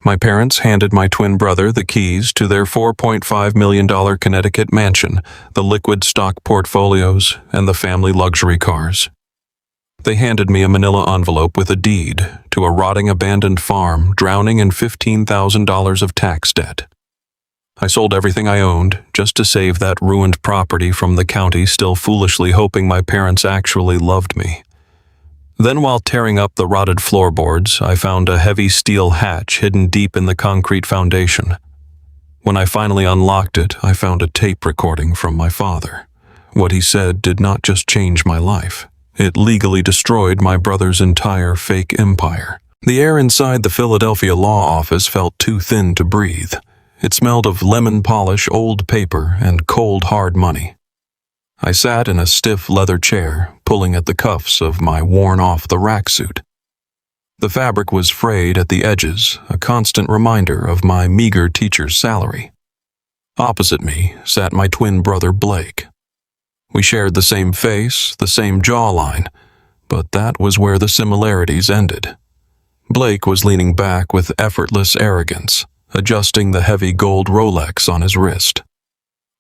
My parents handed my twin brother the keys to their $4.5 million Connecticut mansion, the liquid stock portfolios, and the family luxury cars. They handed me a manila envelope with a deed to a rotting abandoned farm drowning in $15,000 of tax debt. I sold everything I owned just to save that ruined property from the county, still foolishly hoping my parents actually loved me. Then, while tearing up the rotted floorboards, I found a heavy steel hatch hidden deep in the concrete foundation. When I finally unlocked it, I found a tape recording from my father. What he said did not just change my life. It legally destroyed my brother's entire fake empire. The air inside the Philadelphia law office felt too thin to breathe. It smelled of lemon polish, old paper, and cold, hard money. I sat in a stiff leather chair, pulling at the cuffs of my worn-off-the-rack suit. The fabric was frayed at the edges, a constant reminder of my meager teacher's salary. Opposite me sat my twin brother Blake. We shared the same face, the same jawline, but that was where the similarities ended. Blake was leaning back with effortless arrogance, adjusting the heavy gold Rolex on his wrist.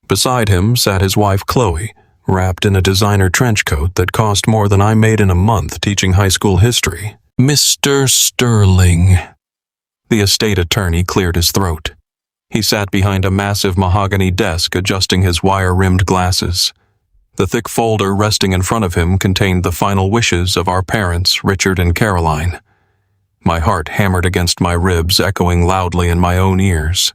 Beside him sat his wife Chloe, wrapped in a designer trench coat that cost more than I made in a month teaching high school history. "Mr. Sterling." The estate attorney cleared his throat. He sat behind a massive mahogany desk adjusting his wire-rimmed glasses. The thick folder resting in front of him contained the final wishes of our parents, Richard and Caroline. My heart hammered against my ribs, echoing loudly in my own ears.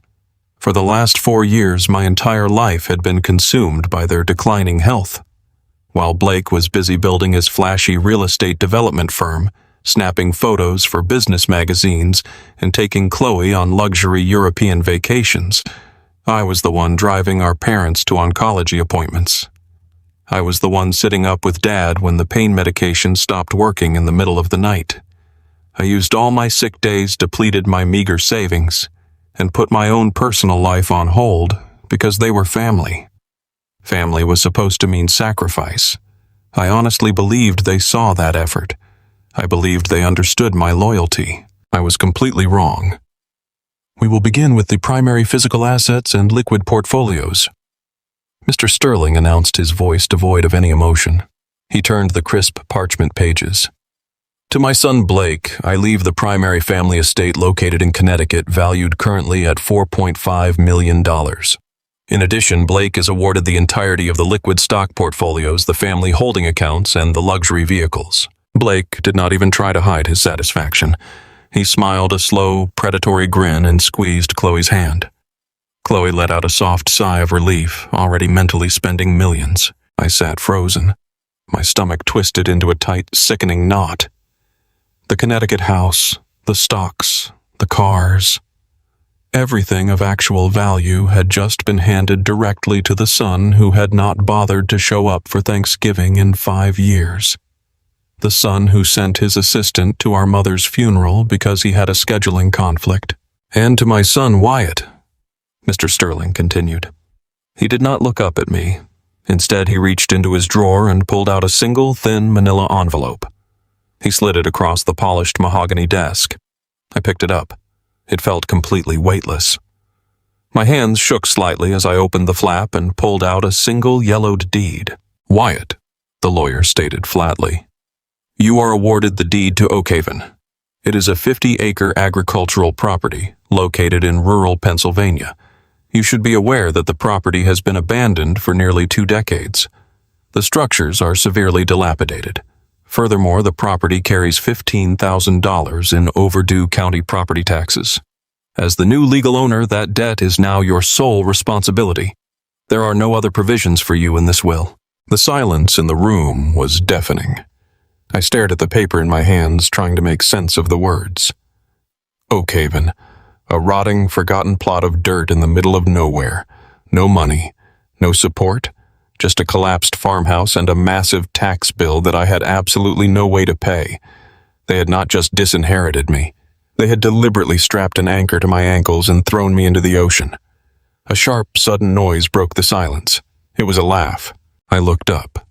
For the last 4 years, my entire life had been consumed by their declining health. While Blake was busy building his flashy real estate development firm, snapping photos for business magazines, and taking Chloe on luxury European vacations, I was the one driving our parents to oncology appointments. I was the one sitting up with Dad when the pain medication stopped working in the middle of the night. I used all my sick days, depleted my meager savings, and put my own personal life on hold because they were family. Family was supposed to mean sacrifice. I honestly believed they saw that effort. I believed they understood my loyalty. I was completely wrong. We will begin with the primary physical assets and liquid portfolios. Mr. Sterling announced, his voice devoid of any emotion. He turned the crisp parchment pages. To my son Blake, I leave the primary family estate located in Connecticut, valued currently at $4.5 million. In addition, Blake is awarded the entirety of the liquid stock portfolios, the family holding accounts, and the luxury vehicles. Blake did not even try to hide his satisfaction. He smiled a slow, predatory grin and squeezed Chloe's hand. Chloe let out a soft sigh of relief, already mentally spending millions. I sat frozen. My stomach twisted into a tight, sickening knot. The Connecticut house, the stocks, the cars. Everything of actual value had just been handed directly to the son who had not bothered to show up for Thanksgiving in 5 years. The son who sent his assistant to our mother's funeral because he had a scheduling conflict. And to my son Wyatt, Mr. Sterling continued. He did not look up at me. Instead, he reached into his drawer and pulled out a single thin manila envelope. He slid it across the polished mahogany desk. I picked it up. It felt completely weightless. My hands shook slightly as I opened the flap and pulled out a single yellowed deed. "Wyatt," the lawyer stated flatly, "you are awarded the deed to Oakhaven. It is a 50-acre agricultural property located in rural Pennsylvania. You should be aware that the property has been abandoned for nearly 2 decades. The structures are severely dilapidated. Furthermore, the property carries $15,000 in overdue county property taxes. As the new legal owner, that debt is now your sole responsibility. There are no other provisions for you in this will." The silence in the room was deafening. I stared at the paper in my hands, trying to make sense of the words. Oakhaven, a rotting, forgotten plot of dirt in the middle of nowhere. No money, no support, just a collapsed farmhouse and a massive tax bill that I had absolutely no way to pay. They had not just disinherited me. They had deliberately strapped an anchor to my ankles and thrown me into the ocean. A sharp, sudden noise broke the silence. It was a laugh. I looked up.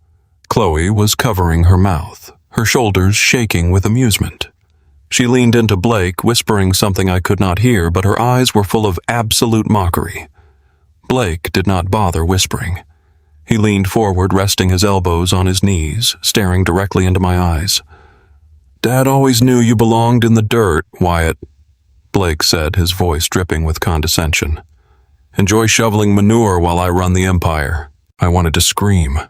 Chloe was covering her mouth, her shoulders shaking with amusement. She leaned into Blake, whispering something I could not hear, but her eyes were full of absolute mockery. Blake did not bother whispering. He leaned forward, resting his elbows on his knees, staring directly into my eyes. "Dad always knew you belonged in the dirt, Wyatt," Blake said, his voice dripping with condescension. "Enjoy shoveling manure while I run the empire." I wanted to scream.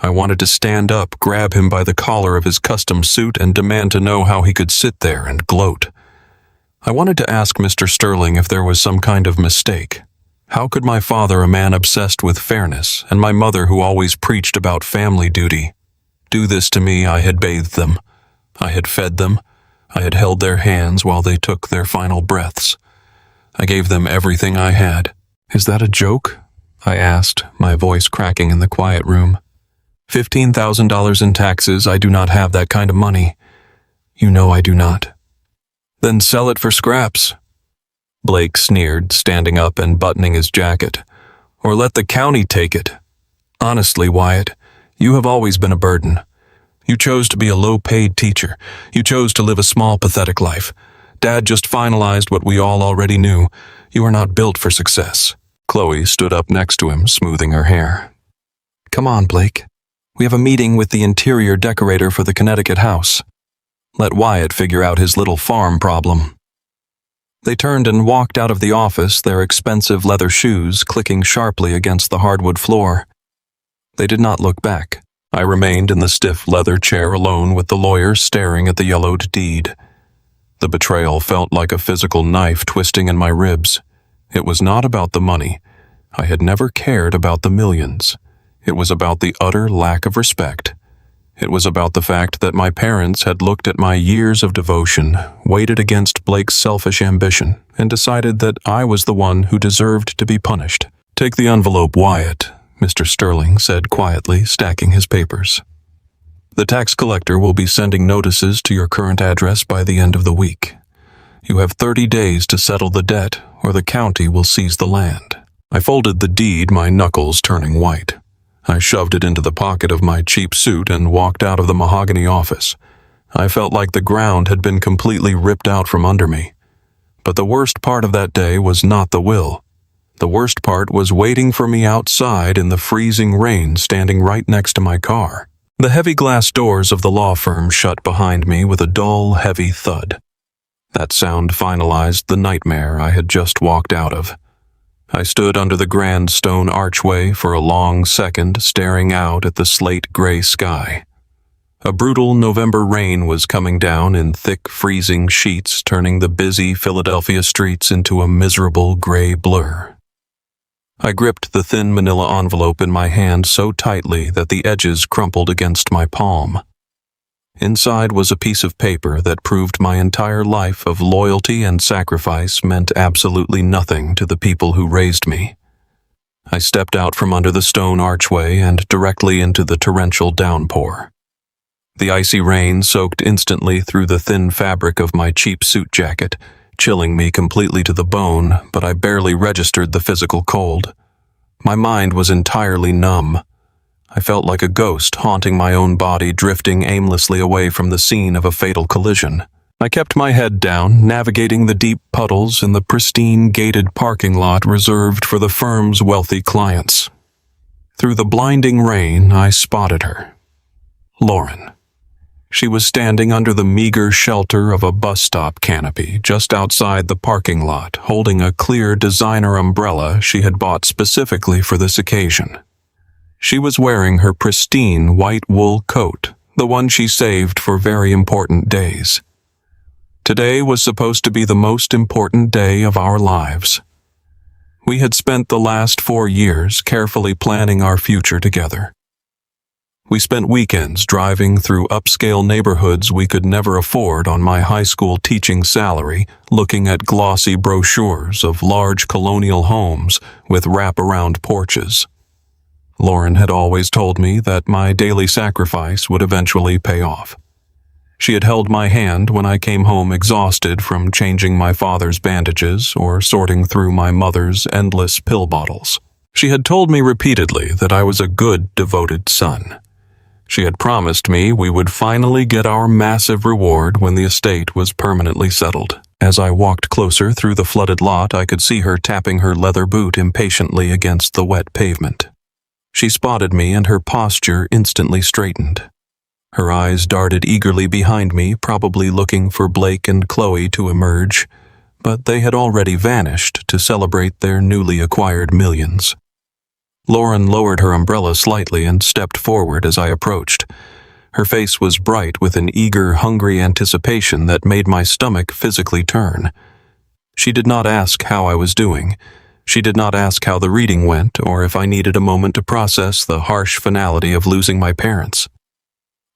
I wanted to stand up, grab him by the collar of his custom suit, and demand to know how he could sit there and gloat. I wanted to ask Mr. Sterling if there was some kind of mistake. How could my father, a man obsessed with fairness, and my mother who always preached about family duty, do this to me? I had bathed them. I had fed them. I had held their hands while they took their final breaths. I gave them everything I had. "Is that a joke?" I asked, my voice cracking in the quiet room. $15,000 in taxes. I do not have that kind of money. You know I do not. Then sell it for scraps. Blake sneered, standing up and buttoning his jacket. Or let the county take it. Honestly, Wyatt, you have always been a burden. You chose to be a low-paid teacher. You chose to live a small, pathetic life. Dad just finalized what we all already knew. You are not built for success. Chloe stood up next to him, smoothing her hair. Come on, Blake. We have a meeting with the interior decorator for the Connecticut house. Let Wyatt figure out his little farm problem. They turned and walked out of the office, their expensive leather shoes clicking sharply against the hardwood floor. They did not look back. I remained in the stiff leather chair alone with the lawyer staring at the yellowed deed. The betrayal felt like a physical knife twisting in my ribs. It was not about the money. I had never cared about the millions. It was about the utter lack of respect. It was about the fact that my parents had looked at my years of devotion, weighed it against Blake's selfish ambition, and decided that I was the one who deserved to be punished. Take the envelope, Wyatt, Mr. Sterling said quietly, stacking his papers. The tax collector will be sending notices to your current address by the end of the week. You have 30 days to settle the debt, or the county will seize the land. I folded the deed, my knuckles turning white. I shoved it into the pocket of my cheap suit and walked out of the mahogany office. I felt like the ground had been completely ripped out from under me. But the worst part of that day was not the will. The worst part was waiting for me outside in the freezing rain, standing right next to my car. The heavy glass doors of the law firm shut behind me with a dull, heavy thud. That sound finalized the nightmare I had just walked out of. I stood under the grand stone archway for a long second, staring out at the slate-gray sky. A brutal November rain was coming down in thick, freezing sheets, turning the busy Philadelphia streets into a miserable gray blur. I gripped the thin manila envelope in my hand so tightly that the edges crumpled against my palm. Inside was a piece of paper that proved my entire life of loyalty and sacrifice meant absolutely nothing to the people who raised me. I stepped out from under the stone archway and directly into the torrential downpour. The icy rain soaked instantly through the thin fabric of my cheap suit jacket, chilling me completely to the bone, but I barely registered the physical cold. My mind was entirely numb. I felt like a ghost haunting my own body, drifting aimlessly away from the scene of a fatal collision. I kept my head down, navigating the deep puddles in the pristine gated parking lot reserved for the firm's wealthy clients. Through the blinding rain, I spotted her. Lauren. She was standing under the meager shelter of a bus stop canopy just outside the parking lot, holding a clear designer umbrella she had bought specifically for this occasion. She was wearing her pristine white wool coat, the one she saved for very important days. Today was supposed to be the most important day of our lives. We had spent the last 4 years carefully planning our future together. We spent weekends driving through upscale neighborhoods we could never afford on my high school teaching salary, looking at glossy brochures of large colonial homes with wraparound porches. Lauren had always told me that my daily sacrifice would eventually pay off. She had held my hand when I came home exhausted from changing my father's bandages or sorting through my mother's endless pill bottles. She had told me repeatedly that I was a good, devoted son. She had promised me we would finally get our massive reward when the estate was permanently settled. As I walked closer through the flooded lot, I could see her tapping her leather boot impatiently against the wet pavement. She spotted me and her posture instantly straightened. Her eyes darted eagerly behind me, probably looking for Blake and Chloe to emerge, but they had already vanished to celebrate their newly acquired millions. Lauren lowered her umbrella slightly and stepped forward as I approached. Her face was bright with an eager, hungry anticipation that made my stomach physically turn. She did not ask how I was doing. She did not ask how the reading went or if I needed a moment to process the harsh finality of losing my parents.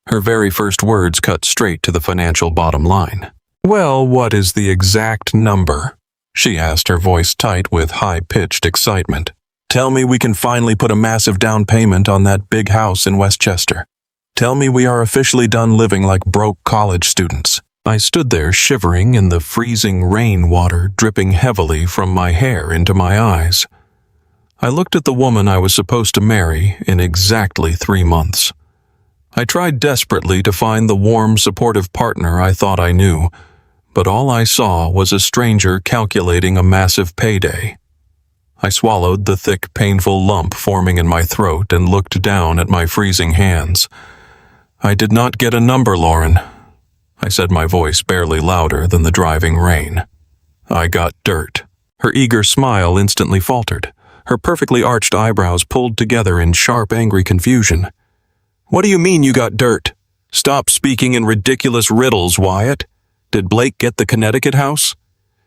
Her very first words cut straight to the financial bottom line. "Well, what is the exact number?" she asked, her voice tight with high-pitched excitement. "Tell me we can finally put a massive down payment on that big house in Westchester. Tell me we are officially done living like broke college students." I stood there shivering in the freezing rain water dripping heavily from my hair into my eyes. I looked at the woman I was supposed to marry in exactly 3 months. I tried desperately to find the warm, supportive partner I thought I knew, but all I saw was a stranger calculating a massive payday. I swallowed the thick, painful lump forming in my throat and looked down at my freezing hands. "I did not get a number, Lauren," I said, my voice barely louder than the driving rain. "I got dirt." Her eager smile instantly faltered. Her perfectly arched eyebrows pulled together in sharp, angry confusion. "What do you mean you got dirt? Stop speaking in ridiculous riddles, Wyatt. Did Blake get the Connecticut house?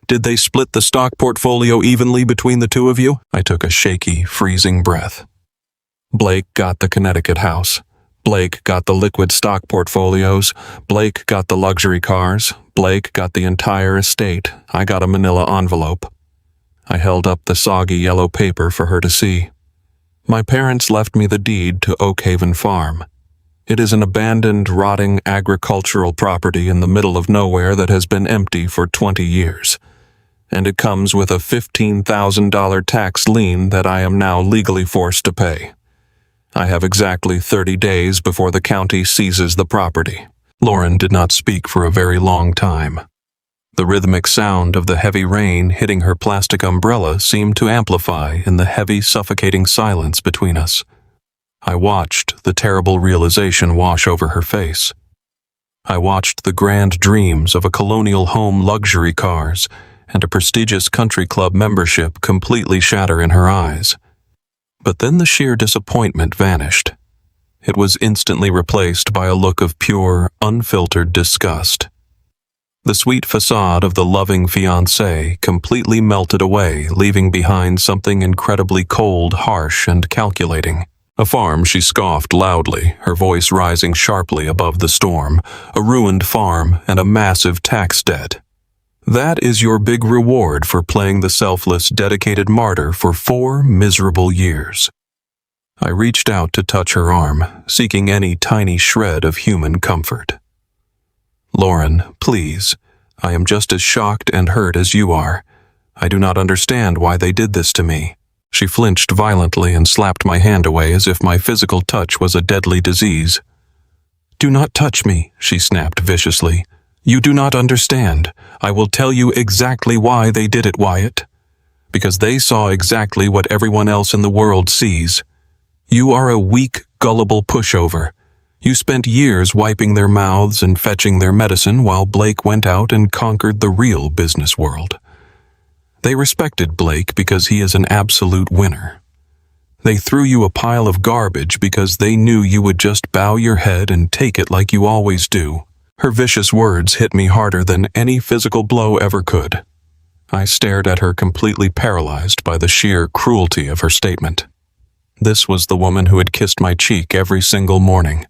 Did they split the stock portfolio evenly between the two of you?" I took a shaky, freezing breath. Blake got the Connecticut house. Blake got the liquid stock portfolios. Blake got the luxury cars. Blake got the entire estate. I got a manila envelope. I held up the soggy yellow paper for her to see. My parents left me the deed to Oak Haven Farm. It is an abandoned, rotting agricultural property in the middle of nowhere that has been empty for 20 years. And it comes with a $15,000 tax lien that I am now legally forced to pay. I have exactly 30 days before the county seizes the property. Lauren did not speak for a very long time. The rhythmic sound of the heavy rain hitting her plastic umbrella seemed to amplify in the heavy, suffocating silence between us. I watched the terrible realization wash over her face. I watched the grand dreams of a colonial home, luxury cars, and a prestigious country club membership completely shatter in her eyes. But then the sheer disappointment vanished. It was instantly replaced by a look of pure, unfiltered disgust. The sweet facade of the loving fiancé completely melted away, leaving behind something incredibly cold, harsh, and calculating. A farm, she scoffed loudly, her voice rising sharply above the storm. A ruined farm and a massive tax debt. That is your big reward for playing the selfless, dedicated martyr for 4 miserable years. I reached out to touch her arm, seeking any tiny shred of human comfort. "Lauren, please. I am just as shocked and hurt as you are. I do not understand why they did this to me." She flinched violently and slapped my hand away as if my physical touch was a deadly disease. "Do not touch me," she snapped viciously. "You do not understand. I will tell you exactly why they did it, Wyatt. Because they saw exactly what everyone else in the world sees. You are a weak, gullible pushover. You spent years wiping their mouths and fetching their medicine while Blake went out and conquered the real business world. They respected Blake because he is an absolute winner. They threw you a pile of garbage because they knew you would just bow your head and take it like you always do." Her vicious words hit me harder than any physical blow ever could. I stared at her, completely paralyzed by the sheer cruelty of her statement. This was the woman who had kissed my cheek every single morning.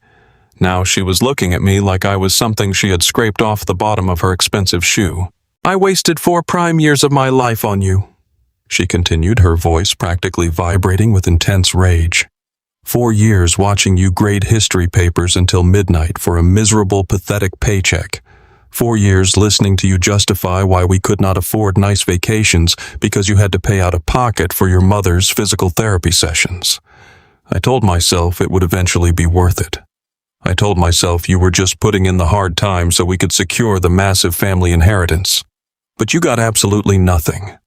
Now she was looking at me like I was something she had scraped off the bottom of her expensive shoe. "I wasted 4 prime years of my life on you," she continued, her voice practically vibrating with intense rage. 4 years watching you grade history papers until midnight for a miserable, pathetic paycheck. 4 years listening to you justify why we could not afford nice vacations because you had to pay out of pocket for your mother's physical therapy sessions. I told myself it would eventually be worth it. I told myself you were just putting in the hard time so we could secure the massive family inheritance. But you got absolutely nothing.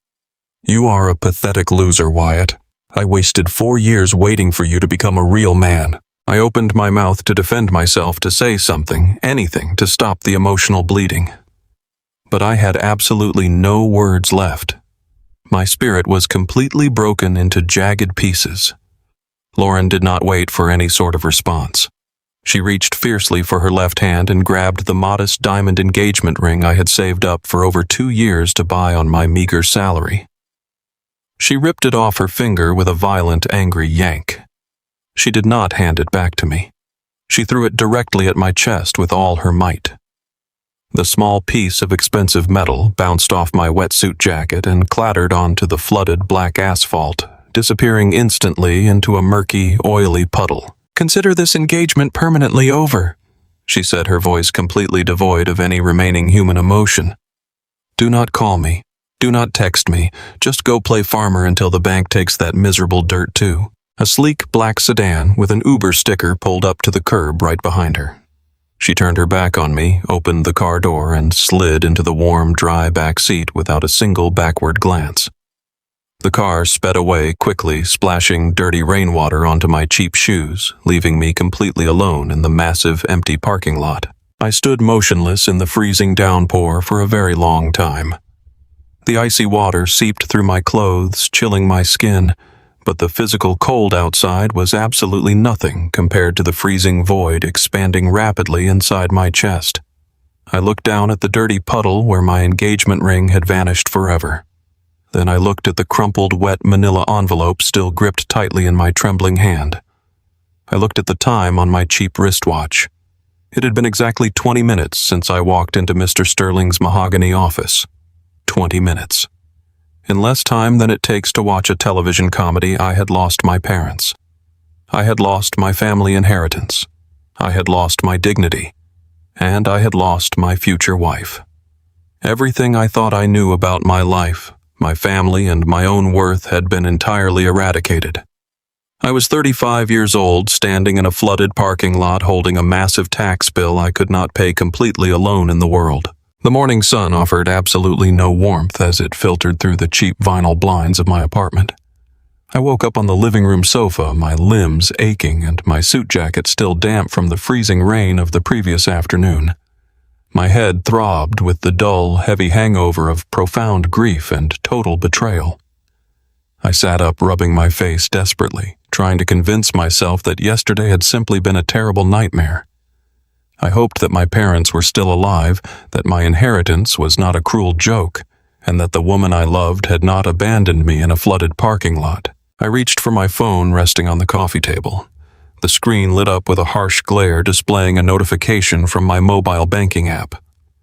You are a pathetic loser, Wyatt. I wasted 4 years waiting for you to become a real man. I opened my mouth to defend myself, to say something, anything, to stop the emotional bleeding. But I had absolutely no words left. My spirit was completely broken into jagged pieces. Lauren did not wait for any sort of response. She reached fiercely for her left hand and grabbed the modest diamond engagement ring I had saved up for over 2 years to buy on my meager salary. She ripped it off her finger with a violent, angry yank. She did not hand it back to me. She threw it directly at my chest with all her might. The small piece of expensive metal bounced off my wetsuit jacket and clattered onto the flooded black asphalt, disappearing instantly into a murky, oily puddle. "Consider this engagement permanently over," she said, her voice completely devoid of any remaining human emotion. "Do not call me. Do not text me. Just go play farmer until the bank takes that miserable dirt too." A sleek black sedan with an Uber sticker pulled up to the curb right behind her. She turned her back on me, opened the car door, and slid into the warm, dry back seat without a single backward glance. The car sped away quickly, splashing dirty rainwater onto my cheap shoes, leaving me completely alone in the massive, empty parking lot. I stood motionless in the freezing downpour for a very long time. The icy water seeped through my clothes, chilling my skin, but the physical cold outside was absolutely nothing compared to the freezing void expanding rapidly inside my chest. I looked down at the dirty puddle where my engagement ring had vanished forever. Then I looked at the crumpled, wet manila envelope still gripped tightly in my trembling hand. I looked at the time on my cheap wristwatch. It had been exactly 20 minutes since I walked into Mr. Sterling's mahogany office. 20 minutes. In less time than it takes to watch a television comedy, I had lost my parents. I had lost my family inheritance. I had lost my dignity. And I had lost my future wife. Everything I thought I knew about my life, my family, and my own worth had been entirely eradicated. I was 35 years old, standing in a flooded parking lot holding a massive tax bill I could not pay completely alone in the world. The morning sun offered absolutely no warmth as it filtered through the cheap vinyl blinds of my apartment. I woke up on the living room sofa, my limbs aching and my suit jacket still damp from the freezing rain of the previous afternoon. My head throbbed with the dull, heavy hangover of profound grief and total betrayal. I sat up, rubbing my face desperately, trying to convince myself that yesterday had simply been a terrible nightmare. I hoped that my parents were still alive, that my inheritance was not a cruel joke, and that the woman I loved had not abandoned me in a flooded parking lot. I reached for my phone resting on the coffee table. The screen lit up with a harsh glare displaying a notification from my mobile banking app.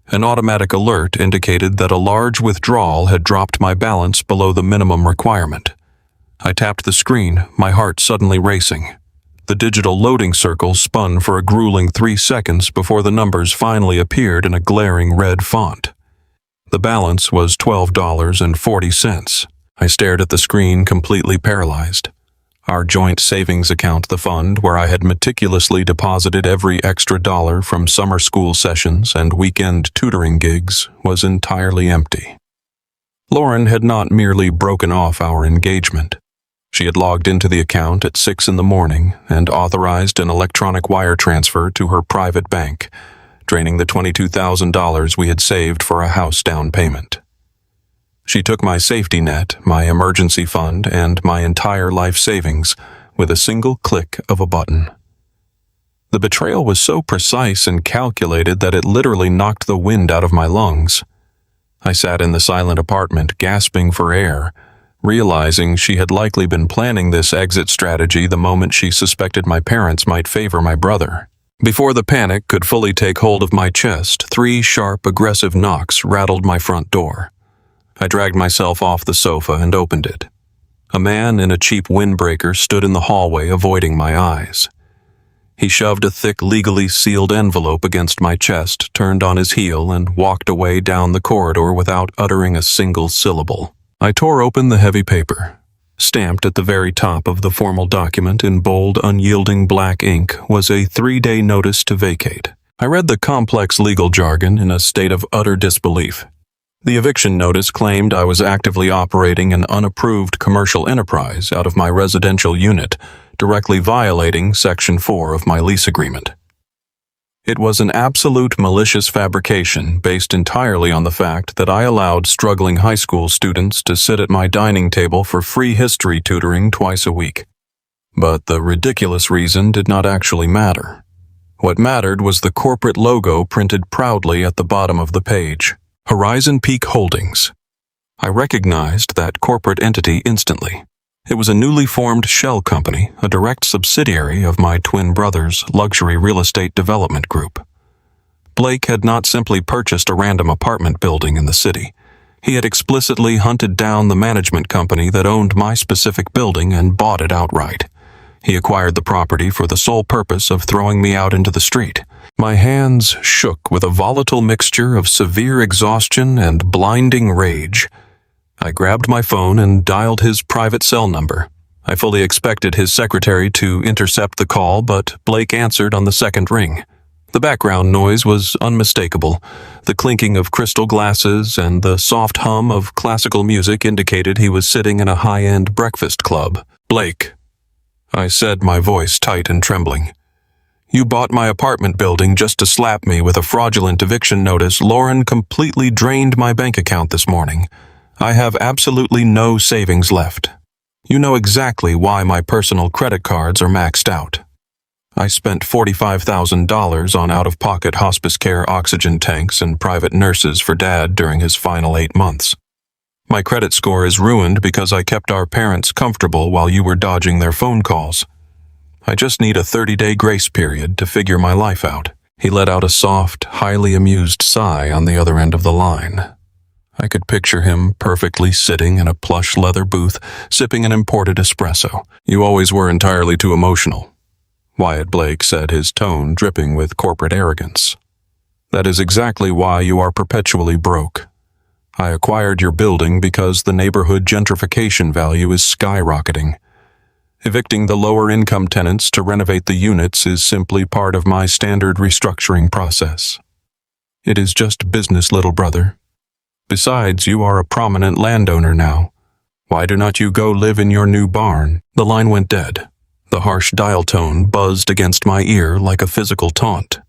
An automatic alert indicated that a large withdrawal had dropped my balance below the minimum requirement. I tapped the screen, my heart suddenly racing. The digital loading circle spun for a grueling 3 seconds before the numbers finally appeared in a glaring red font. The balance was $12.40. I stared at the screen, completely paralyzed. Our joint savings account, the fund where I had meticulously deposited every extra dollar from summer school sessions and weekend tutoring gigs, was entirely empty. Lauren had not merely broken off our engagement. She had logged into the account at 6 a.m. and authorized an electronic wire transfer to her private bank, draining the $22,000 we had saved for a house down payment. She took my safety net, my emergency fund, and my entire life savings with a single click of a button. The betrayal was so precise and calculated that it literally knocked the wind out of my lungs. I sat in the silent apartment, gasping for air, realizing she had likely been planning this exit strategy the moment she suspected my parents might favor my brother. Before the panic could fully take hold of my chest, 3 sharp, aggressive knocks rattled my front door. I dragged myself off the sofa and opened it. A man in a cheap windbreaker stood in the hallway, avoiding my eyes. He shoved a thick, legally sealed envelope against my chest, turned on his heel, and walked away down the corridor without uttering a single syllable. I tore open the heavy paper. Stamped at the very top of the formal document in bold, unyielding black ink was a 3-day notice to vacate. I read the complex legal jargon in a state of utter disbelief. The eviction notice claimed I was actively operating an unapproved commercial enterprise out of my residential unit, directly violating Section 4 of my lease agreement. It was an absolute malicious fabrication based entirely on the fact that I allowed struggling high school students to sit at my dining table for free history tutoring twice a week. But the ridiculous reason did not actually matter. What mattered was the corporate logo printed proudly at the bottom of the page. Horizon Peak Holdings. I recognized that corporate entity instantly. It was a newly formed shell company, a direct subsidiary of my twin brother's luxury real estate development group. Blake had not simply purchased a random apartment building in the city. He had explicitly hunted down the management company that owned my specific building and bought it outright. He acquired the property for the sole purpose of throwing me out into the street. My hands shook with a volatile mixture of severe exhaustion and blinding rage. I grabbed my phone and dialed his private cell number. I fully expected his secretary to intercept the call, but Blake answered on the second ring. The background noise was unmistakable. The clinking of crystal glasses and the soft hum of classical music indicated he was sitting in a high-end breakfast club. "Blake," I said, my voice tight and trembling. "You bought my apartment building just to slap me with a fraudulent eviction notice. Lauren completely drained my bank account this morning. I have absolutely no savings left. You know exactly why my personal credit cards are maxed out. I spent $45,000 on out-of-pocket hospice care oxygen tanks and private nurses for Dad during his final 8 months. My credit score is ruined because I kept our parents comfortable while you were dodging their phone calls. I just need a 30-day grace period to figure my life out." He let out a soft, highly amused sigh on the other end of the line. I could picture him perfectly sitting in a plush leather booth, sipping an imported espresso. "You always were entirely too emotional," Wyatt Blake said, his tone dripping with corporate arrogance. "That is exactly why you are perpetually broke. I acquired your building because the neighborhood gentrification value is skyrocketing. Evicting the lower-income tenants to renovate the units is simply part of my standard restructuring process. It is just business, little brother. Besides, you are a prominent landowner now. Why do not you go live in your new barn?" The line went dead. The harsh dial tone buzzed against my ear like a physical taunt.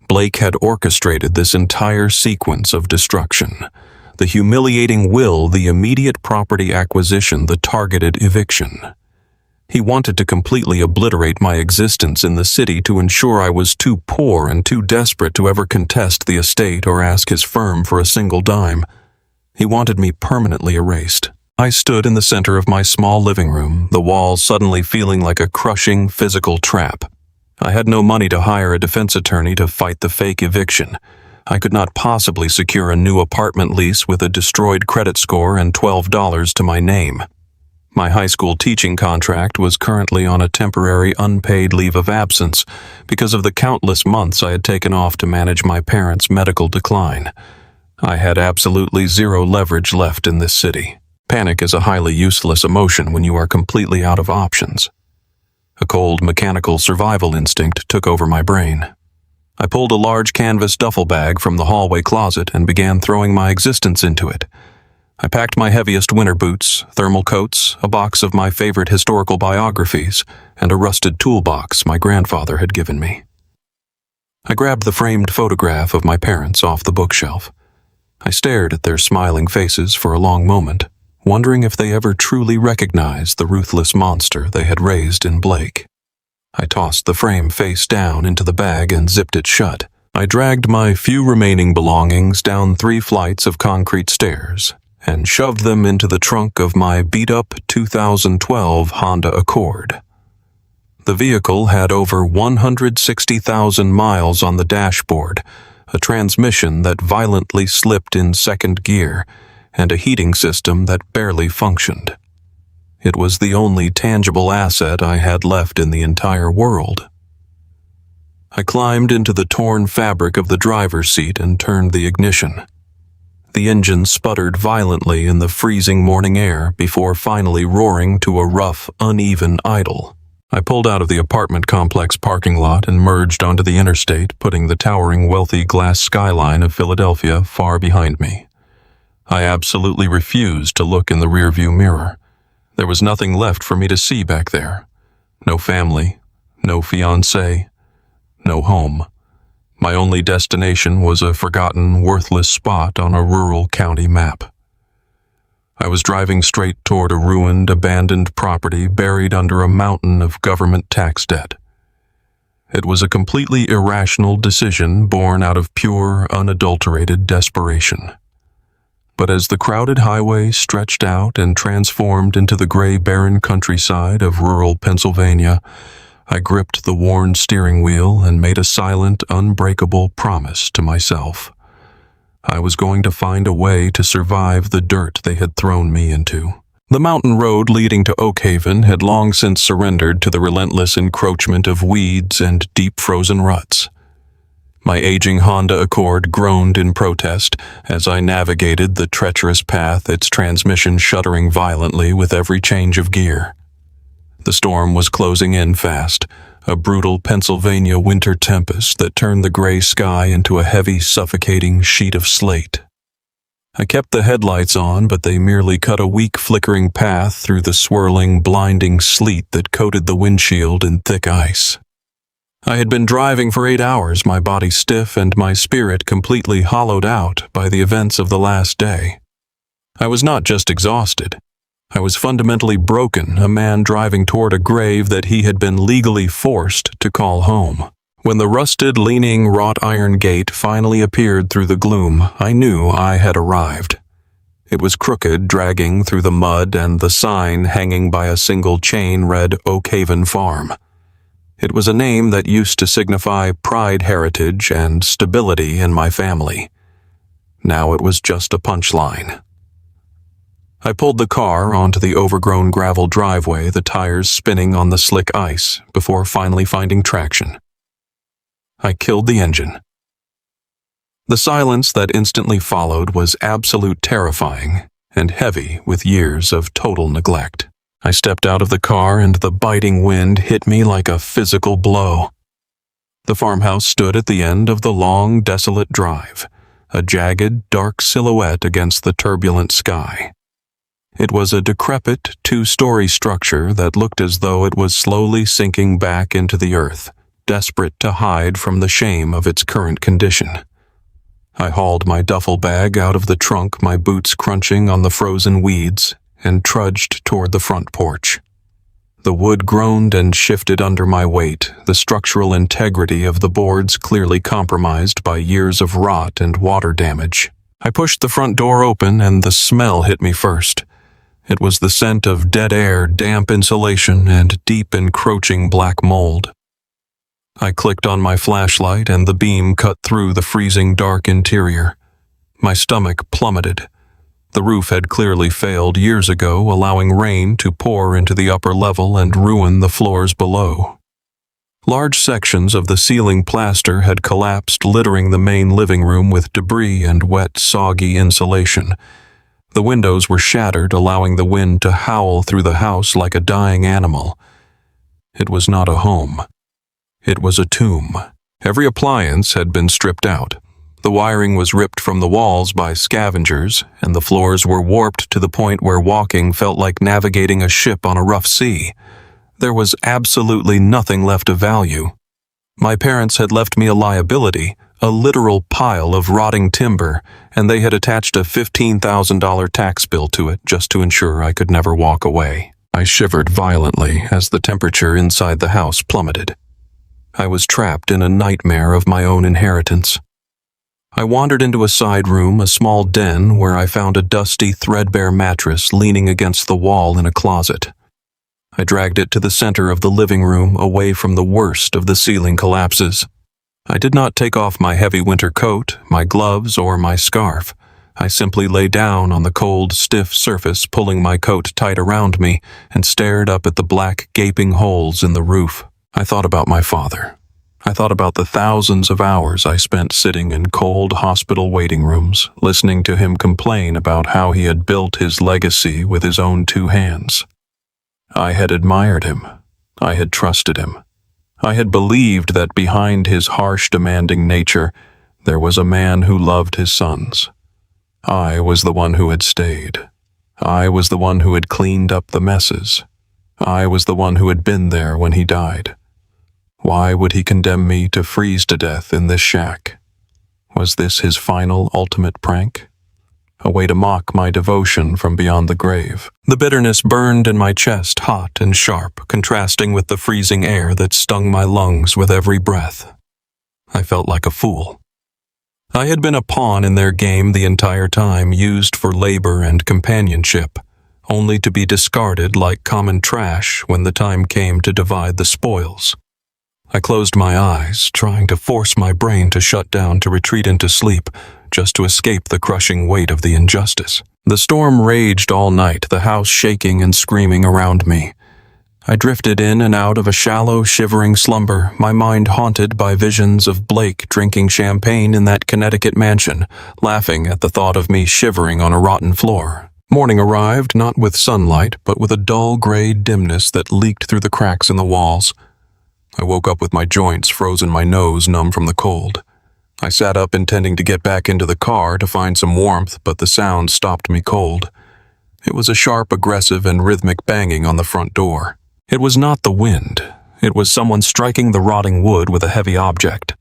Blake had orchestrated this entire sequence of destruction. The humiliating will, the immediate property acquisition, the targeted eviction. He wanted to completely obliterate my existence in the city to ensure I was too poor and too desperate to ever contest the estate or ask his firm for a single dime. He wanted me permanently erased. I stood in the center of my small living room, the walls suddenly feeling like a crushing physical trap. I had no money to hire a defense attorney to fight the fake eviction. I could not possibly secure a new apartment lease with a destroyed credit score and $12 to my name. My high school teaching contract was currently on a temporary unpaid leave of absence because of the countless months I had taken off to manage my parents' medical decline. I had absolutely zero leverage left in this city. Panic is a highly useless emotion when you are completely out of options. A cold, mechanical survival instinct took over my brain. I pulled a large canvas duffel bag from the hallway closet and began throwing my existence into it. I packed my heaviest winter boots, thermal coats, a box of my favorite historical biographies, and a rusted toolbox my grandfather had given me. I grabbed the framed photograph of my parents off the bookshelf. I stared at their smiling faces for a long moment, wondering if they ever truly recognized the ruthless monster they had raised in Blake. I tossed the frame face down into the bag and zipped it shut. I dragged my few remaining belongings down 3 flights of concrete stairs and shoved them into the trunk of my beat-up 2012 Honda Accord. The vehicle had over 160,000 miles on the dashboard, a transmission that violently slipped in second gear, and a heating system that barely functioned. It was the only tangible asset I had left in the entire world. I climbed into the torn fabric of the driver's seat and turned the ignition. the engine sputtered violently in the freezing morning air before finally roaring to a rough, uneven idle. I pulled out of the apartment complex parking lot and merged onto the interstate, putting the towering, wealthy glass skyline of Philadelphia far behind me. I absolutely refused to look in the rearview mirror. There was nothing left for me to see back there. No family, no fiancé, no home. My only destination was a forgotten, worthless spot on a rural county map. I was driving straight toward a ruined, abandoned property buried under a mountain of government tax debt. It was a completely irrational decision born out of pure, unadulterated desperation. But as the crowded highway stretched out and transformed into the gray, barren countryside of rural Pennsylvania, I gripped the worn steering wheel and made a silent, unbreakable promise to myself. I was going to find a way to survive the dirt they had thrown me into. The mountain road leading to Oakhaven had long since surrendered to the relentless encroachment of weeds and deep frozen ruts. My aging Honda Accord groaned in protest as I navigated the treacherous path, its transmission shuddering violently with every change of gear. The storm was closing in fast, a brutal Pennsylvania winter tempest that turned the gray sky into a heavy, suffocating sheet of slate. I kept the headlights on, but they merely cut a weak, flickering path through the swirling, blinding sleet that coated the windshield in thick ice. I had been driving for 8 hours, my body stiff and my spirit completely hollowed out by the events of the last day. I was not just exhausted. I was fundamentally broken, a man driving toward a grave that he had been legally forced to call home. When the rusted, leaning, wrought iron gate finally appeared through the gloom, I knew I had arrived. It was crooked, dragging through the mud, and the sign hanging by a single chain read Oakhaven Farm. It was a name that used to signify pride, heritage, and stability in my family. Now it was just a punchline. I pulled the car onto the overgrown gravel driveway, the tires spinning on the slick ice, before finally finding traction. I killed the engine. The silence that instantly followed was absolute terrifying and heavy with years of total neglect. I stepped out of the car and the biting wind hit me like a physical blow. The farmhouse stood at the end of the long, desolate drive, a jagged, dark silhouette against the turbulent sky. It was a decrepit, 2-story structure that looked as though it was slowly sinking back into the earth, desperate to hide from the shame of its current condition. I hauled my duffel bag out of the trunk, my boots crunching on the frozen weeds, and trudged toward the front porch. The wood groaned and shifted under my weight, the structural integrity of the boards clearly compromised by years of rot and water damage. I pushed the front door open and the smell hit me first. It was the scent of dead air, damp insulation, and deep encroaching black mold. I clicked on my flashlight and the beam cut through the freezing dark interior. My stomach plummeted. The roof had clearly failed years ago, allowing rain to pour into the upper level and ruin the floors below. Large sections of the ceiling plaster had collapsed, littering the main living room with debris and wet, soggy insulation. The windows were shattered, allowing the wind to howl through the house like a dying animal. It was not a home. It was a tomb. Every appliance had been stripped out. The wiring was ripped from the walls by scavengers, and the floors were warped to the point where walking felt like navigating a ship on a rough sea. There was absolutely nothing left of value. My parents had left me a liability, a literal pile of rotting timber, and they had attached a $15,000 tax bill to it just to ensure I could never walk away. I shivered violently as the temperature inside the house plummeted. I was trapped in a nightmare of my own inheritance. I wandered into a side room, a small den, where I found a dusty, threadbare mattress leaning against the wall in a closet. I dragged it to the center of the living room, away from the worst of the ceiling collapses. I did not take off my heavy winter coat, my gloves, or my scarf. I simply lay down on the cold, stiff surface, pulling my coat tight around me, and stared up at the black, gaping holes in the roof. I thought about my father. I thought about the thousands of hours I spent sitting in cold hospital waiting rooms, listening to him complain about how he had built his legacy with his own 2 hands. I had admired him. I had trusted him. I had believed that behind his harsh, demanding nature, there was a man who loved his sons. I was the one who had stayed. I was the one who had cleaned up the messes. I was the one who had been there when he died. Why would he condemn me to freeze to death in this shack? Was this his final, ultimate prank? A way to mock my devotion from beyond the grave. The bitterness burned in my chest, hot and sharp, contrasting with the freezing air that stung my lungs with every breath. I felt like a fool. I had been a pawn in their game the entire time, used for labor and companionship, only to be discarded like common trash when the time came to divide the spoils. I closed my eyes, trying to force my brain to shut down to retreat into sleep, just to escape the crushing weight of the injustice. The storm raged all night, the house shaking and screaming around me. I drifted in and out of a shallow, shivering slumber, my mind haunted by visions of Blake drinking champagne in that Connecticut mansion, laughing at the thought of me shivering on a rotten floor. Morning arrived, not with sunlight, but with a dull gray dimness that leaked through the cracks in the walls. I woke up with my joints frozen, my nose numb from the cold. I sat up intending to get back into the car to find some warmth, but the sound stopped me cold. It was a sharp, aggressive, and rhythmic banging on the front door. It was not the wind. It was someone striking the rotting wood with a heavy object.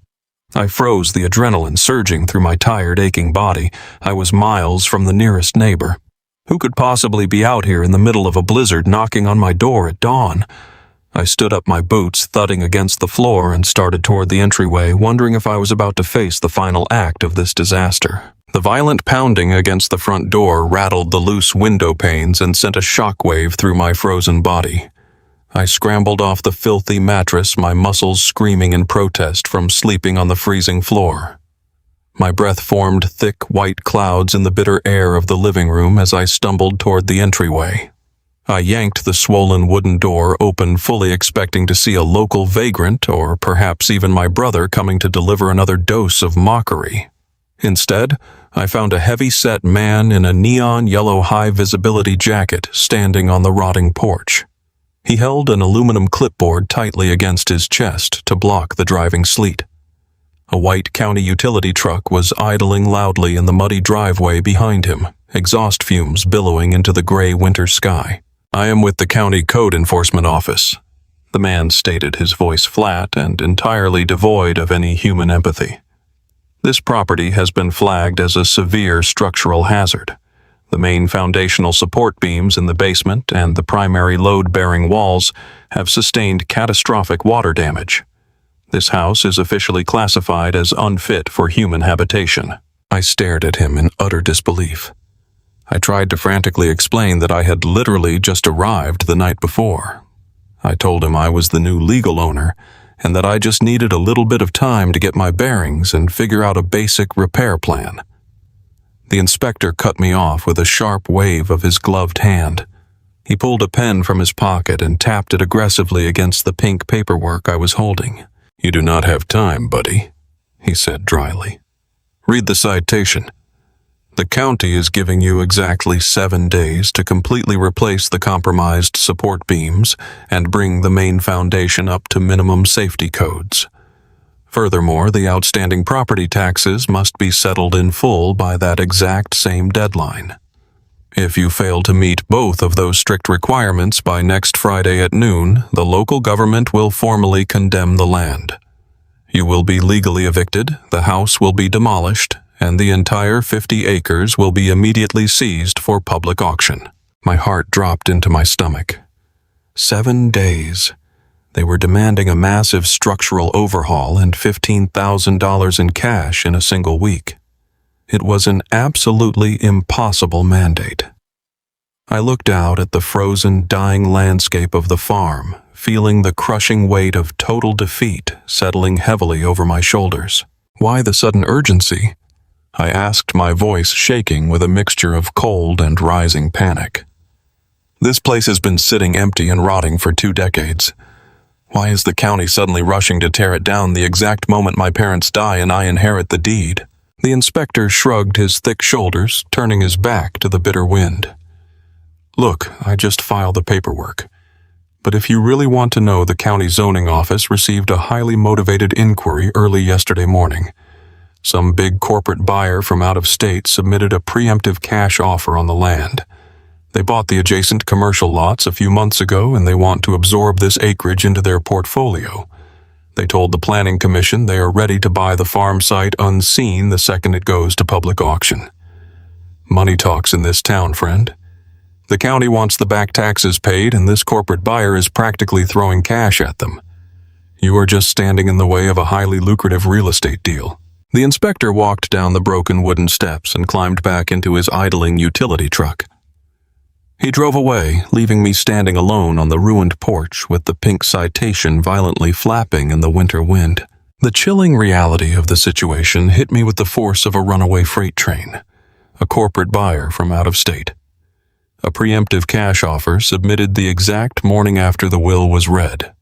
I froze, the adrenaline surging through my tired, aching body. I was miles from the nearest neighbor. Who could possibly be out here in the middle of a blizzard knocking on my door at dawn? I stood up, my boots thudding against the floor, and started toward the entryway, wondering if I was about to face the final act of this disaster. The violent pounding against the front door rattled the loose window panes and sent a shockwave through my frozen body. I scrambled off the filthy mattress, my muscles screaming in protest from sleeping on the freezing floor. My breath formed thick white clouds in the bitter air of the living room as I stumbled toward the entryway. I yanked the swollen wooden door open, fully expecting to see a local vagrant or perhaps even my brother coming to deliver another dose of mockery. Instead, I found a heavy-set man in a neon yellow high-visibility jacket standing on the rotting porch. He held an aluminum clipboard tightly against his chest to block the driving sleet. A white county utility truck was idling loudly in the muddy driveway behind him, exhaust fumes billowing into the gray winter sky. "I am with the county code enforcement office," the man stated, his voice flat and entirely devoid of any human empathy. "This property has been flagged as a severe structural hazard. The main foundational support beams in the basement and the primary load-bearing walls have sustained catastrophic water damage. This house is officially classified as unfit for human habitation." I stared at him in utter disbelief. I tried to frantically explain that I had literally just arrived the night before. I told him I was the new legal owner and that I just needed a little bit of time to get my bearings and figure out a basic repair plan. The inspector cut me off with a sharp wave of his gloved hand. He pulled a pen from his pocket and tapped it aggressively against the pink paperwork I was holding. "You do not have time, buddy," he said dryly. "Read the citation. The county is giving you exactly 7 days to completely replace the compromised support beams and bring the main foundation up to minimum safety codes. Furthermore, the outstanding property taxes must be settled in full by that exact same deadline. If you fail to meet both of those strict requirements by next Friday at noon, the local government will formally condemn the land. You will be legally evicted, the house will be demolished, and the entire 50 acres will be immediately seized for public auction." My heart dropped into my stomach. 7 days. They were demanding a massive structural overhaul and $15,000 in cash in a single week. It was an absolutely impossible mandate. I looked out at the frozen, dying landscape of the farm, feeling the crushing weight of total defeat settling heavily over my shoulders. "Why the sudden urgency?" I asked, my voice shaking with a mixture of cold and rising panic. "This place has been sitting empty and rotting for 2 decades. Why is the county suddenly rushing to tear it down the exact moment my parents die and I inherit the deed? The inspector shrugged his thick shoulders, turning his back to the bitter wind. Look, I just filed the paperwork. But if you really want to know, the county zoning office received a highly motivated inquiry early yesterday morning. Some big corporate buyer from out of state submitted a preemptive cash offer on the land. They bought the adjacent commercial lots a few months ago and they want to absorb this acreage into their portfolio. They told the Planning Commission they are ready to buy the farm site unseen the second it goes to public auction. Money talks in this town, friend. The county wants the back taxes paid and this corporate buyer is practically throwing cash at them. You are just standing in the way of a highly lucrative real estate deal. The inspector walked down the broken wooden steps and climbed back into his idling utility truck. He drove away, leaving me standing alone on the ruined porch with the pink citation violently flapping in the winter wind. The chilling reality of the situation hit me with the force of a runaway freight train. A corporate buyer from out of state. A preemptive cash offer submitted the exact morning after the will was read.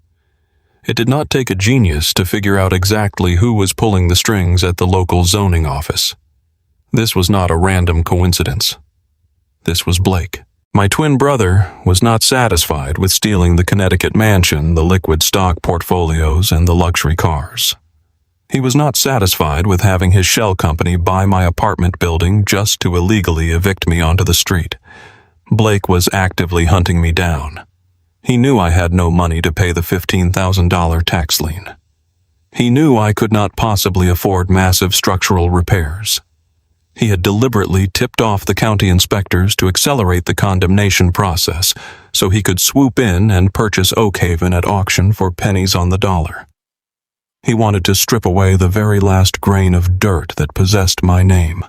It did not take a genius to figure out exactly who was pulling the strings at the local zoning office. This was not a random coincidence. This was Blake. My twin brother was not satisfied with stealing the Connecticut mansion, the liquid stock portfolios, and the luxury cars. He was not satisfied with having his shell company buy my apartment building just to illegally evict me onto the street. Blake was actively hunting me down. He knew I had no money to pay the $15,000 tax lien. He knew I could not possibly afford massive structural repairs. He had deliberately tipped off the county inspectors to accelerate the condemnation process so he could swoop in and purchase Oakhaven at auction for pennies on the dollar. He wanted to strip away the very last grain of dirt that possessed my name.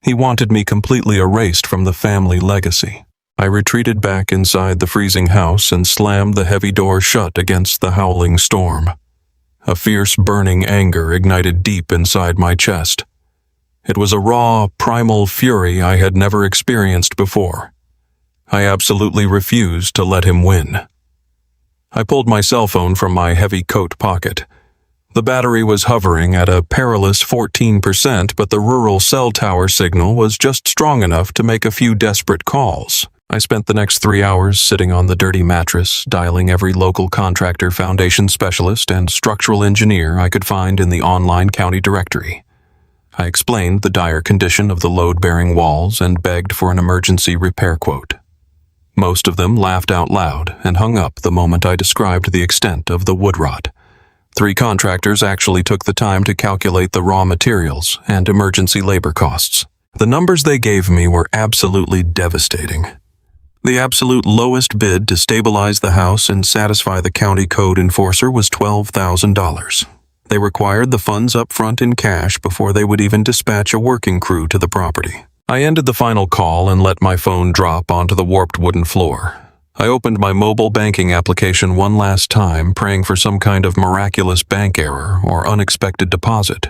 He wanted me completely erased from the family legacy. I retreated back inside the freezing house and slammed the heavy door shut against the howling storm. A fierce burning anger ignited deep inside my chest. It was a raw, primal fury I had never experienced before. I absolutely refused to let him win. I pulled my cell phone from my heavy coat pocket. The battery was hovering at a perilous 14%, but the rural cell tower signal was just strong enough to make a few desperate calls. I spent the next 3 hours sitting on the dirty mattress, dialing every local contractor, foundation specialist, and structural engineer I could find in the online county directory. I explained the dire condition of the load-bearing walls and begged for an emergency repair quote. Most of them laughed out loud and hung up the moment I described the extent of the wood rot. 3 contractors actually took the time to calculate the raw materials and emergency labor costs. The numbers they gave me were absolutely devastating. The absolute lowest bid to stabilize the house and satisfy the county code enforcer was $12,000. They required the funds up front in cash before they would even dispatch a working crew to the property. I ended the final call and let my phone drop onto the warped wooden floor. I opened my mobile banking application one last time, praying for some kind of miraculous bank error or unexpected deposit.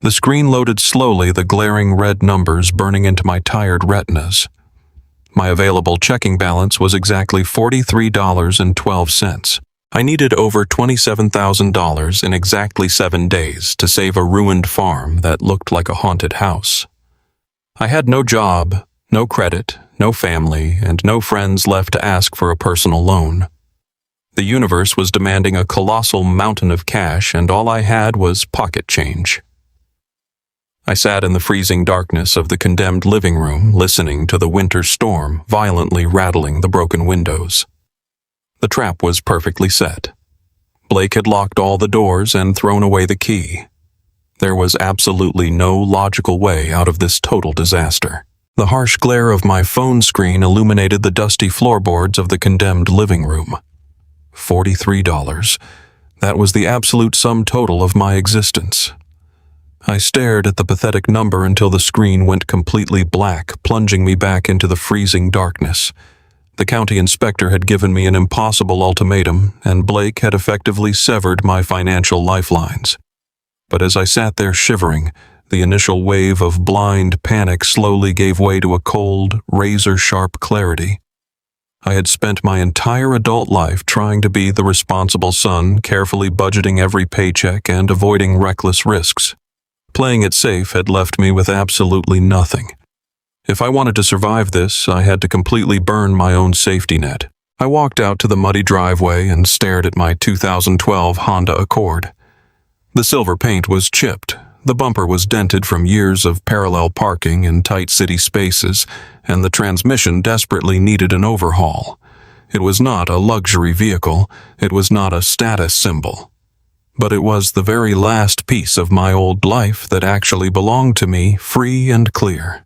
The screen loaded slowly, the glaring red numbers burning into my tired retinas. My available checking balance was exactly $43.12. I needed over $27,000 in exactly 7 days to save a ruined farm that looked like a haunted house. I had no job, no credit, no family, and no friends left to ask for a personal loan. The universe was demanding a colossal mountain of cash, and all I had was pocket change. I sat in the freezing darkness of the condemned living room, listening to the winter storm violently rattling the broken windows. The trap was perfectly set. Blake had locked all the doors and thrown away the key. There was absolutely no logical way out of this total disaster. The harsh glare of my phone screen illuminated the dusty floorboards of the condemned living room. $43. That was the absolute sum total of my existence. I stared at the pathetic number until the screen went completely black, plunging me back into the freezing darkness. The county inspector had given me an impossible ultimatum, and Blake had effectively severed my financial lifelines. But as I sat there shivering, the initial wave of blind panic slowly gave way to a cold, razor-sharp clarity. I had spent my entire adult life trying to be the responsible son, carefully budgeting every paycheck and avoiding reckless risks. Playing it safe had left me with absolutely nothing. If I wanted to survive this, I had to completely burn my own safety net. I walked out to the muddy driveway and stared at my 2012 Honda Accord. The silver paint was chipped, the bumper was dented from years of parallel parking in tight city spaces, and the transmission desperately needed an overhaul. It was not a luxury vehicle, it was not a status symbol. But it was the very last piece of my old life that actually belonged to me, free and clear.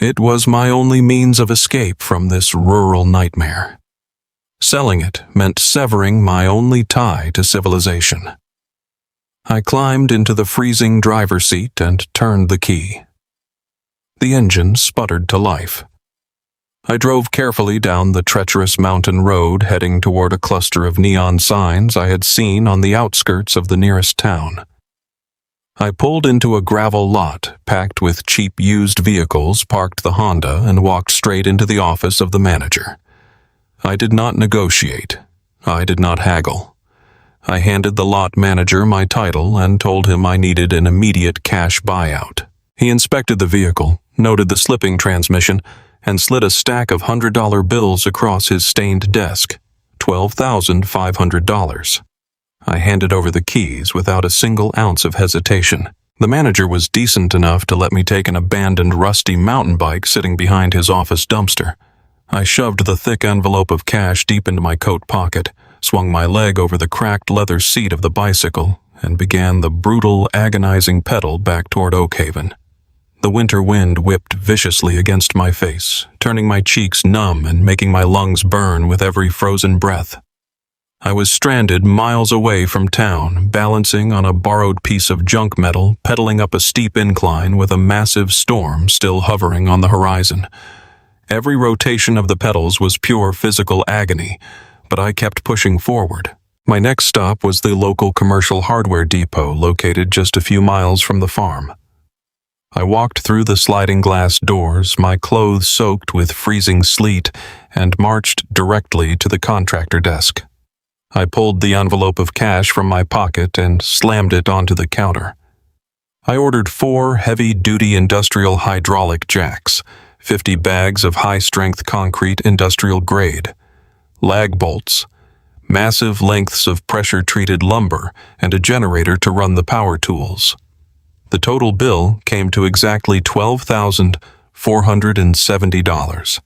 It was my only means of escape from this rural nightmare. Selling it meant severing my only tie to civilization. I climbed into the freezing driver's seat and turned the key. The engine sputtered to life. I drove carefully down the treacherous mountain road, heading toward a cluster of neon signs I had seen on the outskirts of the nearest town. I pulled into a gravel lot packed with cheap used vehicles, parked the Honda, and walked straight into the office of the manager. I did not negotiate. I did not haggle. I handed the lot manager my title and told him I needed an immediate cash buyout. He inspected the vehicle, noted the slipping transmission, and slid a stack of $100 bills across his stained desk. $12,500. I handed over the keys without a single ounce of hesitation. The manager was decent enough to let me take an abandoned rusty mountain bike sitting behind his office dumpster. I shoved the thick envelope of cash deep into my coat pocket, swung my leg over the cracked leather seat of the bicycle, and began the brutal, agonizing pedal back toward Oakhaven. The winter wind whipped viciously against my face, turning my cheeks numb and making my lungs burn with every frozen breath. I was stranded miles away from town, balancing on a borrowed piece of junk metal, pedaling up a steep incline with a massive storm still hovering on the horizon. Every rotation of the pedals was pure physical agony, but I kept pushing forward. My next stop was the local commercial hardware depot located just a few miles from the farm. I walked through the sliding glass doors, my clothes soaked with freezing sleet, and marched directly to the contractor desk. I pulled the envelope of cash from my pocket and slammed it onto the counter. I ordered 4 heavy-duty industrial hydraulic jacks, 50 bags of high-strength concrete industrial grade, lag bolts, massive lengths of pressure-treated lumber, and a generator to run the power tools. The total bill came to exactly $12,470.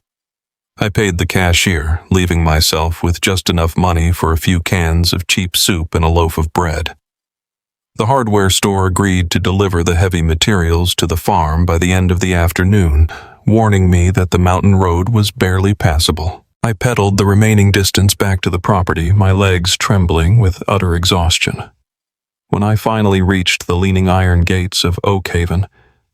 I paid the cashier, leaving myself with just enough money for a few cans of cheap soup and a loaf of bread. The hardware store agreed to deliver the heavy materials to the farm by the end of the afternoon, warning me that the mountain road was barely passable. I pedaled the remaining distance back to the property, my legs trembling with utter exhaustion. When I finally reached the leaning iron gates of Oakhaven,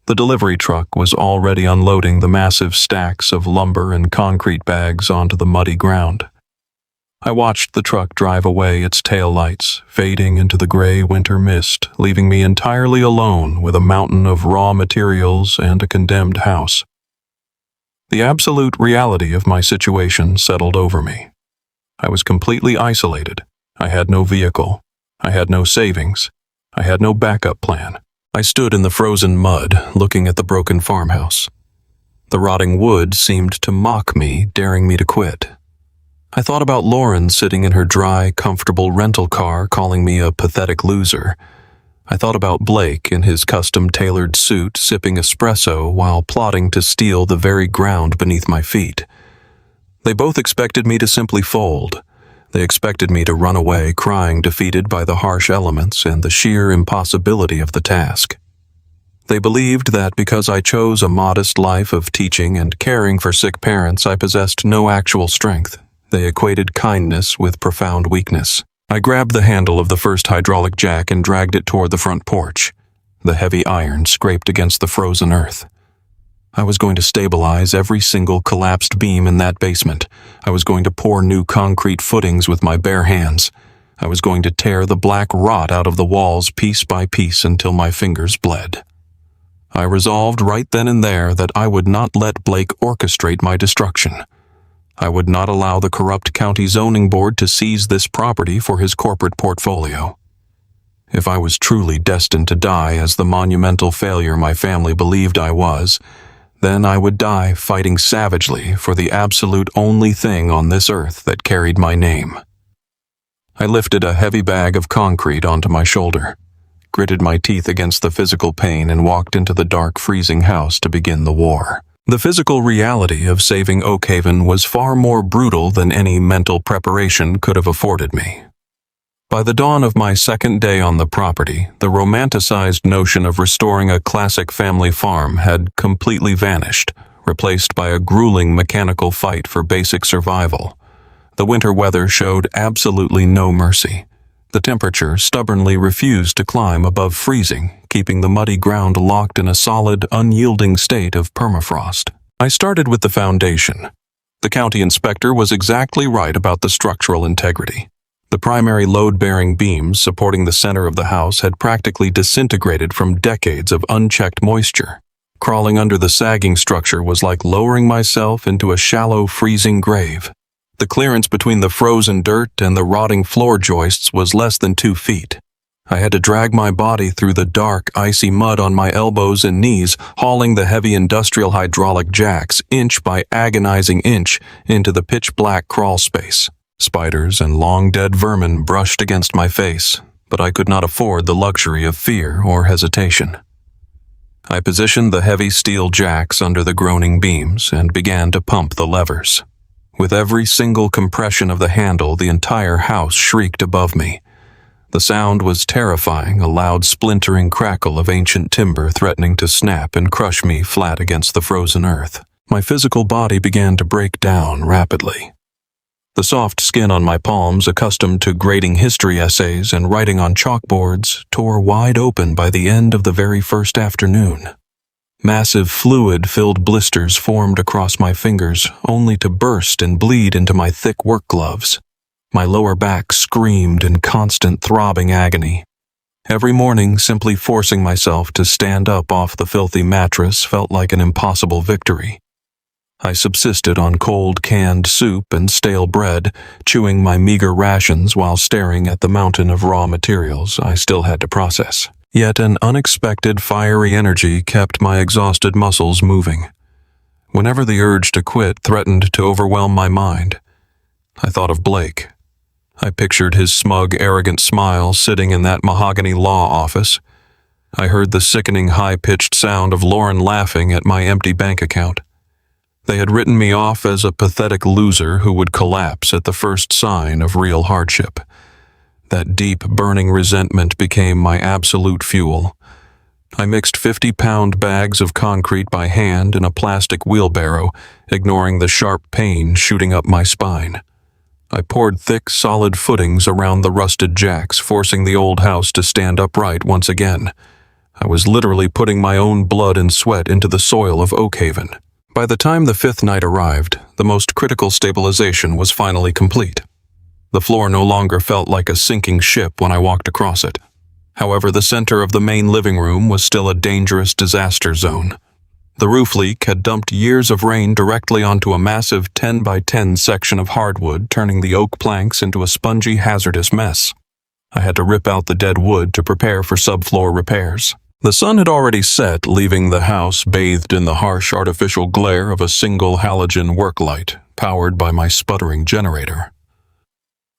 the delivery truck was already unloading the massive stacks of lumber and concrete bags onto the muddy ground. I watched the truck drive away, its taillights fading into the gray winter mist, leaving me entirely alone with a mountain of raw materials and a condemned house. The absolute reality of my situation settled over me. I was completely isolated. I had no vehicle. I had no savings. I had no backup plan. I stood in the frozen mud, looking at the broken farmhouse. The rotting wood seemed to mock me, daring me to quit. I thought about Lauren sitting in her dry, comfortable rental car, calling me a pathetic loser. I thought about Blake in his custom-tailored suit, sipping espresso while plotting to steal the very ground beneath my feet. They both expected me to simply fold. They expected me to run away, crying, defeated by the harsh elements and the sheer impossibility of the task. They believed that because I chose a modest life of teaching and caring for sick parents, I possessed no actual strength. They equated kindness with profound weakness. I grabbed the handle of the first hydraulic jack and dragged it toward the front porch. The heavy iron scraped against the frozen earth. I was going to stabilize every single collapsed beam in that basement. I was going to pour new concrete footings with my bare hands. I was going to tear the black rot out of the walls piece by piece until my fingers bled. I resolved right then and there that I would not let Blake orchestrate my destruction. I would not allow the corrupt county zoning board to seize this property for his corporate portfolio. If I was truly destined to die as the monumental failure my family believed I was, then I would die fighting savagely for the absolute only thing on this earth that carried my name. I lifted a heavy bag of concrete onto my shoulder, gritted my teeth against the physical pain, and walked into the dark, freezing house to begin the war. The physical reality of saving Oakhaven was far more brutal than any mental preparation could have afforded me. By the dawn of my second day on the property, the romanticized notion of restoring a classic family farm had completely vanished, replaced by a grueling mechanical fight for basic survival. The winter weather showed absolutely no mercy. The temperature stubbornly refused to climb above freezing, keeping the muddy ground locked in a solid, unyielding state of permafrost. I started with the foundation. The county inspector was exactly right about the structural integrity. The primary load-bearing beams supporting the center of the house had practically disintegrated from decades of unchecked moisture. Crawling under the sagging structure was like lowering myself into a shallow, freezing grave. The clearance between the frozen dirt and the rotting floor joists was less than 2 feet. I had to drag my body through the dark, icy mud on my elbows and knees, hauling the heavy industrial hydraulic jacks inch by agonizing inch into the pitch-black crawl space. Spiders and long-dead vermin brushed against my face, but I could not afford the luxury of fear or hesitation. I positioned the heavy steel jacks under the groaning beams and began to pump the levers. With every single compression of the handle, the entire house shrieked above me. The sound was terrifying, a loud splintering crackle of ancient timber threatening to snap and crush me flat against the frozen earth. My physical body began to break down rapidly. The soft skin on my palms, accustomed to grading history essays and writing on chalkboards, tore wide open by the end of the very first afternoon. Massive fluid-filled blisters formed across my fingers, only to burst and bleed into my thick work gloves. My lower back screamed in constant throbbing agony. Every morning, simply forcing myself to stand up off the filthy mattress felt like an impossible victory. I subsisted on cold canned soup and stale bread, chewing my meager rations while staring at the mountain of raw materials I still had to process. Yet an unexpected fiery energy kept my exhausted muscles moving. Whenever the urge to quit threatened to overwhelm my mind, I thought of Blake. I pictured his smug, arrogant smile sitting in that mahogany law office. I heard the sickening, high-pitched sound of Lauren laughing at my empty bank account. They had written me off as a pathetic loser who would collapse at the first sign of real hardship. That deep, burning resentment became my absolute fuel. I mixed 50-pound bags of concrete by hand in a plastic wheelbarrow, ignoring the sharp pain shooting up my spine. I poured thick, solid footings around the rusted jacks, forcing the old house to stand upright once again. I was literally putting my own blood and sweat into the soil of Oakhaven. By the time the 5th night arrived, the most critical stabilization was finally complete. The floor no longer felt like a sinking ship when I walked across it. However, the center of the main living room was still a dangerous disaster zone. The roof leak had dumped years of rain directly onto a massive 10 by 10 section of hardwood, turning the oak planks into a spongy, hazardous mess. I had to rip out the dead wood to prepare for subfloor repairs. The sun had already set, leaving the house bathed in the harsh artificial glare of a single halogen work light, powered by my sputtering generator.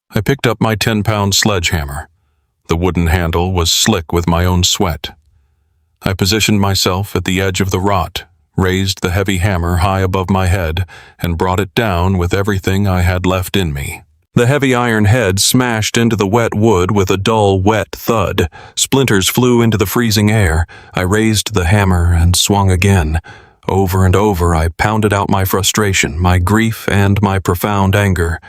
I picked up my 10-pound sledgehammer. The wooden handle was slick with my own sweat. I positioned myself at the edge of the rot, raised the heavy hammer high above my head, and brought it down with everything I had left in me. The heavy iron head smashed into the wet wood with a dull, wet thud. Splinters flew into the freezing air. I raised the hammer and swung again. Over and over, I pounded out my frustration, my grief, and my profound anger.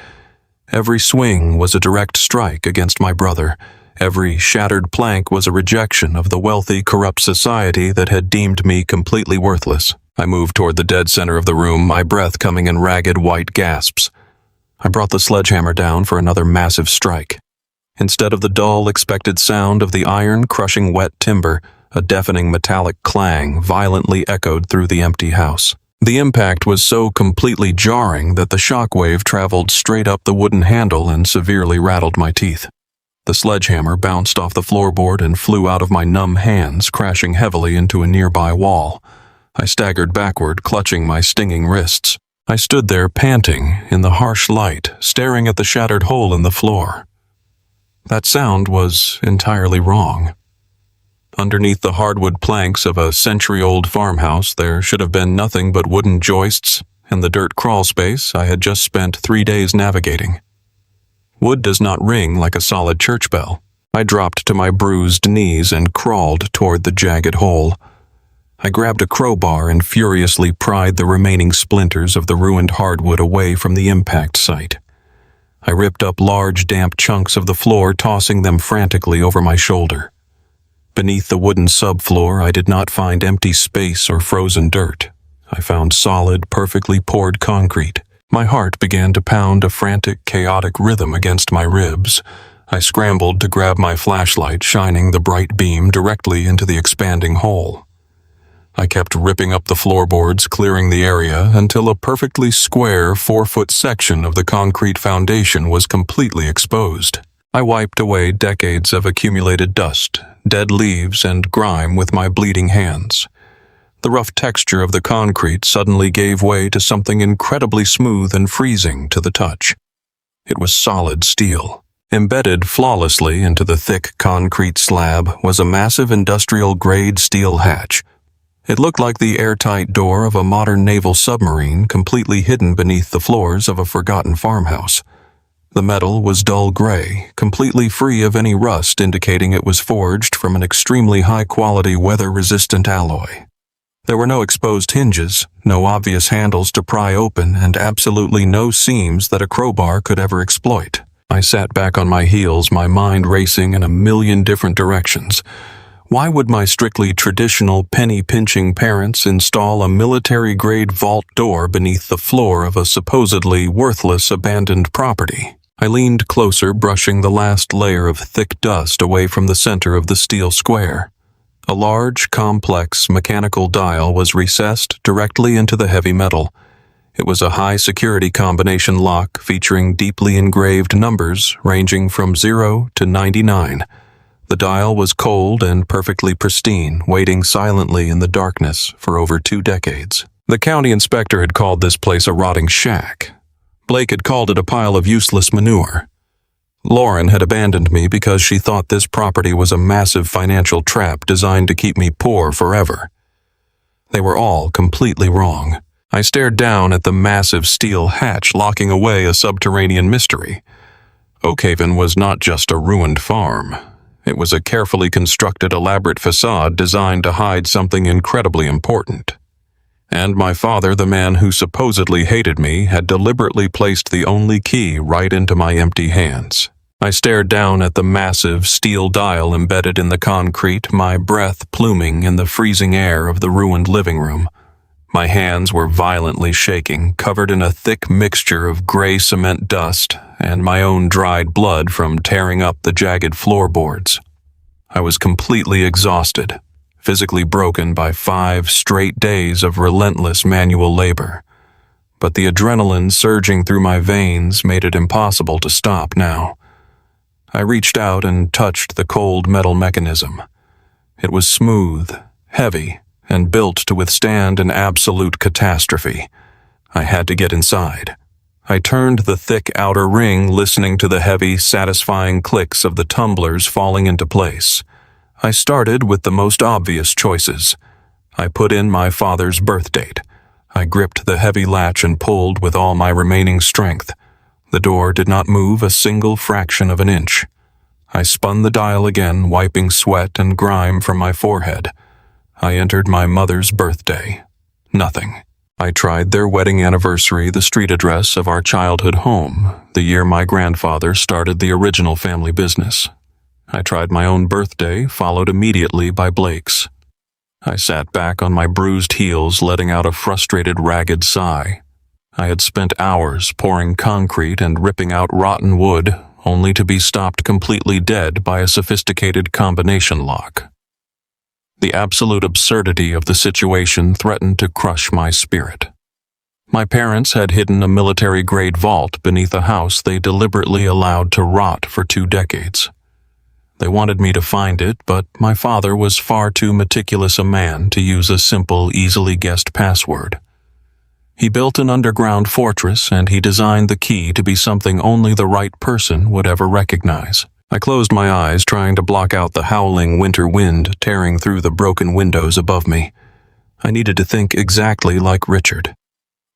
Every swing was a direct strike against my brother. Every shattered plank was a rejection of the wealthy, corrupt society that had deemed me completely worthless. I moved toward the dead center of the room, my breath coming in ragged white gasps. I brought the sledgehammer down for another massive strike. Instead of the dull, expected sound of the iron crushing wet timber, a deafening metallic clang violently echoed through the empty house. The impact was so completely jarring that the shockwave traveled straight up the wooden handle and severely rattled my teeth. The sledgehammer bounced off the floorboard and flew out of my numb hands, crashing heavily into a nearby wall. I staggered backward, clutching my stinging wrists. I stood there panting in the harsh light, staring at the shattered hole in the floor. That sound was entirely wrong. Underneath the hardwood planks of a century-old farmhouse, there should have been nothing but wooden joists and the dirt crawl space I had just spent 3 days navigating. Wood does not ring like a solid church bell. I dropped to my bruised knees and crawled toward the jagged hole. I grabbed a crowbar and furiously pried the remaining splinters of the ruined hardwood away from the impact site. I ripped up large damp chunks of the floor, tossing them frantically over my shoulder. Beneath the wooden subfloor, I did not find empty space or frozen dirt. I found solid, perfectly poured concrete. My heart began to pound a frantic, chaotic rhythm against my ribs. I scrambled to grab my flashlight, shining the bright beam directly into the expanding hole. I kept ripping up the floorboards, clearing the area, until a perfectly square 4-foot section of the concrete foundation was completely exposed. I wiped away decades of accumulated dust, dead leaves, and grime with my bleeding hands. The rough texture of the concrete suddenly gave way to something incredibly smooth and freezing to the touch. It was solid steel. Embedded flawlessly into the thick concrete slab was a massive industrial-grade steel hatch. It looked like the airtight door of a modern naval submarine, completely hidden beneath the floors of a forgotten farmhouse. The metal was dull gray, completely free of any rust, indicating it was forged from an extremely high-quality weather-resistant alloy. There were no exposed hinges, no obvious handles to pry open, and absolutely no seams that a crowbar could ever exploit. I sat back on my heels, my mind racing in a million different directions. Why would my strictly traditional penny-pinching parents install a military-grade vault door beneath the floor of a supposedly worthless abandoned property? I leaned closer, brushing the last layer of thick dust away from the center of the steel square. A large, complex mechanical dial was recessed directly into the heavy metal. It was a high-security combination lock featuring deeply engraved numbers ranging from 0 to 99. The dial was cold and perfectly pristine, waiting silently in the darkness for over 2 decades. The county inspector had called this place a rotting shack. Blake had called it a pile of useless manure. Lauren had abandoned me because she thought this property was a massive financial trap designed to keep me poor forever. They were all completely wrong. I stared down at the massive steel hatch locking away a subterranean mystery. Oakhaven was not just a ruined farm. It was a carefully constructed, elaborate facade designed to hide something incredibly important. And my father, the man who supposedly hated me, had deliberately placed the only key right into my empty hands. I stared down at the massive steel dial embedded in the concrete, my breath pluming in the freezing air of the ruined living room. My hands were violently shaking, covered in a thick mixture of gray cement dust and my own dried blood from tearing up the jagged floorboards. I was completely exhausted, physically broken by 5 straight days of relentless manual labor. But the adrenaline surging through my veins made it impossible to stop now. I reached out and touched the cold metal mechanism. It was smooth, heavy, and built to withstand an absolute catastrophe. I had to get inside. I turned the thick outer ring, listening to the heavy, satisfying clicks of the tumblers falling into place. I started with the most obvious choices. I put in my father's birth date. I gripped the heavy latch and pulled with all my remaining strength. The door did not move a single fraction of an inch. I spun the dial again, wiping sweat and grime from my forehead. I entered my mother's birthday. Nothing. I tried their wedding anniversary, the street address of our childhood home, the year my grandfather started the original family business. I tried my own birthday, followed immediately by Blake's. I sat back on my bruised heels, letting out a frustrated, ragged sigh. I had spent hours pouring concrete and ripping out rotten wood, only to be stopped completely dead by a sophisticated combination lock. The absolute absurdity of the situation threatened to crush my spirit. My parents had hidden a military-grade vault beneath a house they deliberately allowed to rot for 2 decades. They wanted me to find it, but my father was far too meticulous a man to use a simple, easily guessed password. He built an underground fortress, and he designed the key to be something only the right person would ever recognize. I closed my eyes, trying to block out the howling winter wind tearing through the broken windows above me. I needed to think exactly like Richard.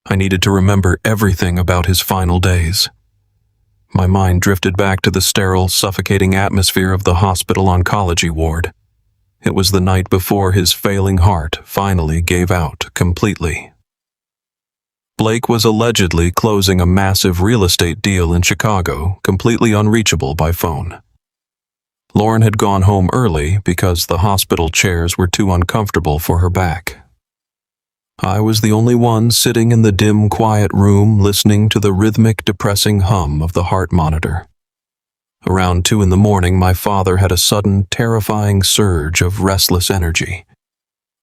I needed to remember everything about his final days. My mind drifted back to the sterile, suffocating atmosphere of the hospital oncology ward. It was the night before his failing heart finally gave out completely. Blake was allegedly closing a massive real estate deal in Chicago, completely unreachable by phone. Lauren had gone home early because the hospital chairs were too uncomfortable for her back. I was the only one sitting in the dim, quiet room listening to the rhythmic, depressing hum of the heart monitor. Around 2 a.m, my father had a sudden, terrifying surge of restless energy.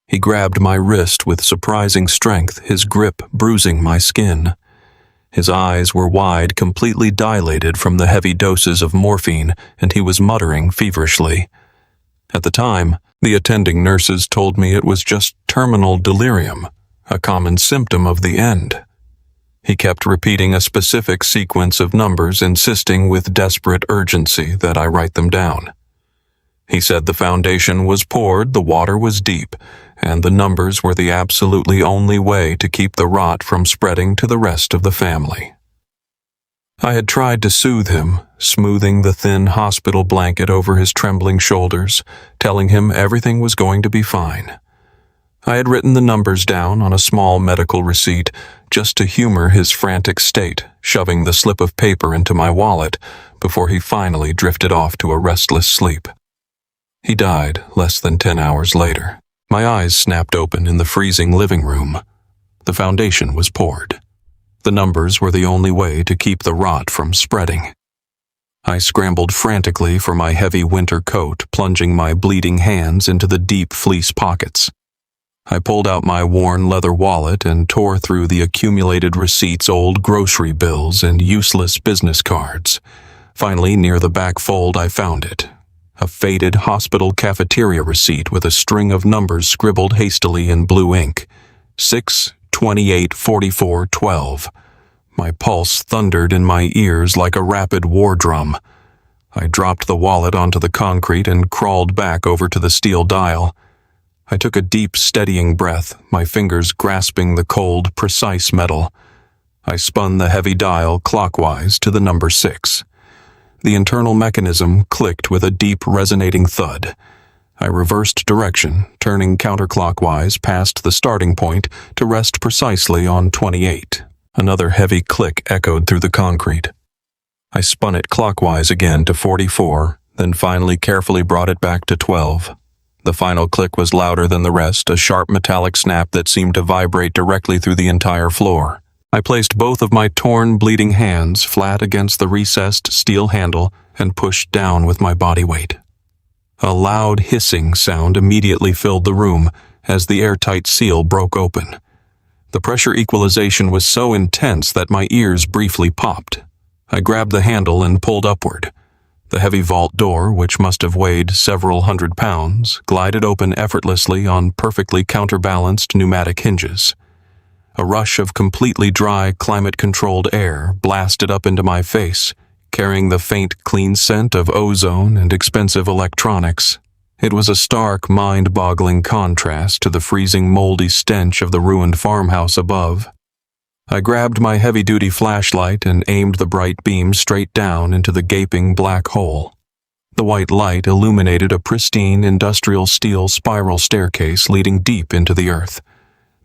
He grabbed my wrist with surprising strength, his grip bruising my skin. His eyes were wide, completely dilated from the heavy doses of morphine, and he was muttering feverishly. At the time, the attending nurses told me it was just terminal delirium, a common symptom of the end. He kept repeating a specific sequence of numbers, insisting with desperate urgency that I write them down. He said the foundation was poured, the water was deep, and the numbers were the absolutely only way to keep the rot from spreading to the rest of the family. I had tried to soothe him, smoothing the thin hospital blanket over his trembling shoulders, telling him everything was going to be fine. I had written the numbers down on a small medical receipt just to humor his frantic state, shoving the slip of paper into my wallet before he finally drifted off to a restless sleep. He died less than 10 hours later. My eyes snapped open in the freezing living room. The foundation was poured. The numbers were the only way to keep the rot from spreading. I scrambled frantically for my heavy winter coat, plunging my bleeding hands into the deep fleece pockets. I pulled out my worn leather wallet and tore through the accumulated receipts, old grocery bills, and useless business cards. Finally, near the back fold, I found it. A faded hospital cafeteria receipt with a string of numbers scribbled hastily in blue ink. 6/28/44/12. My pulse thundered in my ears like a rapid war drum. I dropped the wallet onto the concrete and crawled back over to the steel dial. I took a deep, steadying breath, my fingers grasping the cold, precise metal. I spun the heavy dial clockwise to the number 6. The internal mechanism clicked with a deep, resonating thud. I reversed direction, turning counterclockwise past the starting point to rest precisely on 28. Another heavy click echoed through the concrete. I spun it clockwise again to 44, then finally carefully brought it back to 12. The final click was louder than the rest, a sharp metallic snap that seemed to vibrate directly through the entire floor. I placed both of my torn, bleeding hands flat against the recessed steel handle and pushed down with my body weight. A loud hissing sound immediately filled the room as the airtight seal broke open. The pressure equalization was so intense that my ears briefly popped. I grabbed the handle and pulled upward. The heavy vault door, which must have weighed several hundred pounds, glided open effortlessly on perfectly counterbalanced pneumatic hinges. A rush of completely dry, climate-controlled air blasted up into my face, carrying the faint, clean scent of ozone and expensive electronics. It was a stark, mind-boggling contrast to the freezing, moldy stench of the ruined farmhouse above. I grabbed my heavy-duty flashlight and aimed the bright beam straight down into the gaping black hole. The white light illuminated a pristine industrial steel spiral staircase leading deep into the earth.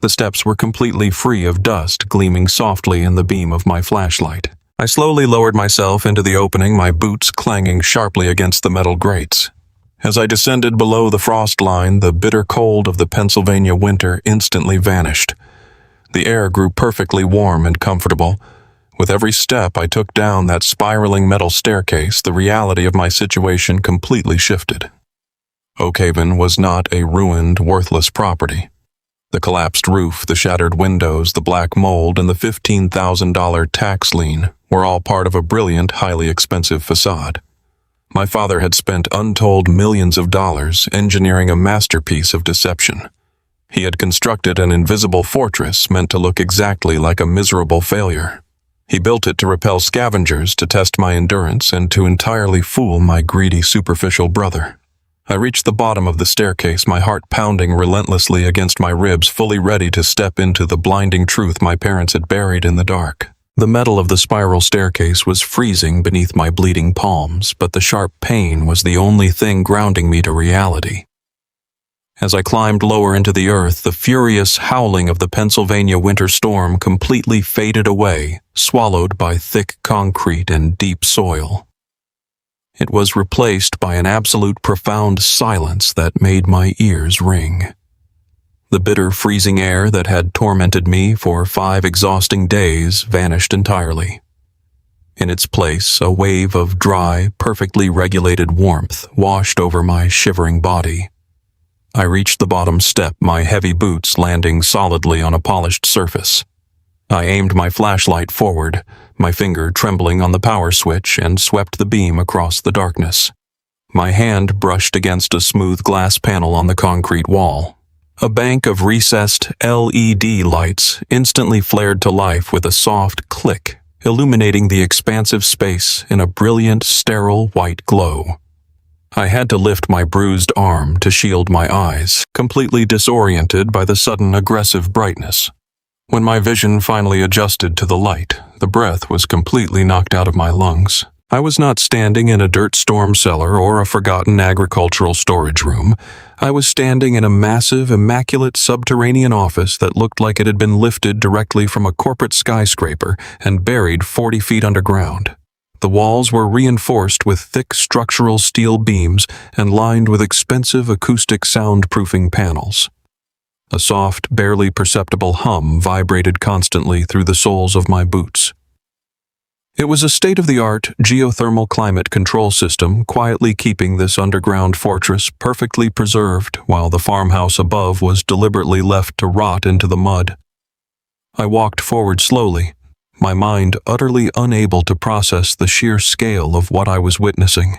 The steps were completely free of dust, gleaming softly in the beam of my flashlight. I slowly lowered myself into the opening, my boots clanging sharply against the metal grates. As I descended below the frost line, the bitter cold of the Pennsylvania winter instantly vanished. The air grew perfectly warm and comfortable. With every step I took down that spiraling metal staircase, the reality of my situation completely shifted. Oakhaven was not a ruined, worthless property. The collapsed roof, the shattered windows, the black mold, and the $15,000 tax lien were all part of a brilliant, highly expensive facade. My father had spent untold millions of dollars engineering a masterpiece of deception. He had constructed an invisible fortress meant to look exactly like a miserable failure. He built it to repel scavengers, to test my endurance, and to entirely fool my greedy, superficial brother. I reached the bottom of the staircase, my heart pounding relentlessly against my ribs, fully ready to step into the blinding truth my parents had buried in the dark. The metal of the spiral staircase was freezing beneath my bleeding palms, but the sharp pain was the only thing grounding me to reality. As I climbed lower into the earth, the furious howling of the Pennsylvania winter storm completely faded away, swallowed by thick concrete and deep soil. It was replaced by an absolute profound silence that made my ears ring. The bitter, freezing air that had tormented me for 5 exhausting days vanished entirely. In its place, a wave of dry, perfectly regulated warmth washed over my shivering body. I reached the bottom step, my heavy boots landing solidly on a polished surface. I aimed my flashlight forward, my finger trembling on the power switch, and swept the beam across the darkness. My hand brushed against a smooth glass panel on the concrete wall. A bank of recessed LED lights instantly flared to life with a soft click, illuminating the expansive space in a brilliant, sterile white glow. I had to lift my bruised arm to shield my eyes, completely disoriented by the sudden aggressive brightness. When my vision finally adjusted to the light, the breath was completely knocked out of my lungs. I was not standing in a dirt storm cellar or a forgotten agricultural storage room. I was standing in a massive, immaculate subterranean office that looked like it had been lifted directly from a corporate skyscraper and buried 40 feet underground. The walls were reinforced with thick structural steel beams and lined with expensive acoustic soundproofing panels. A soft, barely perceptible hum vibrated constantly through the soles of my boots. It was a state-of-the-art geothermal climate control system quietly keeping this underground fortress perfectly preserved while the farmhouse above was deliberately left to rot into the mud. I walked forward slowly, my mind utterly unable to process the sheer scale of what I was witnessing.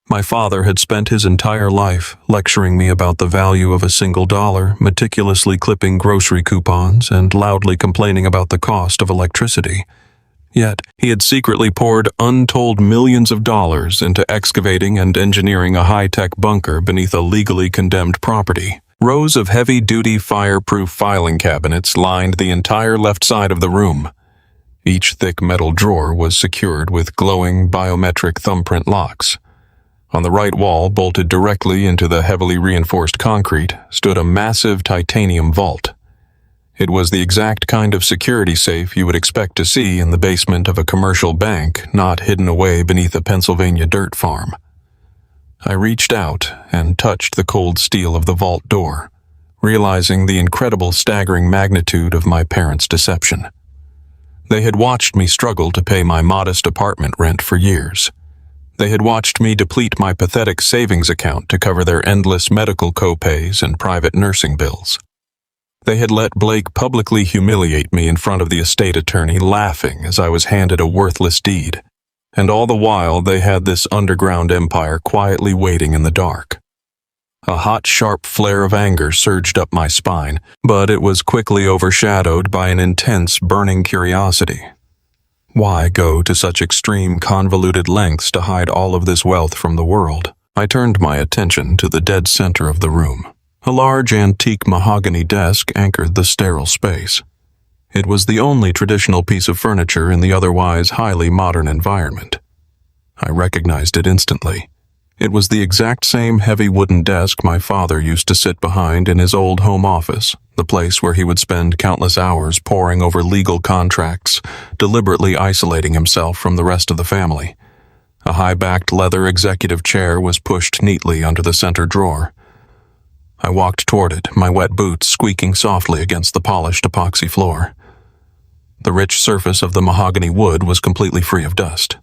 My father had spent his entire life lecturing me about the value of a single dollar, meticulously clipping grocery coupons, and loudly complaining about the cost of electricity. Yet, he had secretly poured untold millions of dollars into excavating and engineering a high-tech bunker beneath a legally condemned property. Rows of heavy-duty fireproof filing cabinets lined the entire left side of the room. Each thick metal drawer was secured with glowing biometric thumbprint locks. On the right wall, bolted directly into the heavily reinforced concrete, stood a massive titanium vault. It was the exact kind of security safe you would expect to see in the basement of a commercial bank, not hidden away beneath a Pennsylvania dirt farm. I reached out and touched the cold steel of the vault door, realizing the incredible, staggering magnitude of my parents' deception. They had watched me struggle to pay my modest apartment rent for years. They had watched me deplete my pathetic savings account to cover their endless medical co-pays and private nursing bills. They had let Blake publicly humiliate me in front of the estate attorney, laughing as I was handed a worthless deed. And all the while, they had this underground empire quietly waiting in the dark. A hot, sharp flare of anger surged up my spine, but it was quickly overshadowed by an intense, burning curiosity. Why go to such extreme, convoluted lengths to hide all of this wealth from the world? I turned my attention to the dead center of the room. A large antique mahogany desk anchored the sterile space. It was the only traditional piece of furniture in the otherwise highly modern environment. I recognized it instantly. It was the exact same heavy wooden desk my father used to sit behind in his old home office, the place where he would spend countless hours poring over legal contracts, deliberately isolating himself from the rest of the family. A high-backed leather executive chair was pushed neatly under the center drawer. I walked toward it, my wet boots squeaking softly against the polished epoxy floor. The rich surface of the mahogany wood was completely free of dust.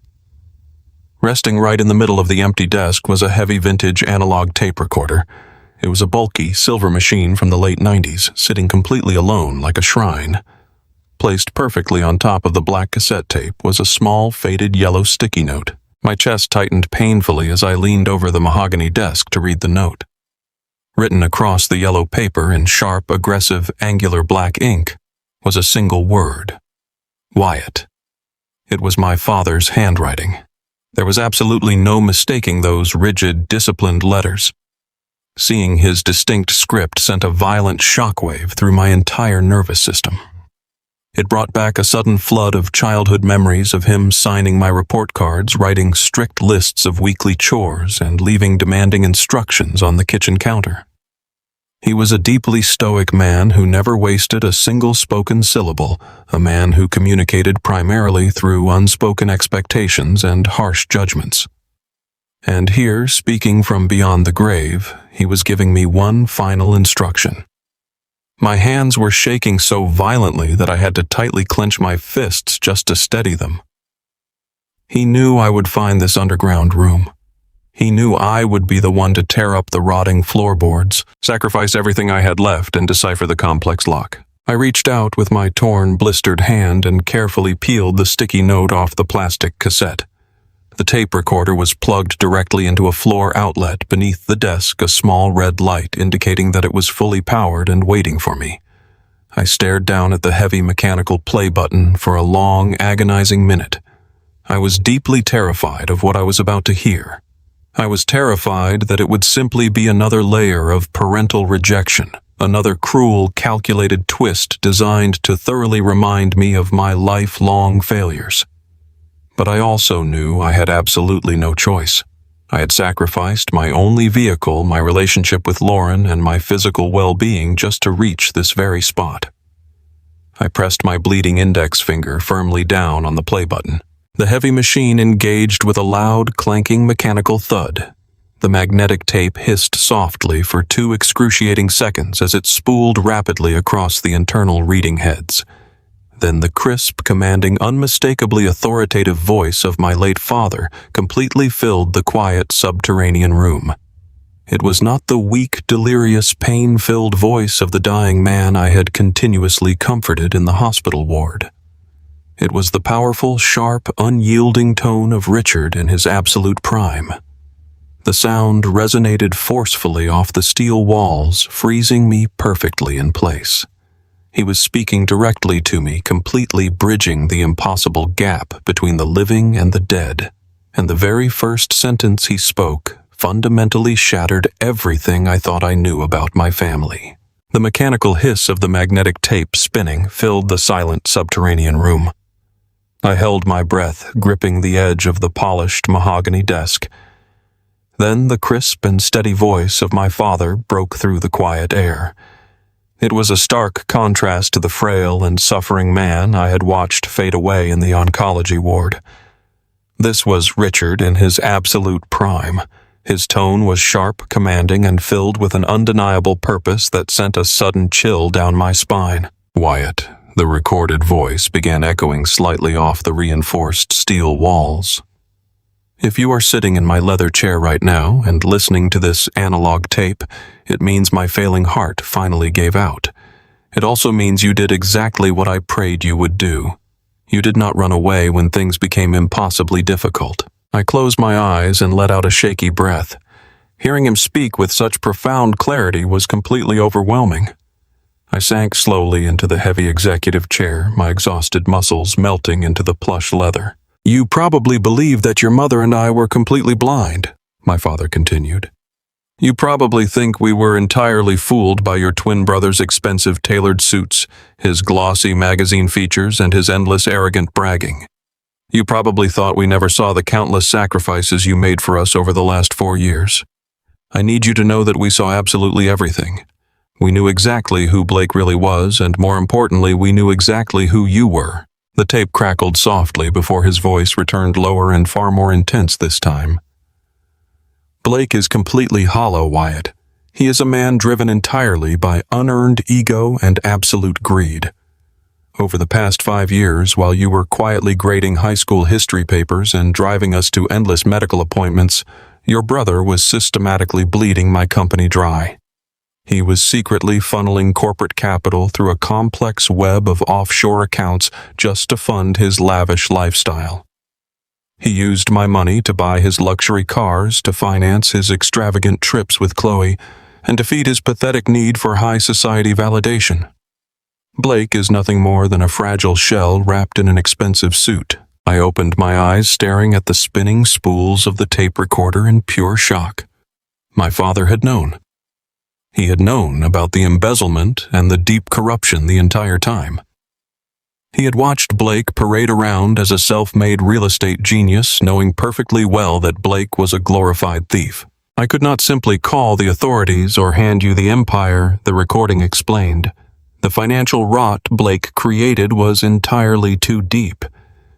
Resting right in the middle of the empty desk was a heavy vintage analog tape recorder. It was a bulky silver machine from the late 90s, sitting completely alone like a shrine. Placed perfectly on top of the black cassette tape was a small, faded yellow sticky note. My chest tightened painfully as I leaned over the mahogany desk to read the note. Written across the yellow paper in sharp, aggressive, angular black ink was a single word: Wyatt. It was my father's handwriting. There was absolutely no mistaking those rigid, disciplined letters. Seeing his distinct script sent a violent shockwave through my entire nervous system. It brought back a sudden flood of childhood memories of him signing my report cards, writing strict lists of weekly chores, and leaving demanding instructions on the kitchen counter. He was a deeply stoic man who never wasted a single spoken syllable, a man who communicated primarily through unspoken expectations and harsh judgments. And here, speaking from beyond the grave, he was giving me one final instruction. My hands were shaking so violently that I had to tightly clench my fists just to steady them. He knew I would find this underground room. He knew I would be the one to tear up the rotting floorboards, sacrifice everything I had left, and decipher the complex lock. I reached out with my torn, blistered hand and carefully peeled the sticky note off the plastic cassette. The tape recorder was plugged directly into a floor outlet beneath the desk, a small red light indicating that it was fully powered and waiting for me. I stared down at the heavy mechanical play button for a long, agonizing minute. I was deeply terrified of what I was about to hear. I was terrified that it would simply be another layer of parental rejection, another cruel, calculated twist designed to thoroughly remind me of my lifelong failures. But I also knew I had absolutely no choice. I had sacrificed my only vehicle, my relationship with Lauren, and my physical well-being just to reach this very spot. I pressed my bleeding index finger firmly down on the play button. The heavy machine engaged with a loud, clanking mechanical thud. The magnetic tape hissed softly for 2 excruciating seconds as it spooled rapidly across the internal reading heads. Then the crisp, commanding, unmistakably authoritative voice of my late father completely filled the quiet subterranean room. It was not the weak, delirious, pain-filled voice of the dying man I had continuously comforted in the hospital ward. It was the powerful, sharp, unyielding tone of Richard in his absolute prime. The sound resonated forcefully off the steel walls, freezing me perfectly in place. He was speaking directly to me, completely bridging the impossible gap between the living and the dead. And the very first sentence he spoke fundamentally shattered everything I thought I knew about my family. The mechanical hiss of the magnetic tape spinning filled the silent subterranean room. I held my breath, gripping the edge of the polished mahogany desk. Then the crisp and steady voice of my father broke through the quiet air. It was a stark contrast to the frail and suffering man I had watched fade away in the oncology ward. This was Richard in his absolute prime. His tone was sharp, commanding, and filled with an undeniable purpose that sent a sudden chill down my spine. Wyatt, the recorded voice began echoing slightly off the reinforced steel walls. If you are sitting in my leather chair right now and listening to this analog tape, it means my failing heart finally gave out. It also means you did exactly what I prayed you would do. You did not run away when things became impossibly difficult. I closed my eyes and let out a shaky breath. Hearing him speak with such profound clarity was completely overwhelming. I sank slowly into the heavy executive chair, my exhausted muscles melting into the plush leather. You probably believe that your mother and I were completely blind, my father continued. You probably think we were entirely fooled by your twin brother's expensive tailored suits, his glossy magazine features, and his endless arrogant bragging. You probably thought we never saw the countless sacrifices you made for us over the last 4 years. I need you to know that we saw absolutely everything. We knew exactly who Blake really was, and more importantly, we knew exactly who you were. The tape crackled softly before his voice returned lower and far more intense this time. Blake is completely hollow, Wyatt. He is a man driven entirely by unearned ego and absolute greed. Over the past 5 years, while you were quietly grading high school history papers and driving us to endless medical appointments, your brother was systematically bleeding my company dry. He was secretly funneling corporate capital through a complex web of offshore accounts just to fund his lavish lifestyle. He used my money to buy his luxury cars, to finance his extravagant trips with Chloe, and to feed his pathetic need for high society validation. Blake is nothing more than a fragile shell wrapped in an expensive suit. I opened my eyes, staring at the spinning spools of the tape recorder in pure shock. My father had known. He had known about the embezzlement and the deep corruption the entire time. He had watched Blake parade around as a self-made real estate genius, knowing perfectly well that Blake was a glorified thief. I could not simply call the authorities or hand you the empire, the recording explained. The financial rot Blake created was entirely too deep.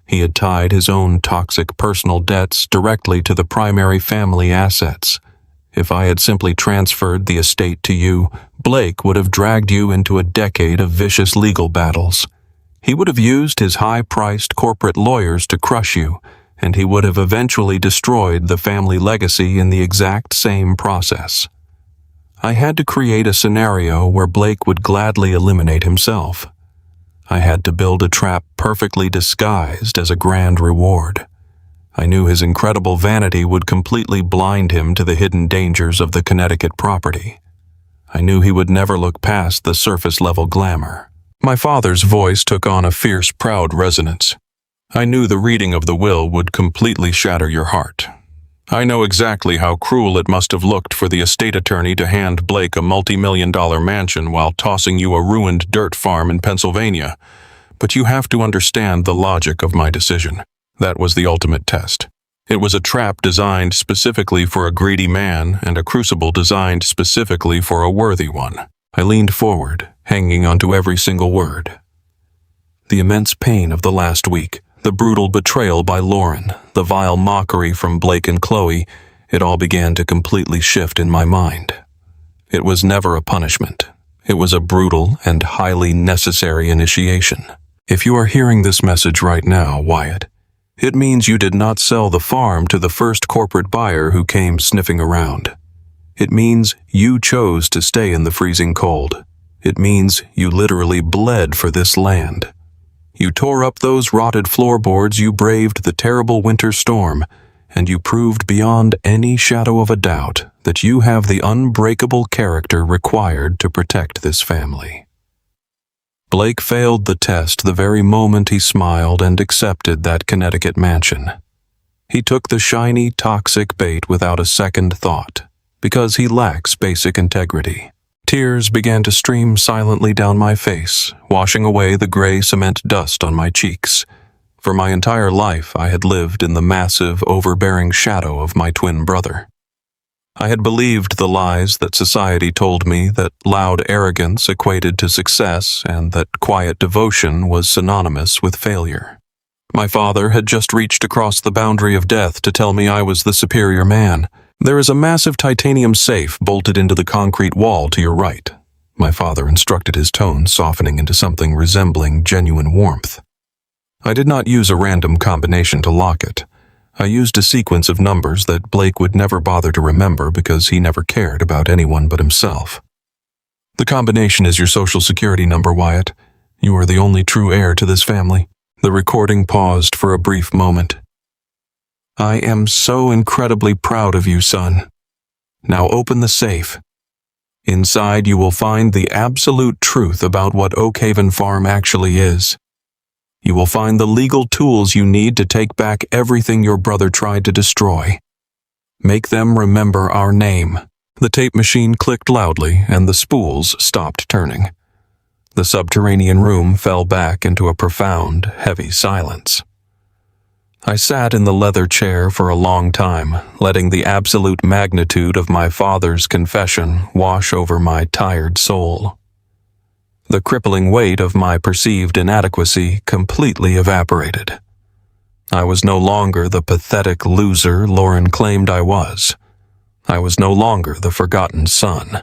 He had tied his own toxic personal debts directly to the primary family assets. If I had simply transferred the estate to you, Blake would have dragged you into a decade of vicious legal battles. He would have used his high-priced corporate lawyers to crush you, and he would have eventually destroyed the family legacy in the exact same process. I had to create a scenario where Blake would gladly eliminate himself. I had to build a trap perfectly disguised as a grand reward. I knew his incredible vanity would completely blind him to the hidden dangers of the Connecticut property. I knew he would never look past the surface-level glamour. My father's voice took on a fierce, proud resonance. I knew the reading of the will would completely shatter your heart. I know exactly how cruel it must have looked for the estate attorney to hand Blake a multi-million-dollar mansion while tossing you a ruined dirt farm in Pennsylvania. But you have to understand the logic of my decision. That was the ultimate test. It was a trap designed specifically for a greedy man and a crucible designed specifically for a worthy one. I leaned forward, hanging onto every single word. The immense pain of the last week, the brutal betrayal by Lauren, the vile mockery from Blake and Chloe, it all began to completely shift in my mind. It was never a punishment. It was a brutal and highly necessary initiation. If you are hearing this message right now, Wyatt, it means you did not sell the farm to the first corporate buyer who came sniffing around. It means you chose to stay in the freezing cold. It means you literally bled for this land. You tore up those rotted floorboards, you braved the terrible winter storm, and you proved beyond any shadow of a doubt that you have the unbreakable character required to protect this family. Blake failed the test the very moment he smiled and accepted that Connecticut mansion. He took the shiny, toxic bait without a second thought, because he lacks basic integrity. Tears began to stream silently down my face, washing away the gray cement dust on my cheeks. For my entire life, I had lived in the massive, overbearing shadow of my twin brother. I had believed the lies that society told me, that loud arrogance equated to success and that quiet devotion was synonymous with failure. My father had just reached across the boundary of death to tell me I was the superior man. There is a massive titanium safe bolted into the concrete wall to your right. My father instructed, his tone softening into something resembling genuine warmth. I did not use a random combination to lock it. I used a sequence of numbers that Blake would never bother to remember because he never cared about anyone but himself. The combination is your social security number, Wyatt. You are the only true heir to this family. The recording paused for a brief moment. I am so incredibly proud of you, son. Now open the safe. Inside you will find the absolute truth about what Oakhaven Farm actually is. You will find the legal tools you need to take back everything your brother tried to destroy. Make them remember our name. The tape machine clicked loudly and the spools stopped turning. The subterranean room fell back into a profound, heavy silence. I sat in the leather chair for a long time, letting the absolute magnitude of my father's confession wash over my tired soul. The crippling weight of my perceived inadequacy completely evaporated. I was no longer the pathetic loser Lauren claimed I was. I was no longer the forgotten son.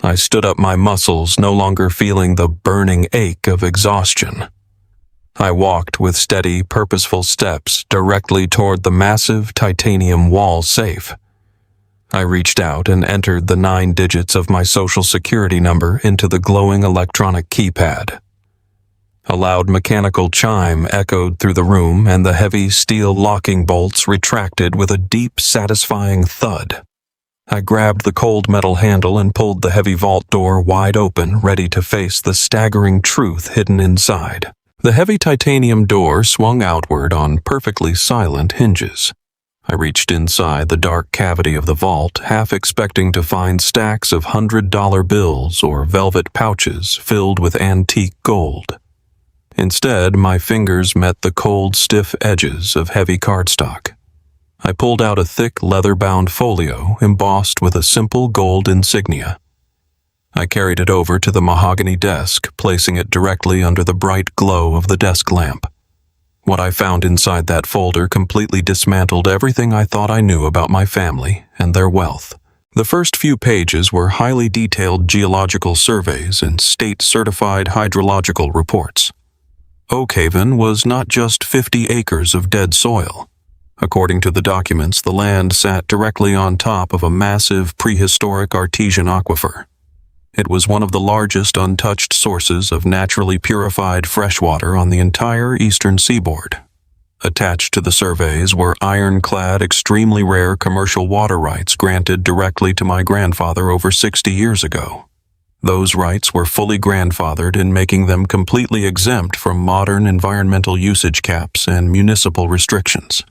I stood up, my muscles no longer feeling the burning ache of exhaustion. I walked with steady, purposeful steps directly toward the massive titanium wall safe. I reached out and entered the 9 digits of my social security number into the glowing electronic keypad. A loud mechanical chime echoed through the room, and the heavy steel locking bolts retracted with a deep, satisfying thud. I grabbed the cold metal handle and pulled the heavy vault door wide open, ready to face the staggering truth hidden inside. The heavy titanium door swung outward on perfectly silent hinges. I reached inside the dark cavity of the vault, half expecting to find stacks of $100 bills or velvet pouches filled with antique gold. Instead, my fingers met the cold, stiff edges of heavy cardstock. I pulled out a thick, leather-bound folio embossed with a simple gold insignia. I carried it over to the mahogany desk, placing it directly under the bright glow of the desk lamp. What I found inside that folder completely dismantled everything I thought I knew about my family and their wealth. The first few pages were highly detailed geological surveys and state-certified hydrological reports. Oakhaven was not just 50 acres of dead soil. According to the documents, the land sat directly on top of a massive prehistoric artesian aquifer. It was one of the largest untouched sources of naturally purified freshwater on the entire eastern seaboard. Attached to the surveys were ironclad, extremely rare commercial water rights granted directly to my grandfather over 60 years ago. Those rights were fully grandfathered in making them completely exempt from modern environmental usage caps and municipal restrictions.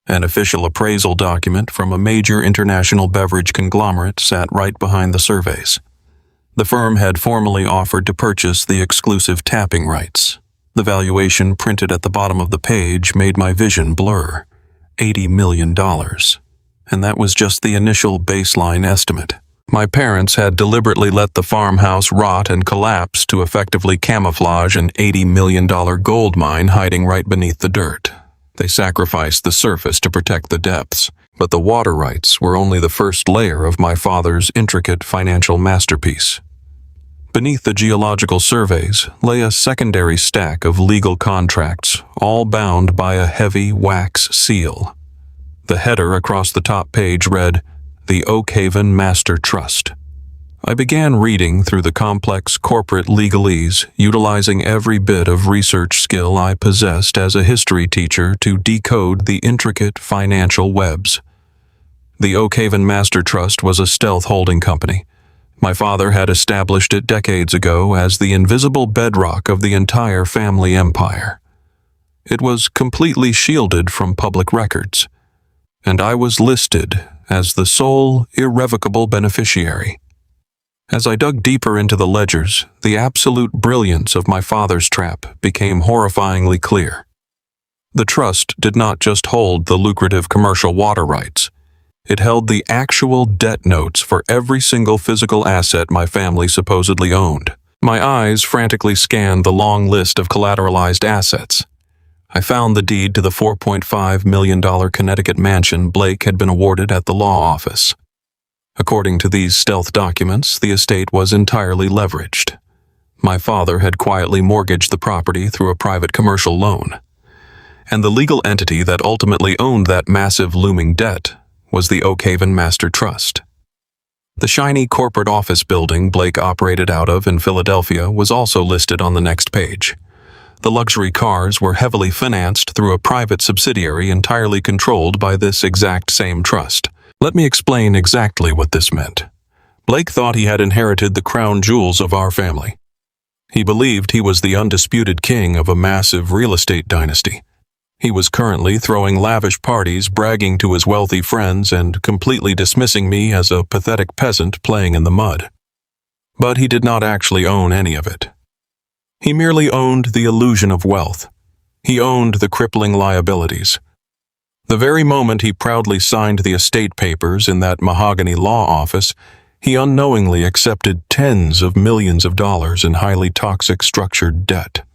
An official appraisal document from a major international beverage conglomerate sat right behind the surveys. The firm had formally offered to purchase the exclusive tapping rights. The valuation printed at the bottom of the page made my vision blur. $80 million. And that was just the initial baseline estimate. My parents had deliberately let the farmhouse rot and collapse to effectively camouflage an $80 million gold mine hiding right beneath the dirt. They sacrificed the surface to protect the depths, but the water rights were only the first layer of my father's intricate financial masterpiece. Beneath the geological surveys lay a secondary stack of legal contracts, all bound by a heavy wax seal. The header across the top page read, "The Oakhaven Master Trust." I began reading through the complex corporate legalese, utilizing every bit of research skill I possessed as a history teacher to decode the intricate financial webs. The Oakhaven Master Trust was a stealth holding company. My father had established it decades ago as the invisible bedrock of the entire family empire. It was completely shielded from public records, and I was listed as the sole irrevocable beneficiary. As I dug deeper into the ledgers, the absolute brilliance of my father's trap became horrifyingly clear. The trust did not just hold the lucrative commercial water rights. It held the actual debt notes for every single physical asset my family supposedly owned. My eyes frantically scanned the long list of collateralized assets. I found the deed to the $4.5 million Connecticut mansion Blake had been awarded at the law office. According to these stealth documents, the estate was entirely leveraged. My father had quietly mortgaged the property through a private commercial loan. And the legal entity that ultimately owned that massive looming debt was the Oakhaven Master Trust. The shiny corporate office building Blake operated out of in Philadelphia was also listed on the next page. The luxury cars were heavily financed through a private subsidiary entirely controlled by this exact same trust. Let me explain exactly what this meant. Blake thought he had inherited the crown jewels of our family. He believed he was the undisputed king of a massive real estate dynasty. He was currently throwing lavish parties, bragging to his wealthy friends, and completely dismissing me as a pathetic peasant playing in the mud. But he did not actually own any of it. He merely owned the illusion of wealth. He owned the crippling liabilities. The very moment he proudly signed the estate papers in that mahogany law office, he unknowingly accepted tens of millions of dollars in highly toxic structured debt.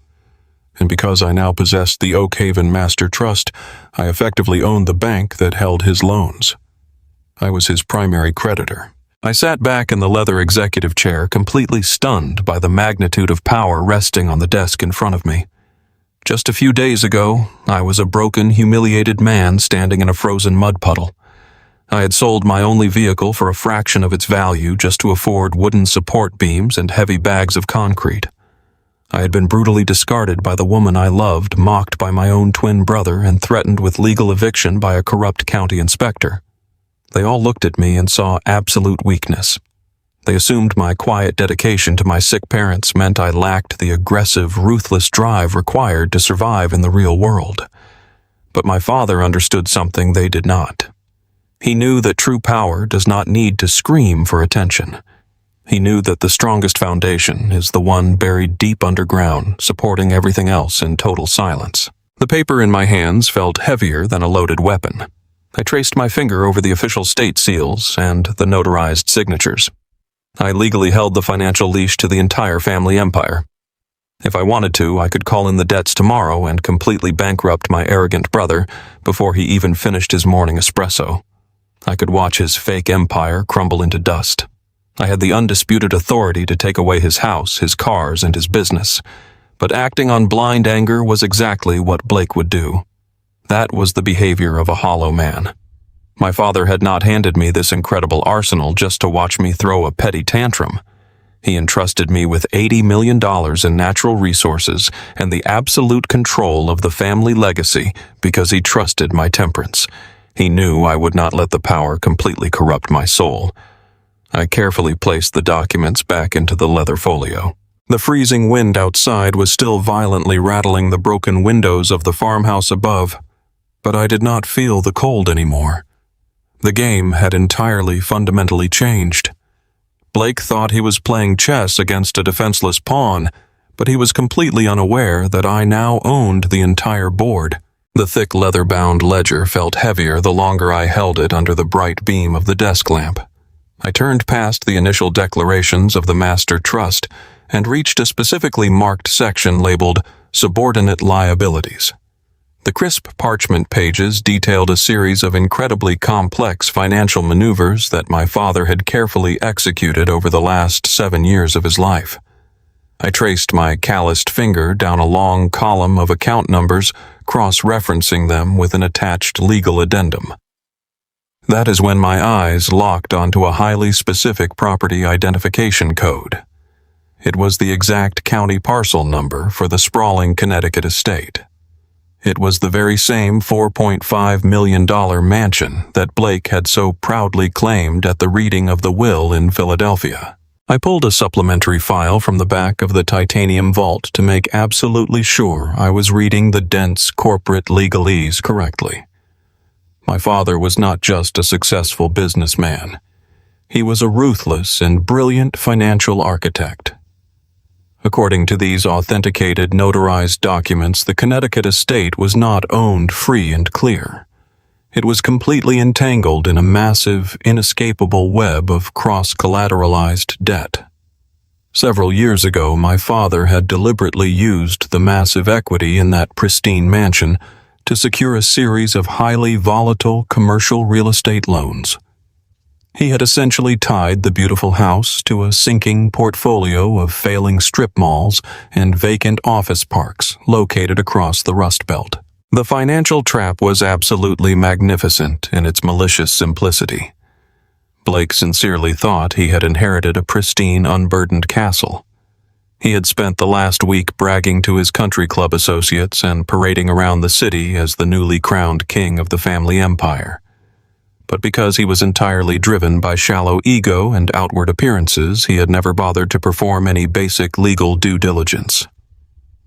And because I now possessed the Oakhaven Master Trust, I effectively owned the bank that held his loans. I was his primary creditor. I sat back in the leather executive chair, completely stunned by the magnitude of power resting on the desk in front of me. Just a few days ago, I was a broken, humiliated man standing in a frozen mud puddle. I had sold my only vehicle for a fraction of its value just to afford wooden support beams and heavy bags of concrete. I had been brutally discarded by the woman I loved, mocked by my own twin brother, and threatened with legal eviction by a corrupt county inspector. They all looked at me and saw absolute weakness. They assumed my quiet dedication to my sick parents meant I lacked the aggressive, ruthless drive required to survive in the real world. But my father understood something they did not. He knew that true power does not need to scream for attention. He knew that the strongest foundation is the one buried deep underground, supporting everything else in total silence. The paper in my hands felt heavier than a loaded weapon. I traced my finger over the official state seals and the notarized signatures. I legally held the financial leash to the entire family empire. If I wanted to, I could call in the debts tomorrow and completely bankrupt my arrogant brother before he even finished his morning espresso. I could watch his fake empire crumble into dust. I had the undisputed authority to take away his house, his cars, and his business. But acting on blind anger was exactly what Blake would do. That was the behavior of a hollow man. My father had not handed me this incredible arsenal just to watch me throw a petty tantrum. He entrusted me with $80 million in natural resources and the absolute control of the family legacy because he trusted my temperance. He knew I would not let the power completely corrupt my soul. I carefully placed the documents back into the leather folio. The freezing wind outside was still violently rattling the broken windows of the farmhouse above, but I did not feel the cold anymore. The game had entirely fundamentally changed. Blake thought he was playing chess against a defenseless pawn, but he was completely unaware that I now owned the entire board. The thick leather-bound ledger felt heavier the longer I held it under the bright beam of the desk lamp. I turned past the initial declarations of the master trust and reached a specifically marked section labeled Subordinate Liabilities. The crisp parchment pages detailed a series of incredibly complex financial maneuvers that my father had carefully executed over the last 7 years of his life. I traced my calloused finger down a long column of account numbers, cross-referencing them with an attached legal addendum. That is when my eyes locked onto a highly specific property identification code. It was the exact county parcel number for the sprawling Connecticut estate. It was the very same $4.5 million mansion that Blake had so proudly claimed at the reading of the will in Philadelphia. I pulled a supplementary file from the back of the titanium vault to make absolutely sure I was reading the dense corporate legalese correctly. My father was not just a successful businessman. He was a ruthless and brilliant financial architect. According to these authenticated, notarized documents, the Connecticut estate was not owned free and clear. It was completely entangled in a massive, inescapable web of cross-collateralized debt. Several years ago, my father had deliberately used the massive equity in that pristine mansion to secure a series of highly volatile commercial real estate loans. He had essentially tied the beautiful house to a sinking portfolio of failing strip malls and vacant office parks located across the Rust Belt. The financial trap was absolutely magnificent in its malicious simplicity. Blake sincerely thought he had inherited a pristine, unburdened castle. He had spent the last week bragging to his country club associates and parading around the city as the newly crowned king of the family empire. But because he was entirely driven by shallow ego and outward appearances, he had never bothered to perform any basic legal due diligence.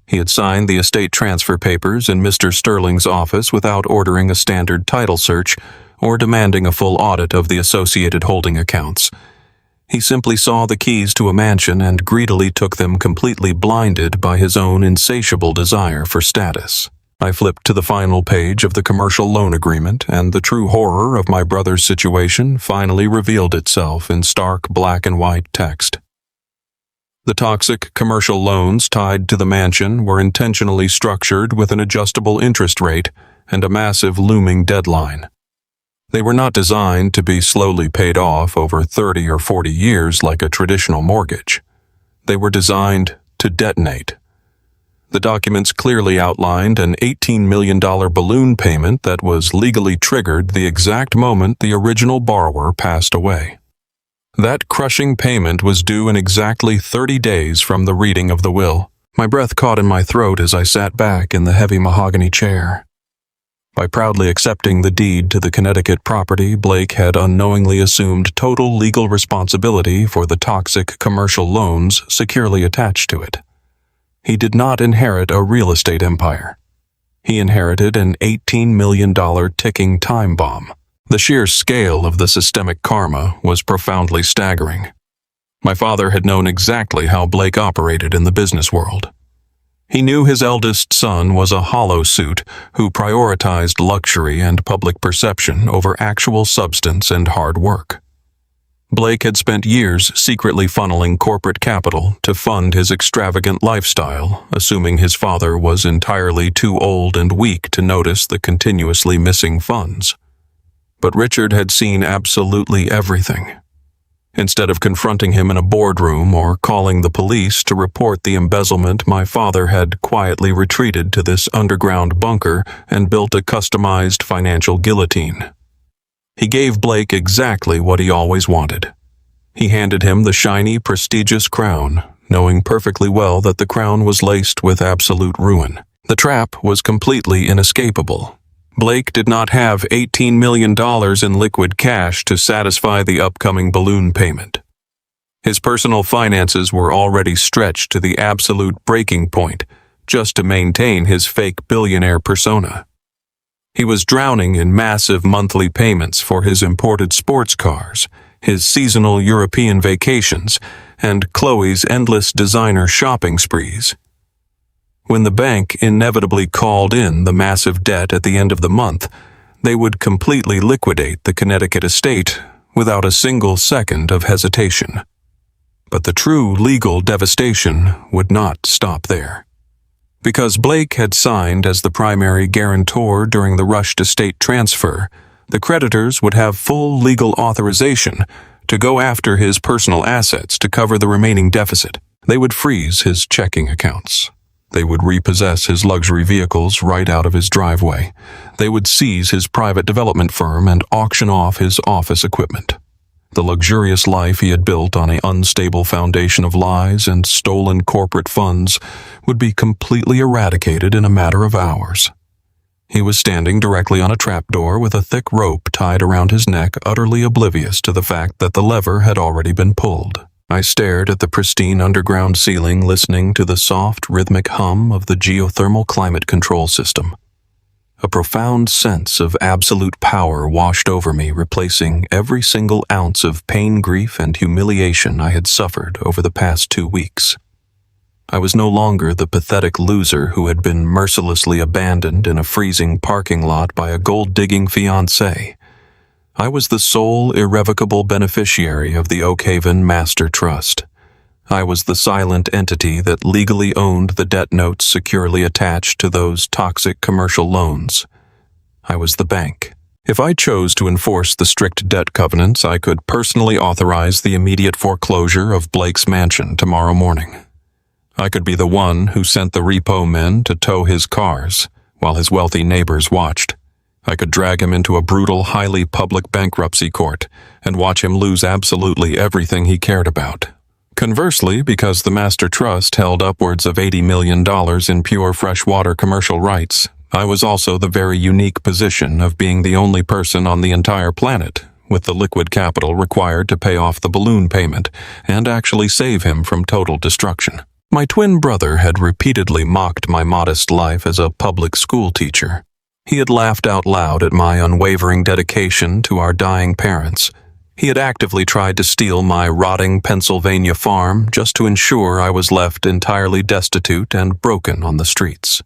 He had signed the estate transfer papers in Mr. Sterling's office without ordering a standard title search or demanding a full audit of the associated holding accounts. He simply saw the keys to a mansion and greedily took them, completely blinded by his own insatiable desire for status. I flipped to the final page of the commercial loan agreement, and the true horror of my brother's situation finally revealed itself in stark black and white text. The toxic commercial loans tied to the mansion were intentionally structured with an adjustable interest rate and a massive looming deadline. They were not designed to be slowly paid off over 30 or 40 years like a traditional mortgage. They were designed to detonate. The documents clearly outlined an $18 million balloon payment that was legally triggered the exact moment the original borrower passed away. That crushing payment was due in exactly 30 days from the reading of the will. My breath caught in my throat as I sat back in the heavy mahogany chair. By proudly accepting the deed to the Connecticut property, Blake had unknowingly assumed total legal responsibility for the toxic commercial loans securely attached to it. He did not inherit a real estate empire. He inherited an $18 million ticking time bomb. The sheer scale of the systemic karma was profoundly staggering. My father had known exactly how Blake operated in the business world. He knew his eldest son was a hollow suit who prioritized luxury and public perception over actual substance and hard work. Blake had spent years secretly funneling corporate capital to fund his extravagant lifestyle, assuming his father was entirely too old and weak to notice the continuously missing funds. But Richard had seen absolutely everything. Instead of confronting him in a boardroom or calling the police to report the embezzlement, my father had quietly retreated to this underground bunker and built a customized financial guillotine. He gave Blake exactly what he always wanted. He handed him the shiny, prestigious crown, knowing perfectly well that the crown was laced with absolute ruin. The trap was completely inescapable. Blake did not have $18 million in liquid cash to satisfy the upcoming balloon payment. His personal finances were already stretched to the absolute breaking point just to maintain his fake billionaire persona. He was drowning in massive monthly payments for his imported sports cars, his seasonal European vacations, and Chloe's endless designer shopping sprees. When the bank inevitably called in the massive debt at the end of the month, they would completely liquidate the Connecticut estate without a single second of hesitation. But the true legal devastation would not stop there. Because Blake had signed as the primary guarantor during the rushed estate transfer, the creditors would have full legal authorization to go after his personal assets to cover the remaining deficit. They would freeze his checking accounts. They would repossess his luxury vehicles right out of his driveway. They would seize his private development firm and auction off his office equipment. The luxurious life he had built on an unstable foundation of lies and stolen corporate funds would be completely eradicated in a matter of hours. He was standing directly on a trapdoor with a thick rope tied around his neck, utterly oblivious to the fact that the lever had already been pulled. I stared at the pristine underground ceiling, listening to the soft, rhythmic hum of the geothermal climate control system. A profound sense of absolute power washed over me, replacing every single ounce of pain, grief, and humiliation I had suffered over the past 2 weeks. I was no longer the pathetic loser who had been mercilessly abandoned in a freezing parking lot by a gold-digging fiancé. I was the sole irrevocable beneficiary of the Oak Haven Master Trust. I was the silent entity that legally owned the debt notes securely attached to those toxic commercial loans. I was the bank. If I chose to enforce the strict debt covenants, I could personally authorize the immediate foreclosure of Blake's mansion tomorrow morning. I could be the one who sent the repo men to tow his cars while his wealthy neighbors watched. I could drag him into a brutal, highly public bankruptcy court and watch him lose absolutely everything he cared about. Conversely, because the Master Trust held upwards of $80 million in pure freshwater commercial rights, I was also the very unique position of being the only person on the entire planet with the liquid capital required to pay off the balloon payment and actually save him from total destruction. My twin brother had repeatedly mocked my modest life as a public school teacher. He had laughed out loud at my unwavering dedication to our dying parents. He had actively tried to steal my rotting Pennsylvania farm just to ensure I was left entirely destitute and broken on the streets.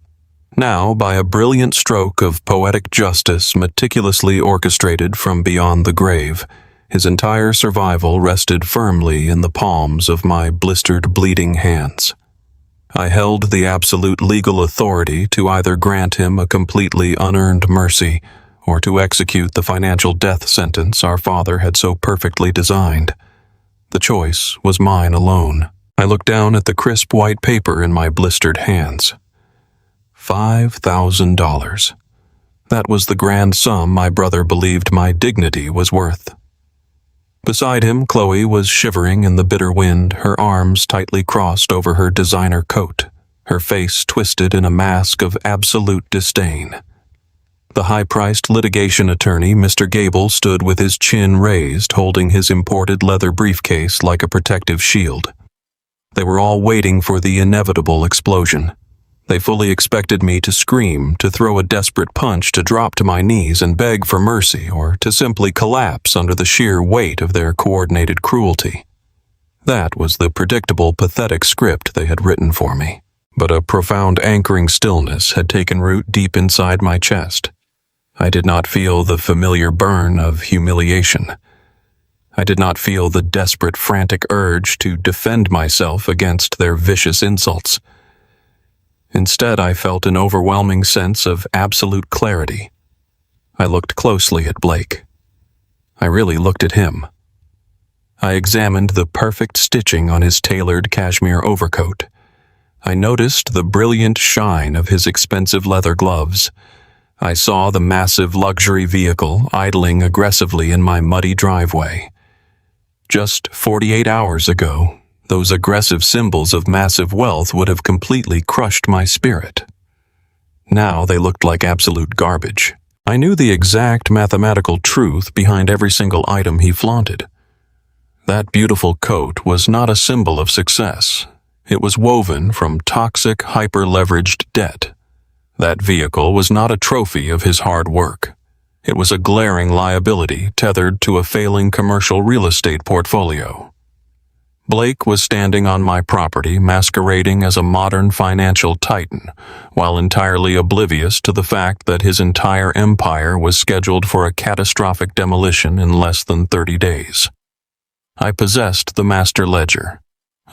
Now, by a brilliant stroke of poetic justice meticulously orchestrated from beyond the grave, his entire survival rested firmly in the palms of my blistered, bleeding hands. I held the absolute legal authority to either grant him a completely unearned mercy or to execute the financial death sentence our father had so perfectly designed. The choice was mine alone. I looked down at the crisp white paper in my blistered hands. $5,000. That was the grand sum my brother believed my dignity was worth. Beside him, Chloe was shivering in the bitter wind, her arms tightly crossed over her designer coat, her face twisted in a mask of absolute disdain. The high-priced litigation attorney, Mr. Gable, stood with his chin raised, holding his imported leather briefcase like a protective shield. They were all waiting for the inevitable explosion. They fully expected me to scream, to throw a desperate punch, to drop to my knees and beg for mercy, or to simply collapse under the sheer weight of their coordinated cruelty. That was the predictable, pathetic script they had written for me. But a profound anchoring stillness had taken root deep inside my chest. I did not feel the familiar burn of humiliation. I did not feel the desperate, frantic urge to defend myself against their vicious insults. Instead, I felt an overwhelming sense of absolute clarity. I looked closely at Blake. I really looked at him. I examined the perfect stitching on his tailored cashmere overcoat. I noticed the brilliant shine of his expensive leather gloves. I saw the massive luxury vehicle idling aggressively in my muddy driveway. Just 48 hours ago, those aggressive symbols of massive wealth would have completely crushed my spirit. Now they looked like absolute garbage. I knew the exact mathematical truth behind every single item he flaunted. That beautiful coat was not a symbol of success. It was woven from toxic, hyper-leveraged debt. That vehicle was not a trophy of his hard work. It was a glaring liability tethered to a failing commercial real estate portfolio. Blake was standing on my property, masquerading as a modern financial titan, while entirely oblivious to the fact that his entire empire was scheduled for a catastrophic demolition in less than 30 days. I possessed the master ledger.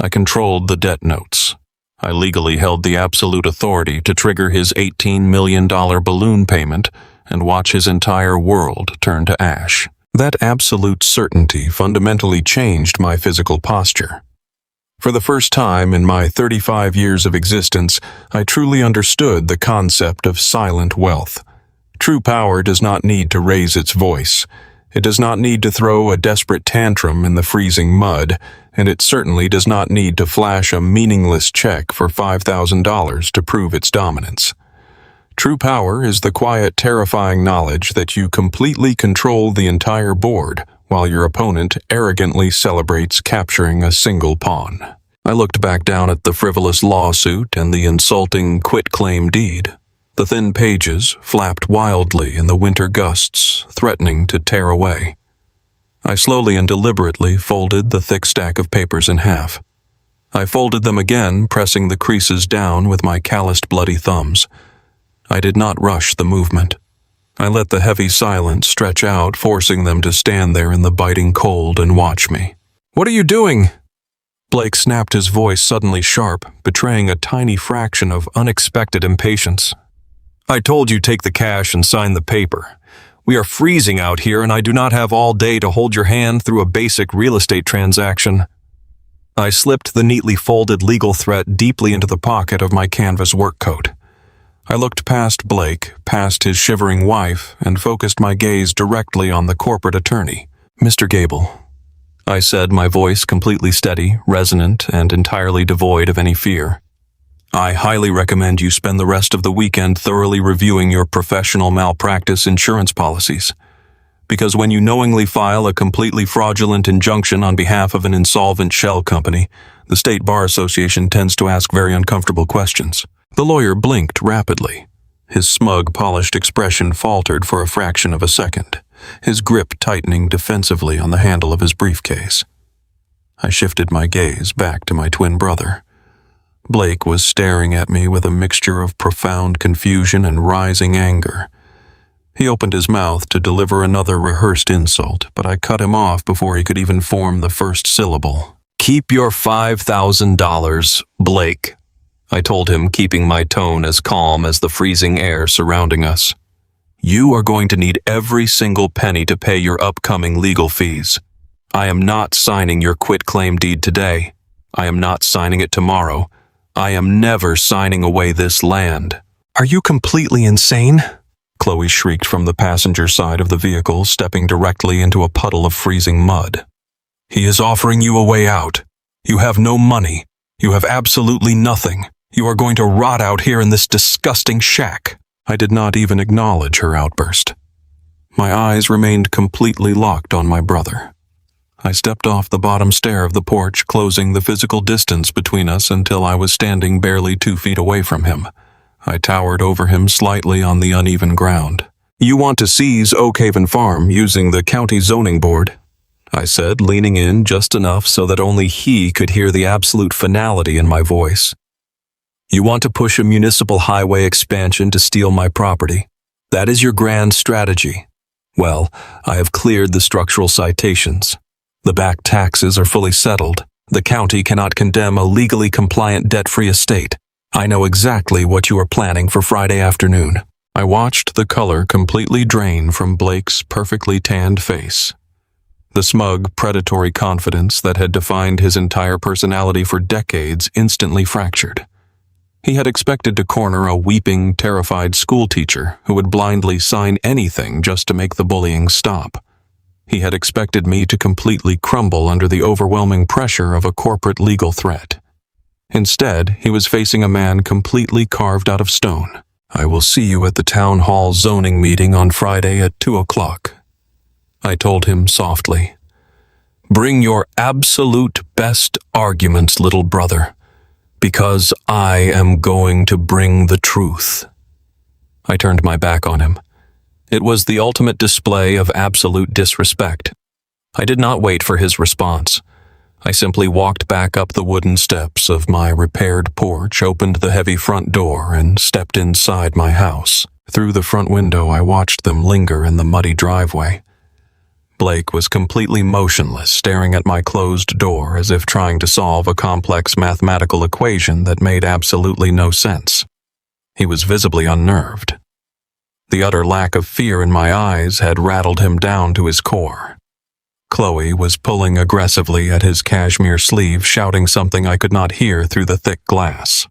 I controlled the debt notes. I legally held the absolute authority to trigger his $18 million balloon payment and watch his entire world turn to ash. That absolute certainty fundamentally changed my physical posture. For the first time in my 35 years of existence, I truly understood the concept of silent wealth. True power does not need to raise its voice. It does not need to throw a desperate tantrum in the freezing mud, and it certainly does not need to flash a meaningless check for $5,000 to prove its dominance. True power is the quiet, terrifying knowledge that you completely control the entire board, while your opponent arrogantly celebrates capturing a single pawn. I looked back down at the frivolous lawsuit and the insulting quitclaim deed. The thin pages flapped wildly in the winter gusts, threatening to tear away. I slowly and deliberately folded the thick stack of papers in half. I folded them again, pressing the creases down with my calloused, bloody thumbs. I did not rush the movement. I let the heavy silence stretch out, forcing them to stand there in the biting cold and watch me. "What are you doing?" Blake snapped, his voice suddenly sharp, betraying a tiny fraction of unexpected impatience. "I told you take the cash and sign the paper. We are freezing out here, and I do not have all day to hold your hand through a basic real estate transaction." I slipped the neatly folded legal threat deeply into the pocket of my canvas work coat. I looked past Blake, past his shivering wife, and focused my gaze directly on the corporate attorney. "Mr. Gable," I said, my voice completely steady, resonant, and entirely devoid of any fear. "I highly recommend you spend the rest of the weekend thoroughly reviewing your professional malpractice insurance policies. Because when you knowingly file a completely fraudulent injunction on behalf of an insolvent shell company, the State Bar Association tends to ask very uncomfortable questions." The lawyer blinked rapidly. His smug, polished expression faltered for a fraction of a second, his grip tightening defensively on the handle of his briefcase. I shifted my gaze back to my twin brother. Blake was staring at me with a mixture of profound confusion and rising anger. He opened his mouth to deliver another rehearsed insult, but I cut him off before he could even form the first syllable. "Keep your $5,000, Blake," I told him, keeping my tone as calm as the freezing air surrounding us. You are going to need every single penny to pay your upcoming legal fees. I am not signing your quitclaim deed today. I am not signing it tomorrow. I am never signing away this land." "Are you completely insane?" Chloe shrieked from the passenger side of the vehicle, stepping directly into a puddle of freezing mud. "He is offering you a way out. You have no money. You have absolutely nothing. You are going to rot out here in this disgusting shack." I did not even acknowledge her outburst. My eyes remained completely locked on my brother. I stepped off the bottom stair of the porch, closing the physical distance between us until I was standing barely 2 feet away from him. I towered over him slightly on the uneven ground. "You want to seize Oak Haven Farm using the county zoning board," I said, leaning in just enough so that only he could hear the absolute finality in my voice. "You want to push a municipal highway expansion to steal my property. That is your grand strategy. Well, I have cleared the structural citations. The back taxes are fully settled. The county cannot condemn a legally compliant debt-free estate. I know exactly what you are planning for Friday afternoon." I watched the color completely drain from Blake's perfectly tanned face. The smug, predatory confidence that had defined his entire personality for decades instantly fractured. He had expected to corner a weeping, terrified schoolteacher who would blindly sign anything just to make the bullying stop. He had expected me to completely crumble under the overwhelming pressure of a corporate legal threat. Instead, he was facing a man completely carved out of stone. "I will see you at the town hall zoning meeting on Friday at 2 o'clock. I told him softly. "Bring your absolute best arguments, little brother, because I am going to bring the truth." I turned my back on him. It was the ultimate display of absolute disrespect. I did not wait for his response. I simply walked back up the wooden steps of my repaired porch, opened the heavy front door, and stepped inside my house. Through the front window, I watched them linger in the muddy driveway. Blake was completely motionless, staring at my closed door as if trying to solve a complex mathematical equation that made absolutely no sense. He was visibly unnerved. The utter lack of fear in my eyes had rattled him down to his core. Chloe was pulling aggressively at his cashmere sleeve, shouting something I could not hear through the thick glass.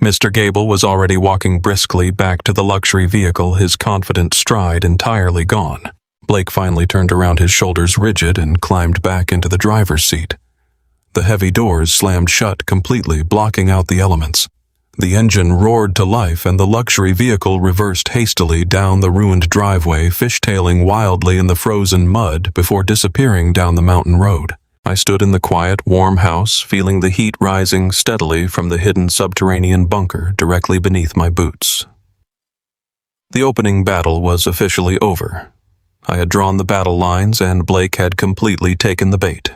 Mr. Gable was already walking briskly back to the luxury vehicle, his confident stride entirely gone. Blake finally turned around, his shoulders rigid, and climbed back into the driver's seat. The heavy doors slammed shut completely, blocking out the elements. The engine roared to life, and the luxury vehicle reversed hastily down the ruined driveway, fishtailing wildly in the frozen mud before disappearing down the mountain road. I stood in the quiet, warm house, feeling the heat rising steadily from the hidden subterranean bunker directly beneath my boots. The opening battle was officially over. I had drawn the battle lines, and Blake had completely taken the bait.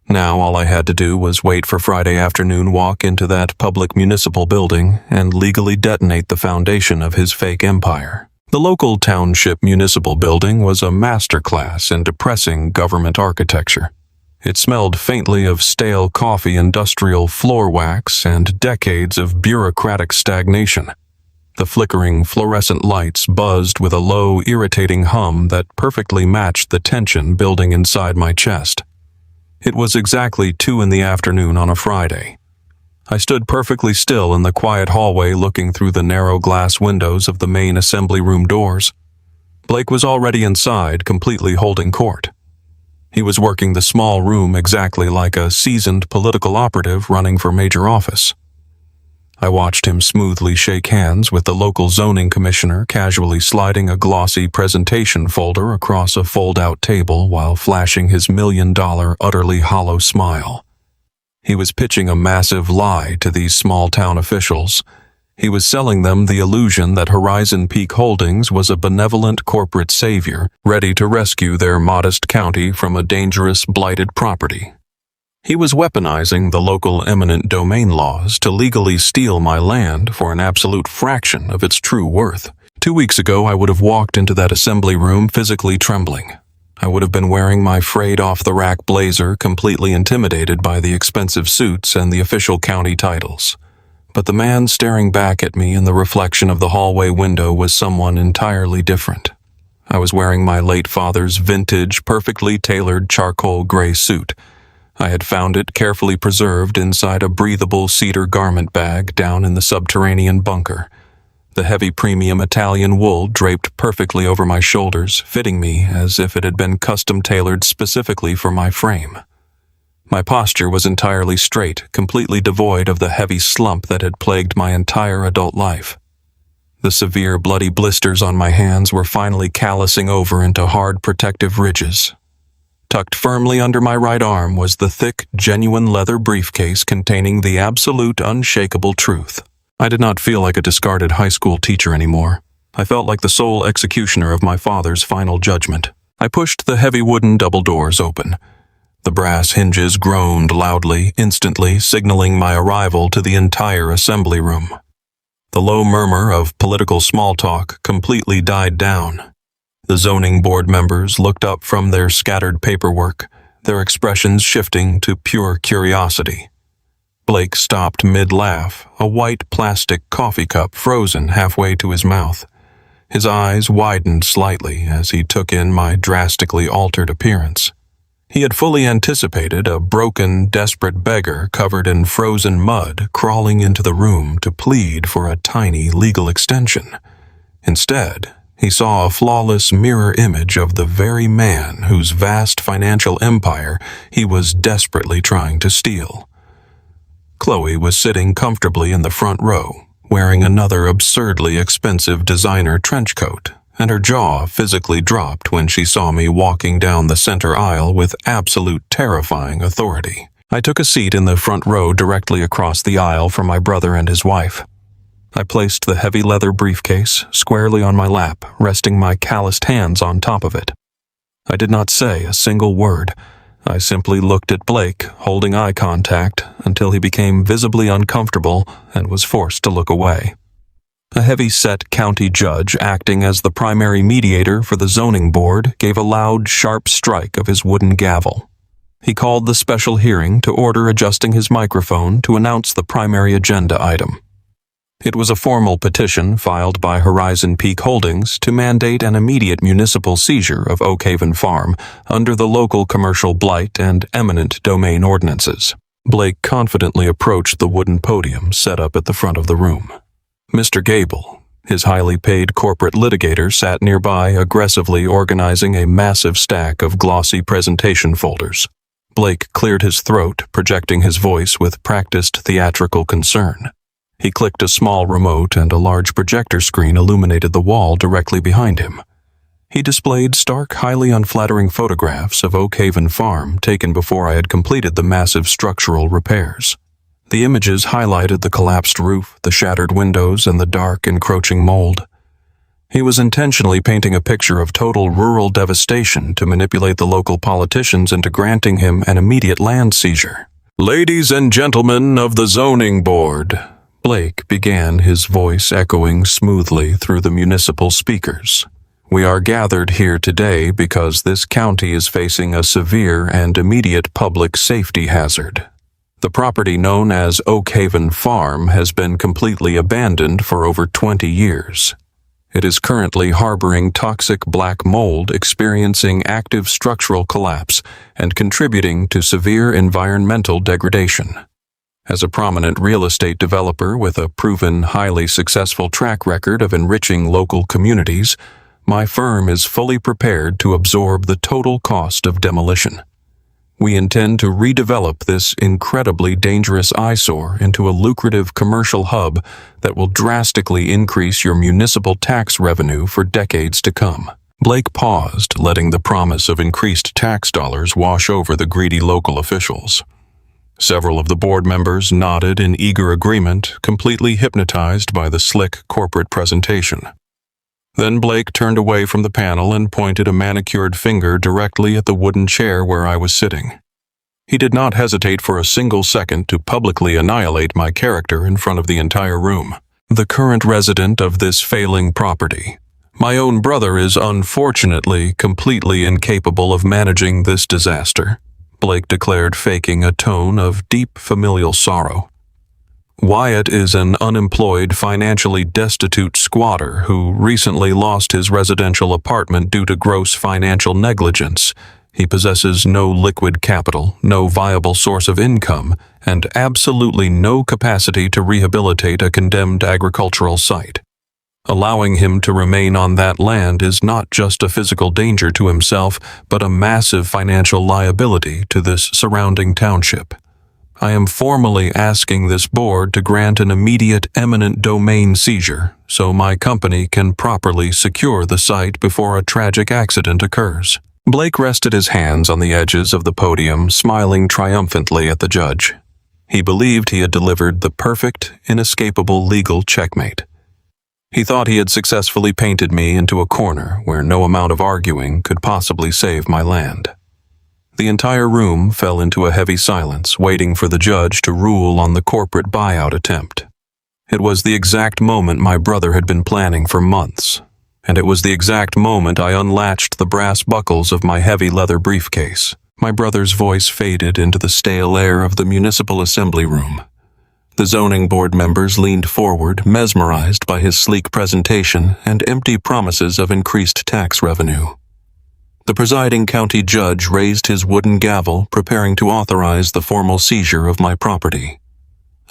Now all I had to do was wait for Friday afternoon, walk into that public municipal building, and legally detonate the foundation of his fake empire. The local township municipal building was a masterclass in depressing government architecture. It smelled faintly of stale coffee, industrial floor wax, and decades of bureaucratic stagnation. The flickering fluorescent lights buzzed with a low, irritating hum that perfectly matched the tension building inside my chest. It was exactly 2 in the afternoon on a Friday. I stood perfectly still in the quiet hallway, looking through the narrow glass windows of the main assembly room doors. Blake was already inside, completely holding court. He was working the small room exactly like a seasoned political operative running for major office. I watched him smoothly shake hands with the local zoning commissioner, casually sliding a glossy presentation folder across a fold-out table while flashing his $1,000,000 utterly hollow smile. He was pitching a massive lie to these small-town officials. He was selling them the illusion that Horizon Peak Holdings was a benevolent corporate savior, ready to rescue their modest county from a dangerous, blighted property. He was weaponizing the local eminent domain laws to legally steal my land for an absolute fraction of its true worth. 2 weeks ago, I would have walked into that assembly room physically trembling. I would have been wearing my frayed off-the-rack blazer, completely intimidated by the expensive suits and the official county titles. But the man staring back at me in the reflection of the hallway window was someone entirely different. I was wearing my late father's vintage, perfectly tailored charcoal gray suit. I had found it carefully preserved inside a breathable cedar garment bag down in the subterranean bunker. The heavy premium Italian wool draped perfectly over my shoulders, fitting me as if it had been custom-tailored specifically for my frame. My posture was entirely straight, completely devoid of the heavy slump that had plagued my entire adult life. The severe bloody blisters on my hands were finally callousing over into hard protective ridges. Tucked firmly under my right arm was the thick, genuine leather briefcase containing the absolute, unshakable truth. I did not feel like a discarded high school teacher anymore. I felt like the sole executioner of my father's final judgment. I pushed the heavy wooden double doors open. The brass hinges groaned loudly, instantly signaling my arrival to the entire assembly room. The low murmur of political small talk completely died down. The zoning board members looked up from their scattered paperwork, their expressions shifting to pure curiosity. Blake stopped mid-laugh, a white plastic coffee cup frozen halfway to his mouth. His eyes widened slightly as he took in my drastically altered appearance. He had fully anticipated a broken, desperate beggar covered in frozen mud crawling into the room to plead for a tiny legal extension. Instead, he saw a flawless mirror image of the very man whose vast financial empire he was desperately trying to steal. Chloe was sitting comfortably in the front row, wearing another absurdly expensive designer trench coat, and her jaw physically dropped when she saw me walking down the center aisle with absolute terrifying authority. I took a seat in the front row directly across the aisle from my brother and his wife. I placed the heavy leather briefcase squarely on my lap, resting my calloused hands on top of it. I did not say a single word. I simply looked at Blake, holding eye contact, until he became visibly uncomfortable and was forced to look away. A heavy-set county judge, acting as the primary mediator for the zoning board, gave a loud, sharp strike of his wooden gavel. He called the special hearing to order, adjusting his microphone to announce the primary agenda item. It was a formal petition filed by Horizon Peak Holdings to mandate an immediate municipal seizure of Oak Haven Farm under the local commercial blight and eminent domain ordinances. Blake confidently approached the wooden podium set up at the front of the room. Mr. Gable, his highly paid corporate litigator, sat nearby, aggressively organizing a massive stack of glossy presentation folders. Blake cleared his throat, projecting his voice with practiced theatrical concern. He clicked a small remote and a large projector screen illuminated the wall directly behind him. He displayed stark, highly unflattering photographs of Oak Haven Farm taken before I had completed the massive structural repairs. The images highlighted the collapsed roof, the shattered windows, and the dark, encroaching mold. He was intentionally painting a picture of total rural devastation to manipulate the local politicians into granting him an immediate land seizure. "Ladies and gentlemen of the zoning board," Blake began, his voice echoing smoothly through the municipal speakers. "We are gathered here today because this county is facing a severe and immediate public safety hazard. The property known as Oak Haven Farm has been completely abandoned for over 20 years. It is currently harboring toxic black mold, experiencing active structural collapse, and contributing to severe environmental degradation. As a prominent real estate developer with a proven, highly successful track record of enriching local communities, my firm is fully prepared to absorb the total cost of demolition. We intend to redevelop this incredibly dangerous eyesore into a lucrative commercial hub that will drastically increase your municipal tax revenue for decades to come." Blake paused, letting the promise of increased tax dollars wash over the greedy local officials. Several of the board members nodded in eager agreement, completely hypnotized by the slick corporate presentation. Then Blake turned away from the panel and pointed a manicured finger directly at the wooden chair where I was sitting. He did not hesitate for a single second to publicly annihilate my character in front of the entire room. "The current resident of this failing property. My own brother is unfortunately completely incapable of managing this disaster," Blake declared, faking a tone of deep familial sorrow. Wyatt is an unemployed, financially destitute squatter who recently lost his residential apartment due to gross financial negligence. He possesses no liquid capital, no viable source of income, and absolutely no capacity to rehabilitate a condemned agricultural site. Allowing him to remain on that land is not just a physical danger to himself, but a massive financial liability to this surrounding township. I am formally asking this board to grant an immediate eminent domain seizure so my company can properly secure the site before a tragic accident occurs. Blake rested his hands on the edges of the podium, smiling triumphantly at the judge. He believed he had delivered the perfect, inescapable legal checkmate. He thought he had successfully painted me into a corner where no amount of arguing could possibly save my land. The entire room fell into a heavy silence, waiting for the judge to rule on the corporate buyout attempt. It was the exact moment my brother had been planning for months, and it was the exact moment I unlatched the brass buckles of my heavy leather briefcase. My brother's voice faded into the stale air of the municipal assembly room. The zoning board members leaned forward, mesmerized by his sleek presentation and empty promises of increased tax revenue. The presiding county judge raised his wooden gavel, preparing to authorize the formal seizure of my property.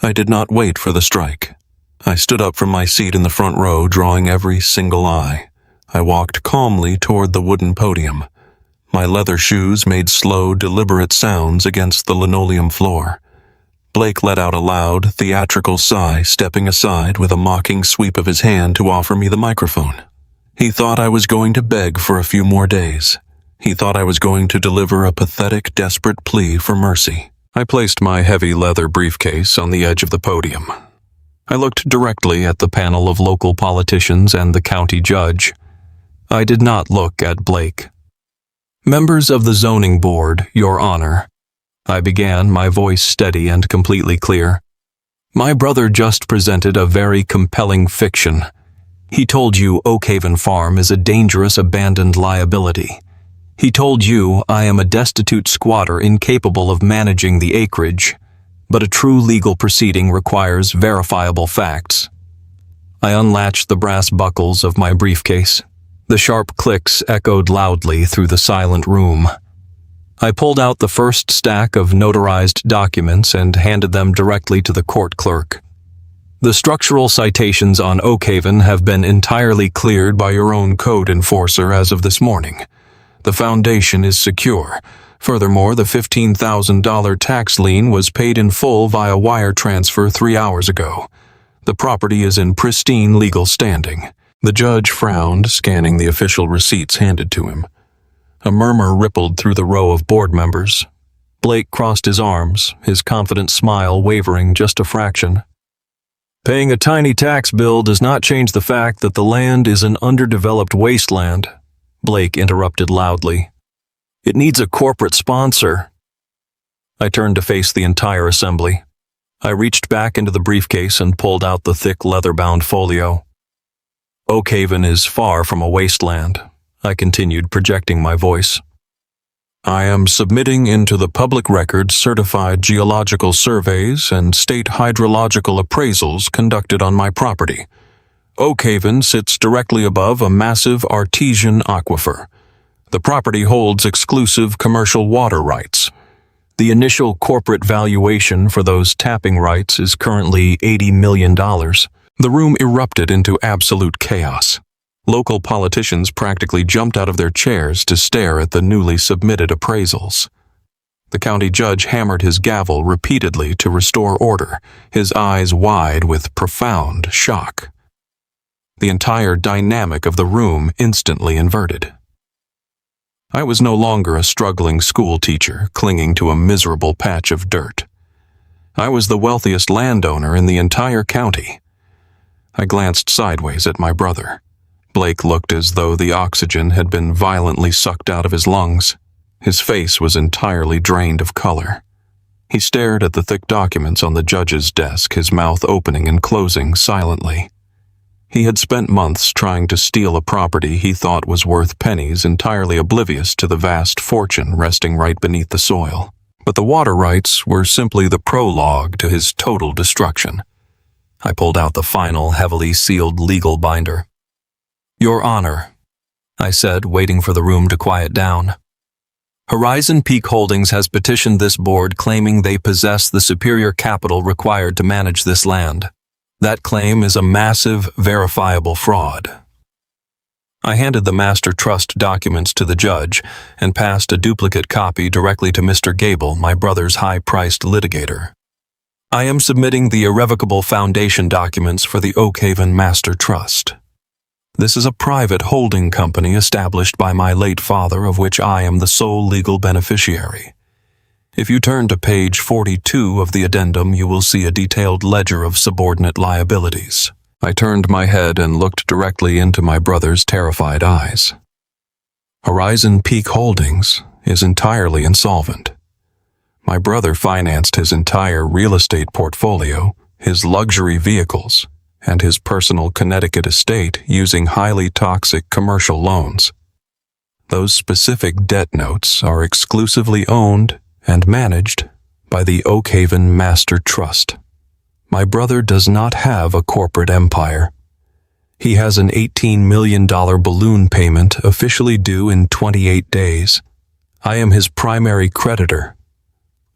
I did not wait for the strike. I stood up from my seat in the front row, drawing every single eye. I walked calmly toward the wooden podium. My leather shoes made slow, deliberate sounds against the linoleum floor. Blake let out a loud, theatrical sigh, stepping aside with a mocking sweep of his hand to offer me the microphone. He thought I was going to beg for a few more days. He thought I was going to deliver a pathetic, desperate plea for mercy. I placed my heavy leather briefcase on the edge of the podium. I looked directly at the panel of local politicians and the county judge. I did not look at Blake. "Members of the zoning board, Your Honor," I began, my voice steady and completely clear. "My brother just presented a very compelling fiction. He told you Oakhaven Farm is a dangerous abandoned liability. He told you I am a destitute squatter incapable of managing the acreage, but a true legal proceeding requires verifiable facts." I unlatched the brass buckles of my briefcase. The sharp clicks echoed loudly through the silent room. I pulled out the first stack of notarized documents and handed them directly to the court clerk. "The structural citations on Oakhaven have been entirely cleared by your own code enforcer as of this morning. The foundation is secure. Furthermore, the $15,000 tax lien was paid in full via wire transfer 3 hours ago. The property is in pristine legal standing." The judge frowned, scanning the official receipts handed to him. A murmur rippled through the row of board members. Blake crossed his arms, his confident smile wavering just a fraction. "Paying a tiny tax bill does not change the fact that the land is an underdeveloped wasteland," Blake interrupted loudly. "It needs a corporate sponsor." I turned to face the entire assembly. I reached back into the briefcase and pulled out the thick leather-bound folio. "Oakhaven is far from a wasteland," I continued, projecting my voice. "I am submitting into the public record certified geological surveys and state hydrological appraisals conducted on my property. Oakhaven sits directly above a massive artesian aquifer. The property holds exclusive commercial water rights. The initial corporate valuation for those tapping rights is currently $80 million. The room erupted into absolute chaos. Local politicians practically jumped out of their chairs to stare at the newly submitted appraisals. The county judge hammered his gavel repeatedly to restore order, his eyes wide with profound shock. The entire dynamic of the room instantly inverted. I was no longer a struggling school teacher clinging to a miserable patch of dirt. I was the wealthiest landowner in the entire county. I glanced sideways at my brother. Blake looked as though the oxygen had been violently sucked out of his lungs. His face was entirely drained of color. He stared at the thick documents on the judge's desk, his mouth opening and closing silently. He had spent months trying to steal a property he thought was worth pennies, entirely oblivious to the vast fortune resting right beneath the soil. But the water rights were simply the prologue to his total destruction. I pulled out the final, heavily sealed legal binder. "Your Honor," I said, waiting for the room to quiet down. "Horizon Peak Holdings has petitioned this board claiming they possess the superior capital required to manage this land. That claim is a massive, verifiable fraud." I handed the master trust documents to the judge and passed a duplicate copy directly to Mr. Gable, my brother's high-priced litigator. "I am submitting the irrevocable foundation documents for the Oakhaven Master Trust. This is a private holding company established by my late father, of which I am the sole legal beneficiary. If you turn to page 42 of the addendum, you will see a detailed ledger of subordinate liabilities." I turned my head and looked directly into my brother's terrified eyes. Horizon Peak Holdings is entirely insolvent. My brother financed his entire real estate portfolio, his luxury vehicles, and his personal Connecticut estate using highly toxic commercial loans. Those specific debt notes are exclusively owned and managed by the Oakhaven Master Trust. My brother does not have a corporate empire. He has an $18 million balloon payment officially due in 28 days. I am his primary creditor.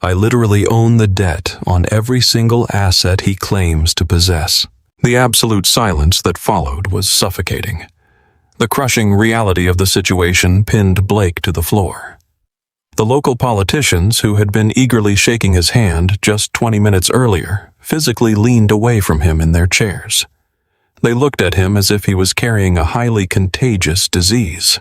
I literally own the debt on every single asset he claims to possess. The absolute silence that followed was suffocating. The crushing reality of the situation pinned Blake to the floor. The local politicians, who had been eagerly shaking his hand just 20 minutes earlier, physically leaned away from him in their chairs. They looked at him as if he was carrying a highly contagious disease.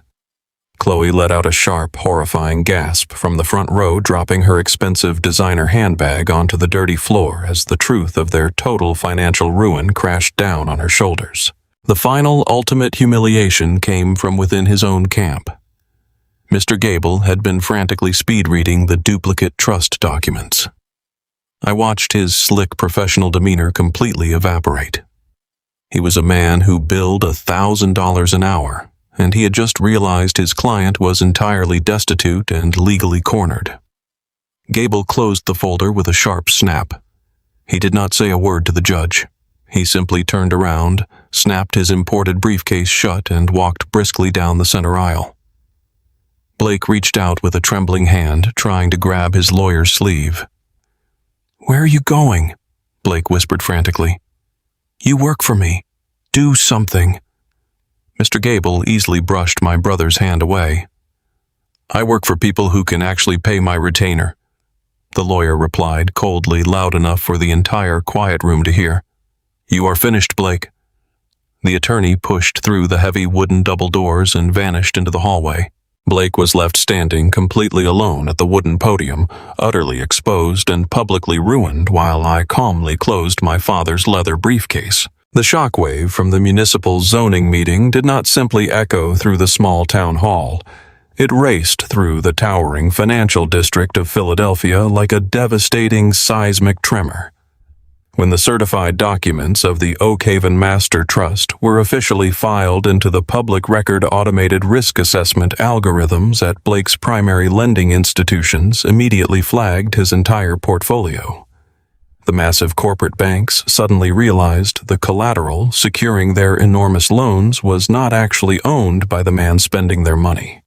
Chloe let out a sharp, horrifying gasp from the front row, dropping her expensive designer handbag onto the dirty floor as the truth of their total financial ruin crashed down on her shoulders. The final, ultimate humiliation came from within his own camp. Mr. Gable had been frantically speed-reading the duplicate trust documents. I watched his slick professional demeanor completely evaporate. He was a man who billed $1,000 an hour, and he had just realized his client was entirely destitute and legally cornered. Gable closed the folder with a sharp snap. He did not say a word to the judge. He simply turned around, snapped his imported briefcase shut, and walked briskly down the center aisle. Blake reached out with a trembling hand, trying to grab his lawyer's sleeve. "Where are you going?" Blake whispered frantically. "You work for me. Do something." Mr. Gable easily brushed my brother's hand away. "I work for people who can actually pay my retainer," the lawyer replied, coldly, loud enough for the entire quiet room to hear. "You are finished, Blake." The attorney pushed through the heavy wooden double doors and vanished into the hallway. Blake was left standing completely alone at the wooden podium, utterly exposed and publicly ruined, while I calmly closed my father's leather briefcase. The shockwave from the municipal zoning meeting did not simply echo through the small town hall. It raced through the towering financial district of Philadelphia like a devastating seismic tremor. When the certified documents of the Oakhaven Master Trust were officially filed into the public record, automated risk assessment algorithms at Blake's primary lending institutions immediately flagged his entire portfolio. The massive corporate banks suddenly realized the collateral securing their enormous loans was not actually owned by the man spending their money.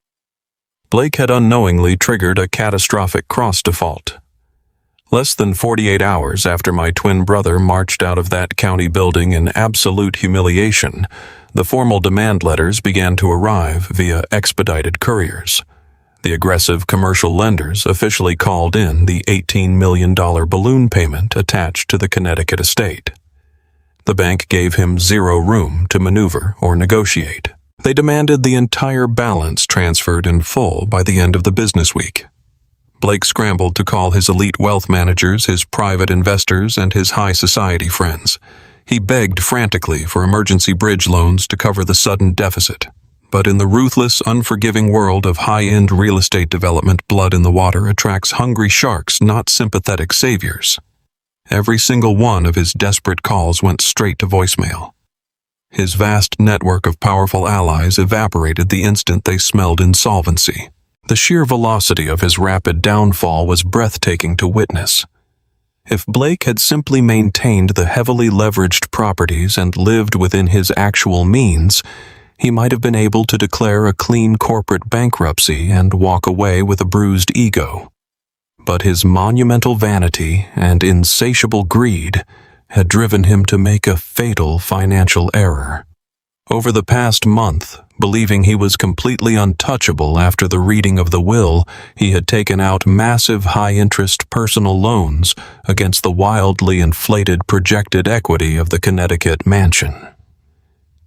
Blake had unknowingly triggered a catastrophic cross-default. Less than 48 hours after my twin brother marched out of that county building in absolute humiliation, the formal demand letters began to arrive via expedited couriers. The aggressive commercial lenders officially called in the $18 million balloon payment attached to the Connecticut estate. The bank gave him zero room to maneuver or negotiate. They demanded the entire balance transferred in full by the end of the business week. Blake scrambled to call his elite wealth managers, his private investors, and his high society friends. He begged frantically for emergency bridge loans to cover the sudden deficit. But in the ruthless, unforgiving world of high-end real estate development, blood in the water attracts hungry sharks, not sympathetic saviors. Every single one of his desperate calls went straight to voicemail. His vast network of powerful allies evaporated the instant they smelled insolvency. The sheer velocity of his rapid downfall was breathtaking to witness. If Blake had simply maintained the heavily leveraged properties and lived within his actual means, he might have been able to declare a clean corporate bankruptcy and walk away with a bruised ego. But his monumental vanity and insatiable greed had driven him to make a fatal financial error. Over the past month, believing he was completely untouchable after the reading of the will, he had taken out massive high-interest personal loans against the wildly inflated projected equity of the Connecticut mansion.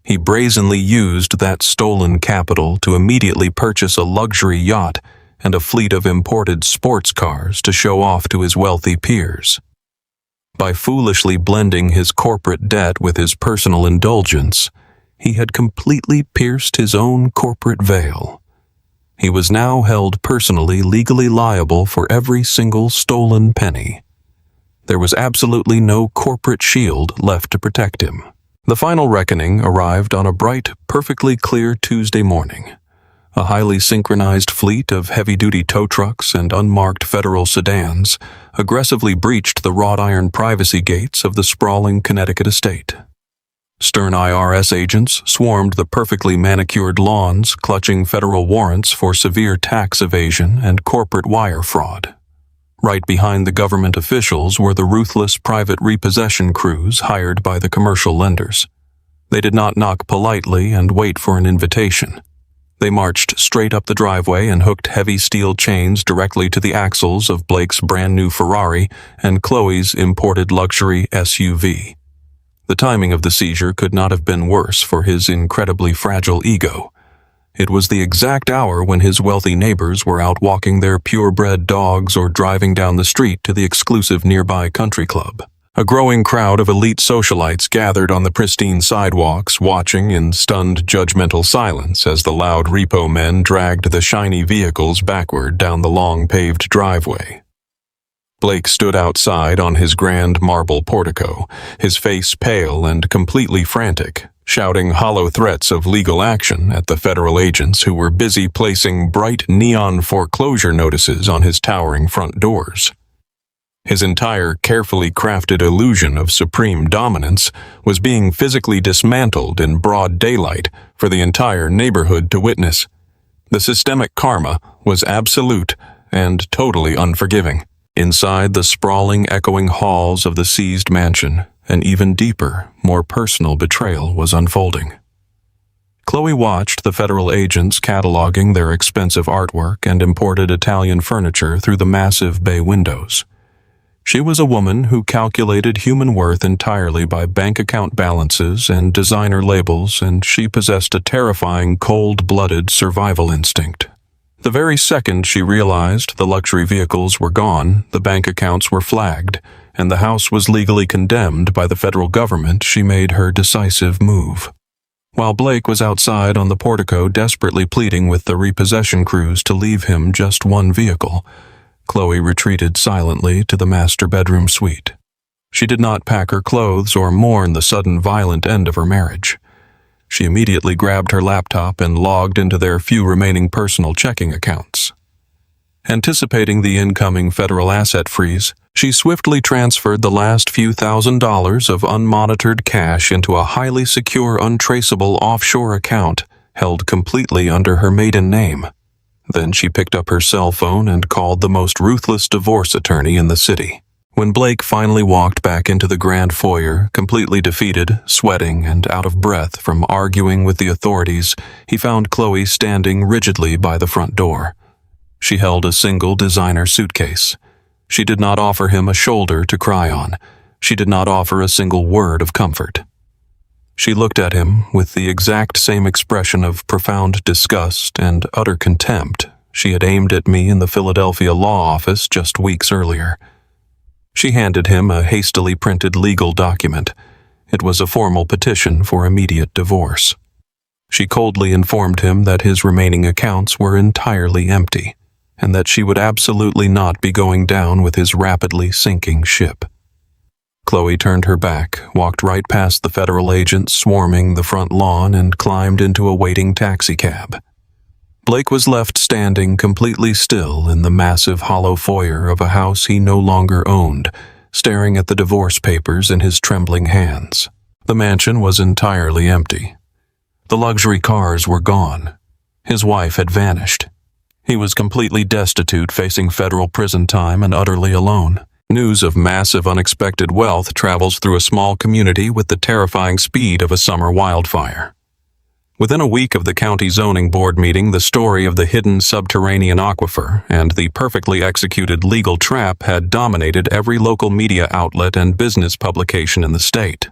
He brazenly used that stolen capital to immediately purchase a luxury yacht and a fleet of imported sports cars to show off to his wealthy peers. By foolishly blending his corporate debt with his personal indulgence, he had completely pierced his own corporate veil. He was now held personally legally liable for every single stolen penny. There was absolutely no corporate shield left to protect him. The final reckoning arrived on a bright, perfectly clear Tuesday morning. A highly synchronized fleet of heavy-duty tow trucks and unmarked federal sedans aggressively breached the wrought iron privacy gates of the sprawling Connecticut estate. Stern IRS agents swarmed the perfectly manicured lawns, clutching federal warrants for severe tax evasion and corporate wire fraud. Right behind the government officials were the ruthless private repossession crews hired by the commercial lenders. They did not knock politely and wait for an invitation. They marched straight up the driveway and hooked heavy steel chains directly to the axles of Blake's brand-new Ferrari and Chloe's imported luxury SUV. The timing of the seizure could not have been worse for his incredibly fragile ego. It was the exact hour when his wealthy neighbors were out walking their purebred dogs or driving down the street to the exclusive nearby country club. A growing crowd of elite socialites gathered on the pristine sidewalks, watching in stunned, judgmental silence as the loud repo men dragged the shiny vehicles backward down the long paved driveway. Blake stood outside on his grand marble portico, his face pale and completely frantic, shouting hollow threats of legal action at the federal agents who were busy placing bright neon foreclosure notices on his towering front doors. His entire carefully crafted illusion of supreme dominance was being physically dismantled in broad daylight for the entire neighborhood to witness. The systemic karma was absolute and totally unforgiving. Inside the sprawling, echoing halls of the seized mansion, an even deeper, more personal betrayal was unfolding. Chloe watched the federal agents cataloging their expensive artwork and imported Italian furniture through the massive bay windows. She was a woman who calculated human worth entirely by bank account balances and designer labels, and she possessed a terrifying, cold-blooded survival instinct. The very second she realized the luxury vehicles were gone, the bank accounts were flagged, and the house was legally condemned by the federal government, she made her decisive move. While Blake was outside on the portico desperately pleading with the repossession crews to leave him just one vehicle, Chloe retreated silently to the master bedroom suite. She did not pack her clothes or mourn the sudden violent end of her marriage. She immediately grabbed her laptop and logged into their few remaining personal checking accounts. Anticipating the incoming federal asset freeze, she swiftly transferred the last few $1,000s of unmonitored cash into a highly secure, untraceable offshore account held completely under her maiden name. Then she picked up her cell phone and called the most ruthless divorce attorney in the city. When Blake finally walked back into the grand foyer, completely defeated, sweating, and out of breath from arguing with the authorities, he found Chloe standing rigidly by the front door. She held a single designer suitcase. She did not offer him a shoulder to cry on. She did not offer a single word of comfort. She looked at him with the exact same expression of profound disgust and utter contempt she had aimed at me in the Philadelphia law office just weeks earlier. She handed him a hastily printed legal document. It was a formal petition for immediate divorce. She coldly informed him that his remaining accounts were entirely empty, and that she would absolutely not be going down with his rapidly sinking ship. Chloe turned her back, walked right past the federal agents swarming the front lawn, and climbed into a waiting taxicab. Blake was left standing completely still in the massive hollow foyer of a house he no longer owned, staring at the divorce papers in his trembling hands. The mansion was entirely empty. The luxury cars were gone. His wife had vanished. He was completely destitute, facing federal prison time and utterly alone. News of massive unexpected wealth travels through a small community with the terrifying speed of a summer wildfire. Within a week of the county zoning board meeting, the story of the hidden subterranean aquifer and the perfectly executed legal trap had dominated every local media outlet and business publication in the state.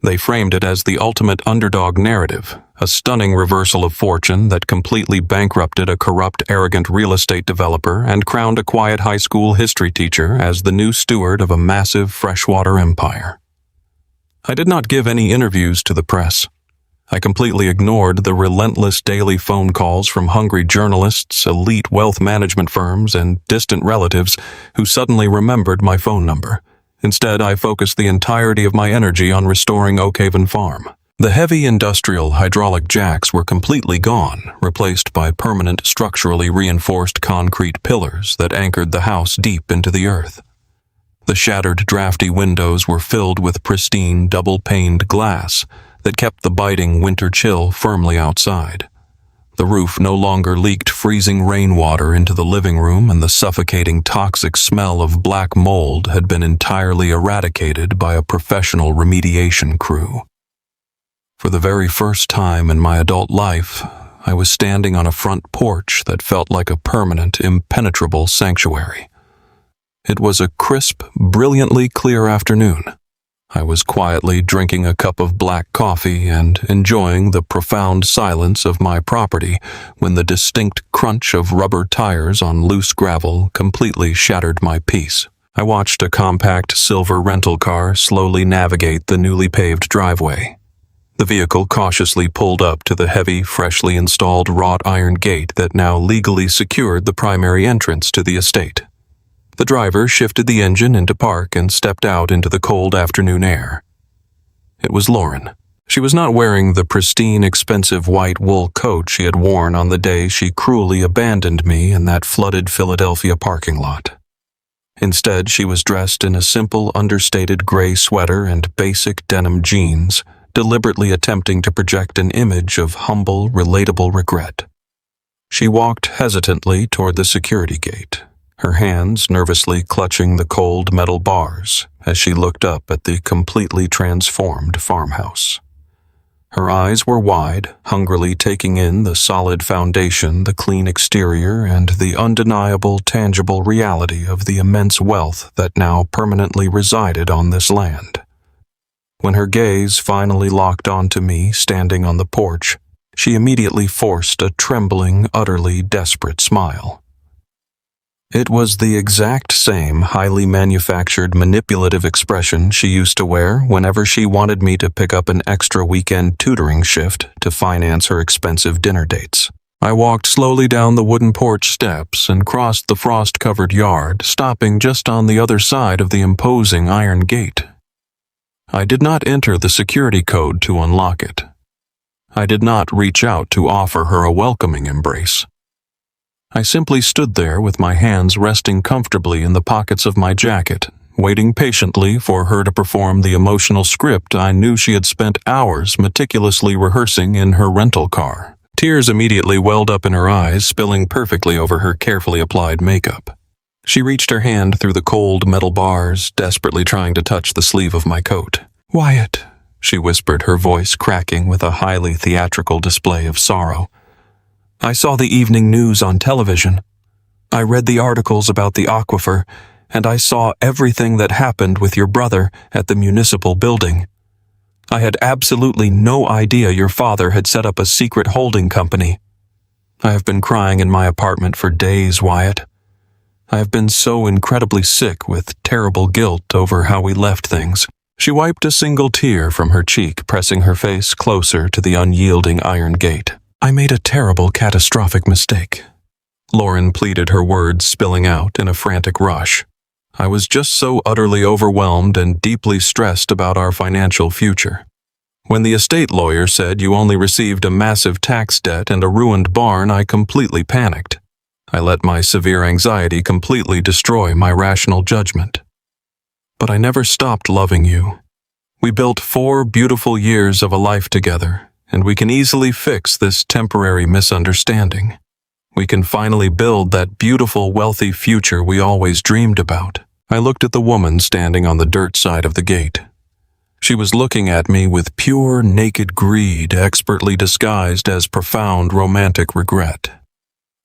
They framed it as the ultimate underdog narrative, a stunning reversal of fortune that completely bankrupted a corrupt, arrogant real estate developer and crowned a quiet high school history teacher as the new steward of a massive freshwater empire. I did not give any interviews to the press. I completely ignored the relentless daily phone calls from hungry journalists, elite wealth management firms, and distant relatives who suddenly remembered my phone number. Instead, I focused the entirety of my energy on restoring Oakhaven Farm. The heavy industrial hydraulic jacks were completely gone, replaced by permanent structurally reinforced concrete pillars that anchored the house deep into the earth. The shattered, drafty windows were filled with pristine, double-paned glass that kept the biting winter chill firmly outside. The roof no longer leaked freezing rainwater into the living room, and the suffocating toxic smell of black mold had been entirely eradicated by a professional remediation crew. For the very first time in my adult life, I was standing on a front porch that felt like a permanent, impenetrable sanctuary. It was a crisp, brilliantly clear afternoon. I was quietly drinking a cup of black coffee and enjoying the profound silence of my property when the distinct crunch of rubber tires on loose gravel completely shattered my peace. I watched a compact silver rental car slowly navigate the newly paved driveway. The vehicle cautiously pulled up to the heavy, freshly installed wrought iron gate that now legally secured the primary entrance to the estate. The driver shifted the engine into park and stepped out into the cold afternoon air. It was Lauren. She was not wearing the pristine, expensive white wool coat she had worn on the day she cruelly abandoned me in that flooded Philadelphia parking lot. Instead, she was dressed in a simple, understated gray sweater and basic denim jeans, deliberately attempting to project an image of humble, relatable regret. She walked hesitantly toward the security gate, her hands nervously clutching the cold metal bars as she looked up at the completely transformed farmhouse. Her eyes were wide, hungrily taking in the solid foundation, the clean exterior, and the undeniable, tangible reality of the immense wealth that now permanently resided on this land. When her gaze finally locked onto me standing on the porch, she immediately forced a trembling, utterly desperate smile. It was the exact same highly manufactured, manipulative expression she used to wear whenever she wanted me to pick up an extra weekend tutoring shift to finance her expensive dinner dates. I walked slowly down the wooden porch steps and crossed the frost-covered yard, stopping just on the other side of the imposing iron gate. I did not enter the security code to unlock it. I did not reach out to offer her a welcoming embrace. I simply stood there with my hands resting comfortably in the pockets of my jacket, waiting patiently for her to perform the emotional script I knew she had spent hours meticulously rehearsing in her rental car. Tears immediately welled up in her eyes, spilling perfectly over her carefully applied makeup. She reached her hand through the cold metal bars, desperately trying to touch the sleeve of my coat. "Wyatt," she whispered, her voice cracking with a highly theatrical display of sorrow. "I saw the evening news on television. I read the articles about the aquifer, and I saw everything that happened with your brother at the municipal building. I had absolutely no idea your father had set up a secret holding company. I have been crying in my apartment for days, Wyatt. I have been so incredibly sick with terrible guilt over how we left things." She wiped a single tear from her cheek, pressing her face closer to the unyielding iron gate. "I made a terrible, catastrophic mistake." Lauren pleaded, her words spilling out in a frantic rush. "I was just so utterly overwhelmed and deeply stressed about our financial future. When the estate lawyer said you only received a massive tax debt and a ruined barn, I completely panicked. I let my severe anxiety completely destroy my rational judgment." but I never stopped loving you. We built 4 beautiful years of a life together, and we can easily fix this temporary misunderstanding. We can finally build that beautiful, wealthy future we always dreamed about." I looked at the woman standing on the dirt side of the gate. She was looking at me with pure, naked greed, expertly disguised as profound romantic regret.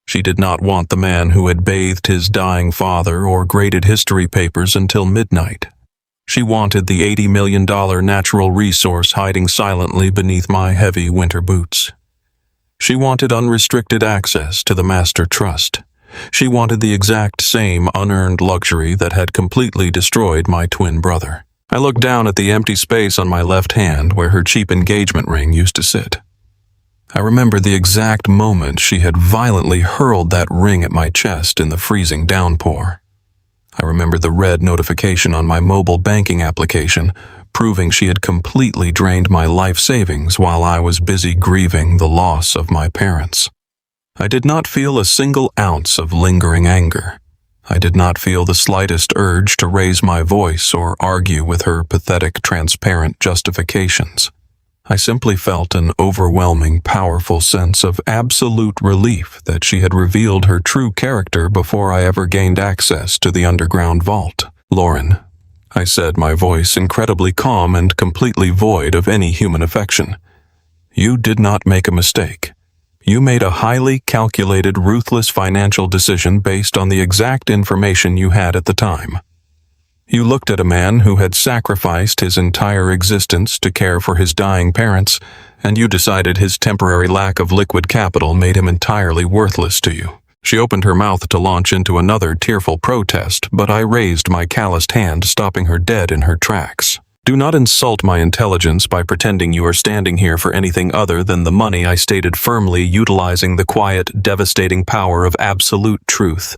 She did not want the man who had bathed his dying father or graded history papers until midnight. She wanted the $80 million natural resource hiding silently beneath my heavy winter boots. She wanted unrestricted access to the master trust. She wanted the exact same unearned luxury that had completely destroyed my twin brother. I looked down at the empty space on my left hand where her cheap engagement ring used to sit. I remember the exact moment she had violently hurled that ring at my chest in the freezing downpour. I remember the red notification on my mobile banking application, proving she had completely drained my life savings while I was busy grieving the loss of my parents. I did not feel a single ounce of lingering anger. I did not feel the slightest urge to raise my voice or argue with her pathetic, transparent justifications. I simply felt an overwhelming, powerful sense of absolute relief that she had revealed her true character before I ever gained access to the underground vault. "Lauren," I said, my voice incredibly calm and completely void of any human affection, "you did not make a mistake. You made a highly calculated, ruthless financial decision based on the exact information you had at the time. You looked at a man who had sacrificed his entire existence to care for his dying parents, and you decided his temporary lack of liquid capital made him entirely worthless to you." She opened her mouth to launch into another tearful protest, but I raised my calloused hand, stopping her dead in her tracks. "Do not insult my intelligence by pretending you are standing here for anything other than the money," I stated firmly, utilizing the quiet, devastating power of absolute truth.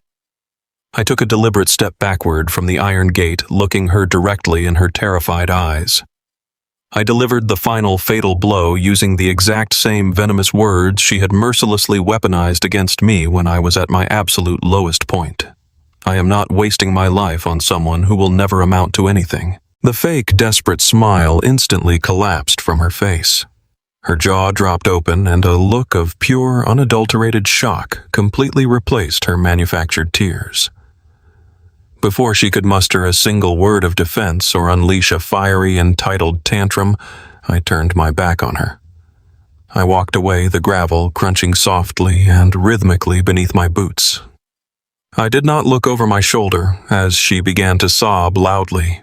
I took a deliberate step backward from the iron gate, looking her directly in her terrified eyes. I delivered the final fatal blow using the exact same venomous words she had mercilessly weaponized against me when I was at my absolute lowest point. "I am not wasting my life on someone who will never amount to anything." The fake, desperate smile instantly collapsed from her face. Her jaw dropped open, and a look of pure, unadulterated shock completely replaced her manufactured tears. Before she could muster a single word of defense or unleash a fiery, entitled tantrum, I turned my back on her. I walked away, the gravel crunching softly and rhythmically beneath my boots. I did not look over my shoulder as she began to sob loudly,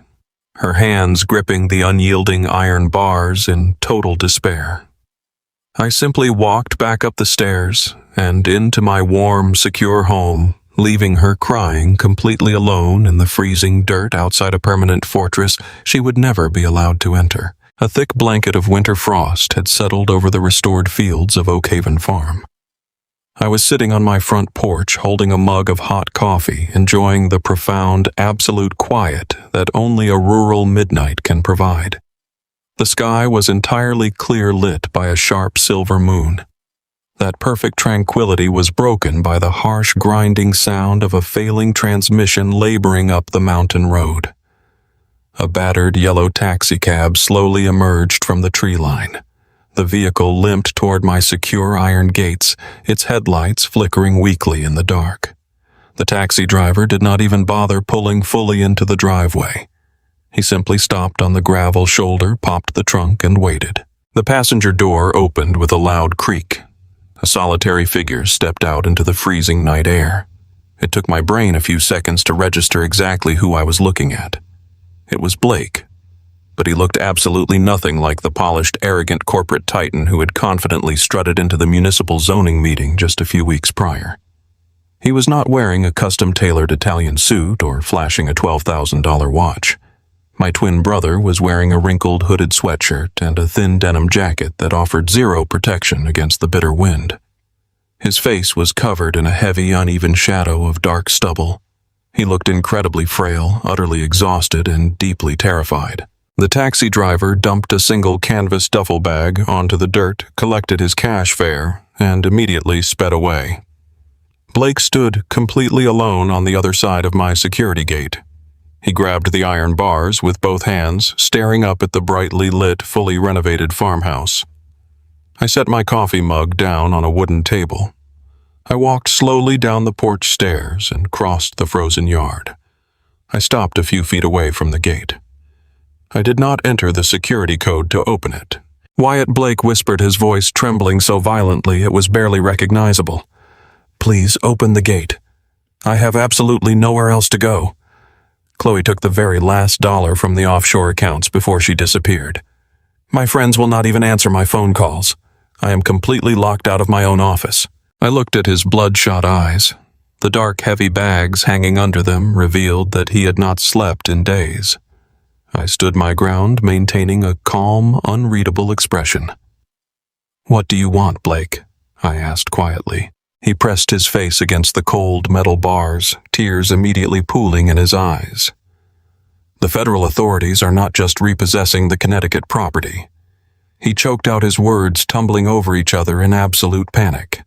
her hands gripping the unyielding iron bars in total despair. I simply walked back up the stairs and into my warm, secure home, leaving her crying completely alone in the freezing dirt outside a permanent fortress she would never be allowed to enter. A thick blanket of winter frost had settled over the restored fields of Oakhaven Farm. I was sitting on my front porch holding a mug of hot coffee, enjoying the profound, absolute quiet that only a rural midnight can provide. The sky was entirely clear lit by a sharp silver moon. That perfect tranquility was broken by the harsh grinding sound of a failing transmission laboring up the mountain road. A battered yellow taxicab slowly emerged from the tree line. The vehicle limped toward my secure iron gates, its headlights flickering weakly in the dark. The taxi driver did not even bother pulling fully into the driveway. He simply stopped on the gravel shoulder, popped the trunk, and waited. The passenger door opened with a loud creak. A solitary figure stepped out into the freezing night air. It took my brain a few seconds to register exactly who I was looking at. It was Blake, but he looked absolutely nothing like the polished, arrogant corporate titan who had confidently strutted into the municipal zoning meeting just a few weeks prior. He was not wearing a custom-tailored Italian suit or flashing a $12,000 watch. My twin brother was wearing a wrinkled hooded sweatshirt and a thin denim jacket that offered zero protection against the bitter wind. His face was covered in a heavy, uneven shadow of dark stubble. He looked incredibly frail, utterly exhausted, and deeply terrified. The taxi driver dumped a single canvas duffel bag onto the dirt, collected his cash fare, and immediately sped away. Blake stood completely alone on the other side of my security gate. He grabbed the iron bars with both hands, staring up at the brightly lit, fully renovated farmhouse. I set my coffee mug down on a wooden table. I walked slowly down the porch stairs and crossed the frozen yard. I stopped a few feet away from the gate. I did not enter the security code to open it. Wyatt Blake whispered, his voice trembling so violently it was barely recognizable. "Please open the gate. I have absolutely nowhere else to go." Chloe took the very last dollar from the offshore accounts before she disappeared. "My friends will not even answer my phone calls. I am completely locked out of my own office." I looked at his bloodshot eyes. The dark, heavy bags hanging under them revealed that he had not slept in days. I stood my ground, maintaining a calm, unreadable expression. "What do you want, Blake?" I asked quietly. He pressed his face against the cold metal bars, tears immediately pooling in his eyes. "The federal authorities are not just repossessing the Connecticut property." He choked out his words, tumbling over each other in absolute panic.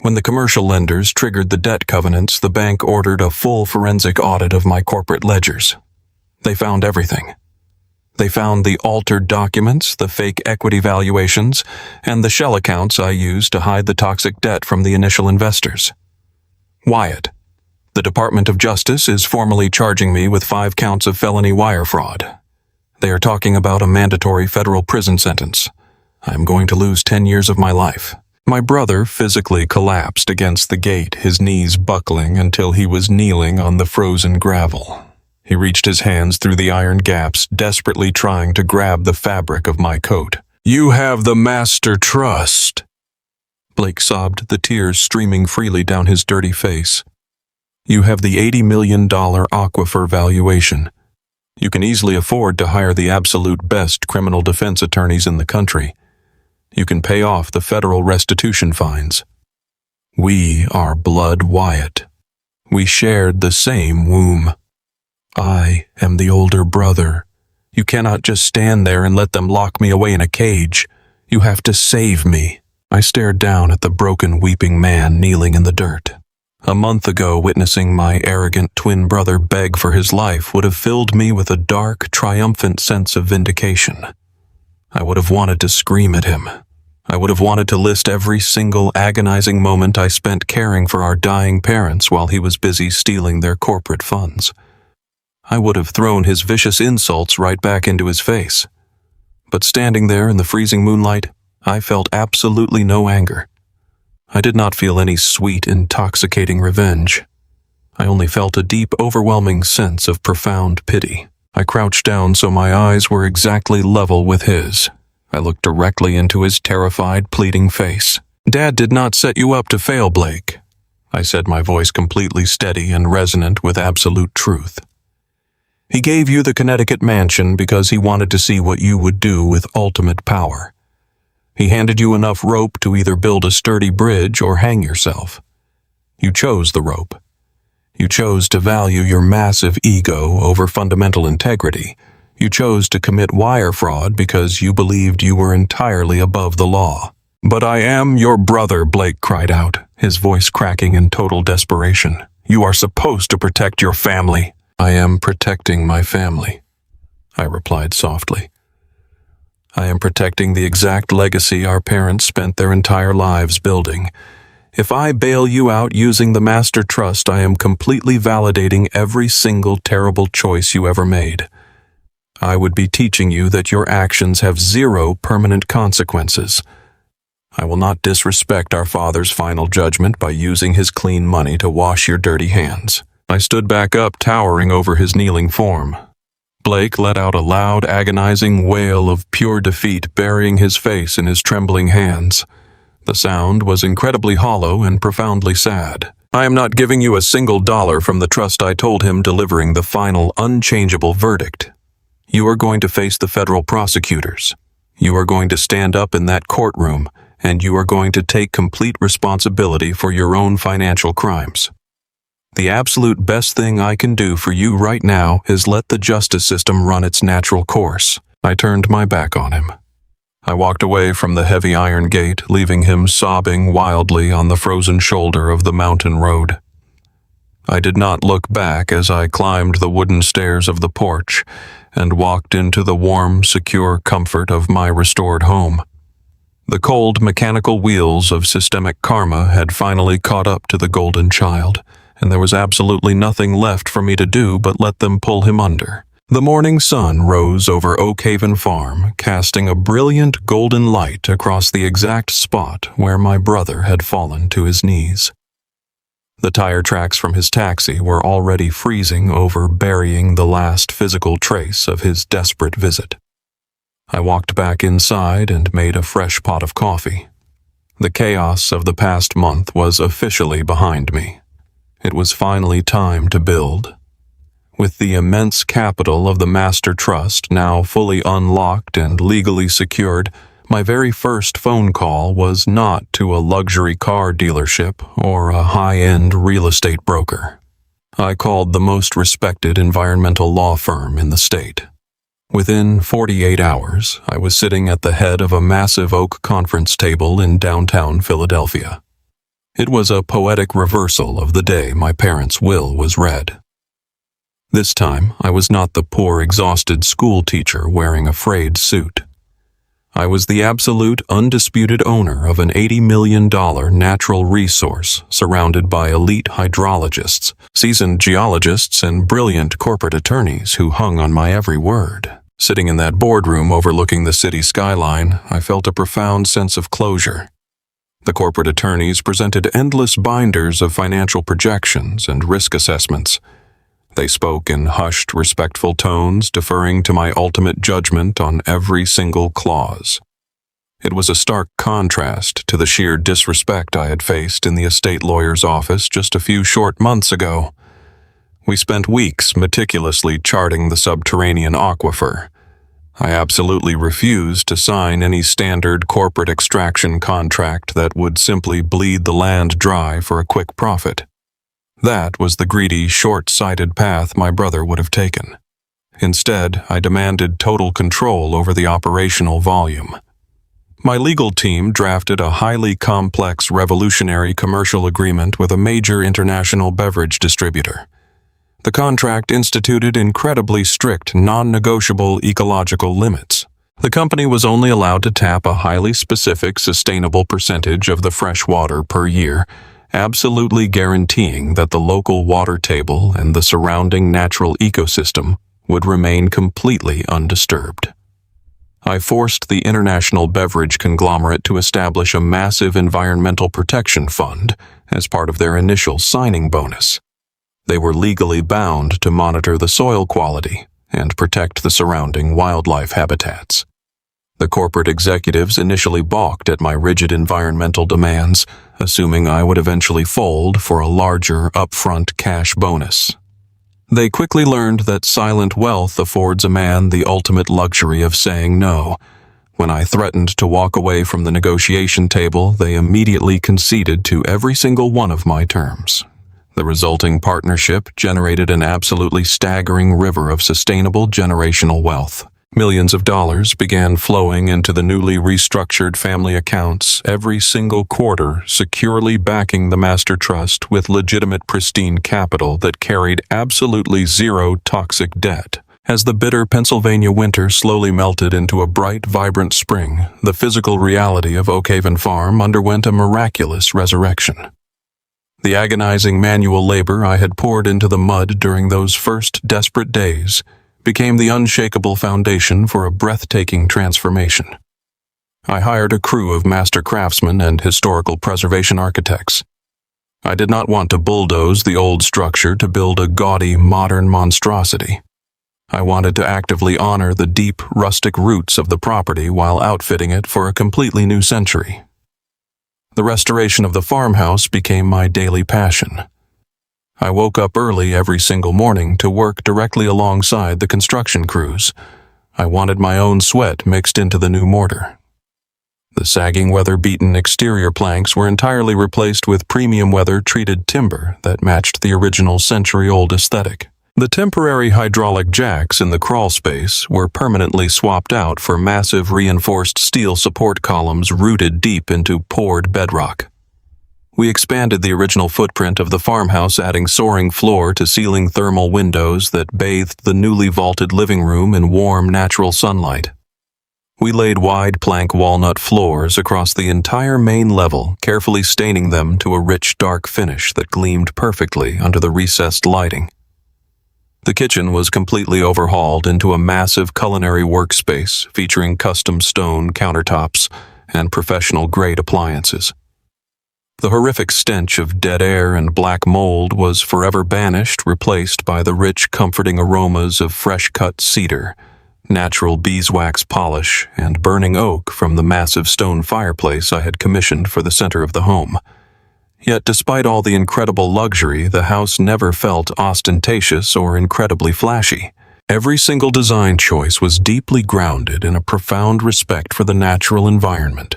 When the commercial lenders triggered the debt covenants, the bank ordered a full forensic audit of my corporate ledgers. They found everything. They found the altered documents, the fake equity valuations, and the shell accounts I used to hide the toxic debt from the initial investors. "Wyatt, the Department of Justice is formally charging me with 5 counts of felony wire fraud. They are talking about a mandatory federal prison sentence. I am going to lose 10 years of my life." My brother physically collapsed against the gate, his knees buckling until he was kneeling on the frozen gravel. He reached his hands through the iron gaps, desperately trying to grab the fabric of my coat. "You have the master trust," Blake sobbed, the tears streaming freely down his dirty face. "You have the $80 million aquifer valuation. You can easily afford to hire the absolute best criminal defense attorneys in the country. You can pay off the federal restitution fines. We are blood Wyatt. We shared the same womb. I am the older brother. You cannot just stand there and let them lock me away in a cage. You have to save me." I stared down at the broken, weeping man kneeling in the dirt. A month ago, witnessing my arrogant twin brother beg for his life would have filled me with a dark, triumphant sense of vindication. I would have wanted to scream at him. I would have wanted to list every single agonizing moment I spent caring for our dying parents while he was busy stealing their corporate funds. I would have thrown his vicious insults right back into his face. But standing there in the freezing moonlight, I felt absolutely no anger. I did not feel any sweet, intoxicating revenge. I only felt a deep, overwhelming sense of profound pity. I crouched down so my eyes were exactly level with his. I looked directly into his terrified, pleading face. "Dad did not set you up to fail, Blake," I said, my voice completely steady and resonant with absolute truth. "He gave you the Connecticut mansion because he wanted to see what you would do with ultimate power. He handed you enough rope to either build a sturdy bridge or hang yourself. You chose the rope. You chose to value your massive ego over fundamental integrity. You chose to commit wire fraud because you believed you were entirely above the law. "But I am your brother," Blake cried out, his voice cracking in total desperation. "You are supposed to protect your family." "I am protecting my family," I replied softly. "I am protecting the exact legacy our parents spent their entire lives building. If I bail you out using the master trust, I am completely validating every single terrible choice you ever made. I would be teaching you that your actions have 0 permanent consequences. I will not disrespect our father's final judgment by using his clean money to wash your dirty hands." I stood back up, towering over his kneeling form. Blake let out a loud, agonizing wail of pure defeat, burying his face in his trembling hands. The sound was incredibly hollow and profoundly sad. "I am not giving you a single dollar from the trust," I told him, delivering the final, unchangeable verdict. "You are going to face the federal prosecutors. You are going to stand up in that courtroom, and you are going to take complete responsibility for your own financial crimes. The absolute best thing I can do for you right now is let the justice system run its natural course." I turned my back on him. I walked away from the heavy iron gate, leaving him sobbing wildly on the frozen shoulder of the mountain road. I did not look back as I climbed the wooden stairs of the porch and walked into the warm, secure comfort of my restored home. The cold, mechanical wheels of systemic karma had finally caught up to the golden child, and there was absolutely nothing left for me to do but let them pull him under. The morning sun rose over Oakhaven Farm, casting a brilliant golden light across the exact spot where my brother had fallen to his knees. The tire tracks from his taxi were already freezing over, burying the last physical trace of his desperate visit. I walked back inside and made a fresh pot of coffee. The chaos of the past month was officially behind me. It was finally time to build. With the immense capital of the Master Trust now fully unlocked and legally secured, my very first phone call was not to a luxury car dealership or a high-end real estate broker. I called the most respected environmental law firm in the state. Within 48 hours, I was sitting at the head of a massive oak conference table in downtown Philadelphia. It was a poetic reversal of the day my parents' will was read. This time, I was not the poor, exhausted school teacher wearing a frayed suit. I was the absolute, undisputed owner of an $80 million natural resource surrounded by elite hydrologists, seasoned geologists, and brilliant corporate attorneys who hung on my every word. Sitting in that boardroom overlooking the city skyline, I felt a profound sense of closure. The corporate attorneys presented endless binders of financial projections and risk assessments. They spoke in hushed, respectful tones, deferring to my ultimate judgment on every single clause. It was a stark contrast to the sheer disrespect I had faced in the estate lawyer's office just a few short months ago. We spent weeks meticulously charting the subterranean aquifer. I absolutely refused to sign any standard corporate extraction contract that would simply bleed the land dry for a quick profit. That was the greedy, short-sighted path my brother would have taken. Instead, I demanded total control over the operational volume. My legal team drafted a highly complex, revolutionary commercial agreement with a major international beverage distributor. The contract instituted incredibly strict, non-negotiable ecological limits. The company was only allowed to tap a highly specific, sustainable percentage of the fresh water per year, absolutely guaranteeing that the local water table and the surrounding natural ecosystem would remain completely undisturbed. I forced the international beverage conglomerate to establish a massive environmental protection fund as part of their initial signing bonus. They were legally bound to monitor the soil quality and protect the surrounding wildlife habitats. The corporate executives initially balked at my rigid environmental demands, assuming I would eventually fold for a larger upfront cash bonus. They quickly learned that silent wealth affords a man the ultimate luxury of saying no. When I threatened to walk away from the negotiation table, they immediately conceded to every single one of my terms. The resulting partnership generated an absolutely staggering river of sustainable generational wealth. Millions of dollars began flowing into the newly restructured family accounts every single quarter, securely backing the Master Trust with legitimate, pristine capital that carried absolutely zero toxic debt. As the bitter Pennsylvania winter slowly melted into a bright, vibrant spring, the physical reality of Oakhaven Farm underwent a miraculous resurrection. The agonizing manual labor I had poured into the mud during those first desperate days became the unshakable foundation for a breathtaking transformation. I hired a crew of master craftsmen and historical preservation architects. I did not want to bulldoze the old structure to build a gaudy, modern monstrosity. I wanted to actively honor the deep, rustic roots of the property while outfitting it for a completely new century. The restoration of the farmhouse became my daily passion. I woke up early every single morning to work directly alongside the construction crews. I wanted my own sweat mixed into the new mortar. The sagging, weather-beaten exterior planks were entirely replaced with premium weather-treated timber that matched the original century-old aesthetic. The temporary hydraulic jacks in the crawl space were permanently swapped out for massive reinforced steel support columns rooted deep into poured bedrock. We expanded the original footprint of the farmhouse, adding soaring floor-to-ceiling thermal windows that bathed the newly vaulted living room in warm, natural sunlight. We laid wide plank walnut floors across the entire main level, carefully staining them to a rich, dark finish that gleamed perfectly under the recessed lighting. The kitchen was completely overhauled into a massive culinary workspace featuring custom stone countertops and professional-grade appliances. The horrific stench of dead air and black mold was forever banished, replaced by the rich, comforting aromas of fresh-cut cedar, natural beeswax polish, and burning oak from the massive stone fireplace I had commissioned for the center of the home. Yet despite all the incredible luxury, the house never felt ostentatious or incredibly flashy. Every single design choice was deeply grounded in a profound respect for the natural environment.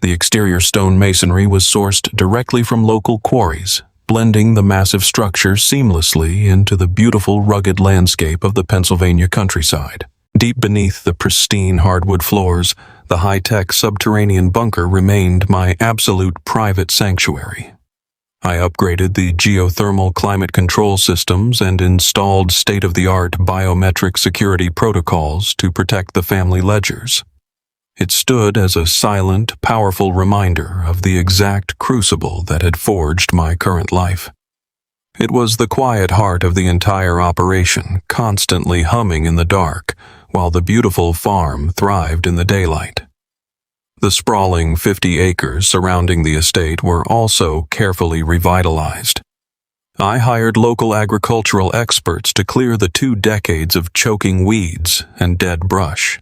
The exterior stone masonry was sourced directly from local quarries, blending the massive structure seamlessly into the beautiful rugged landscape of the Pennsylvania countryside. Deep beneath the pristine hardwood floors, the high-tech subterranean bunker remained my absolute private sanctuary. I upgraded the geothermal climate control systems and installed state-of-the-art biometric security protocols to protect the family ledgers. It stood as a silent, powerful reminder of the exact crucible that had forged my current life. It was the quiet heart of the entire operation, constantly humming in the dark, while the beautiful farm thrived in the daylight. The sprawling 50 acres surrounding the estate were also carefully revitalized. I hired local agricultural experts to clear the 2 decades of choking weeds and dead brush.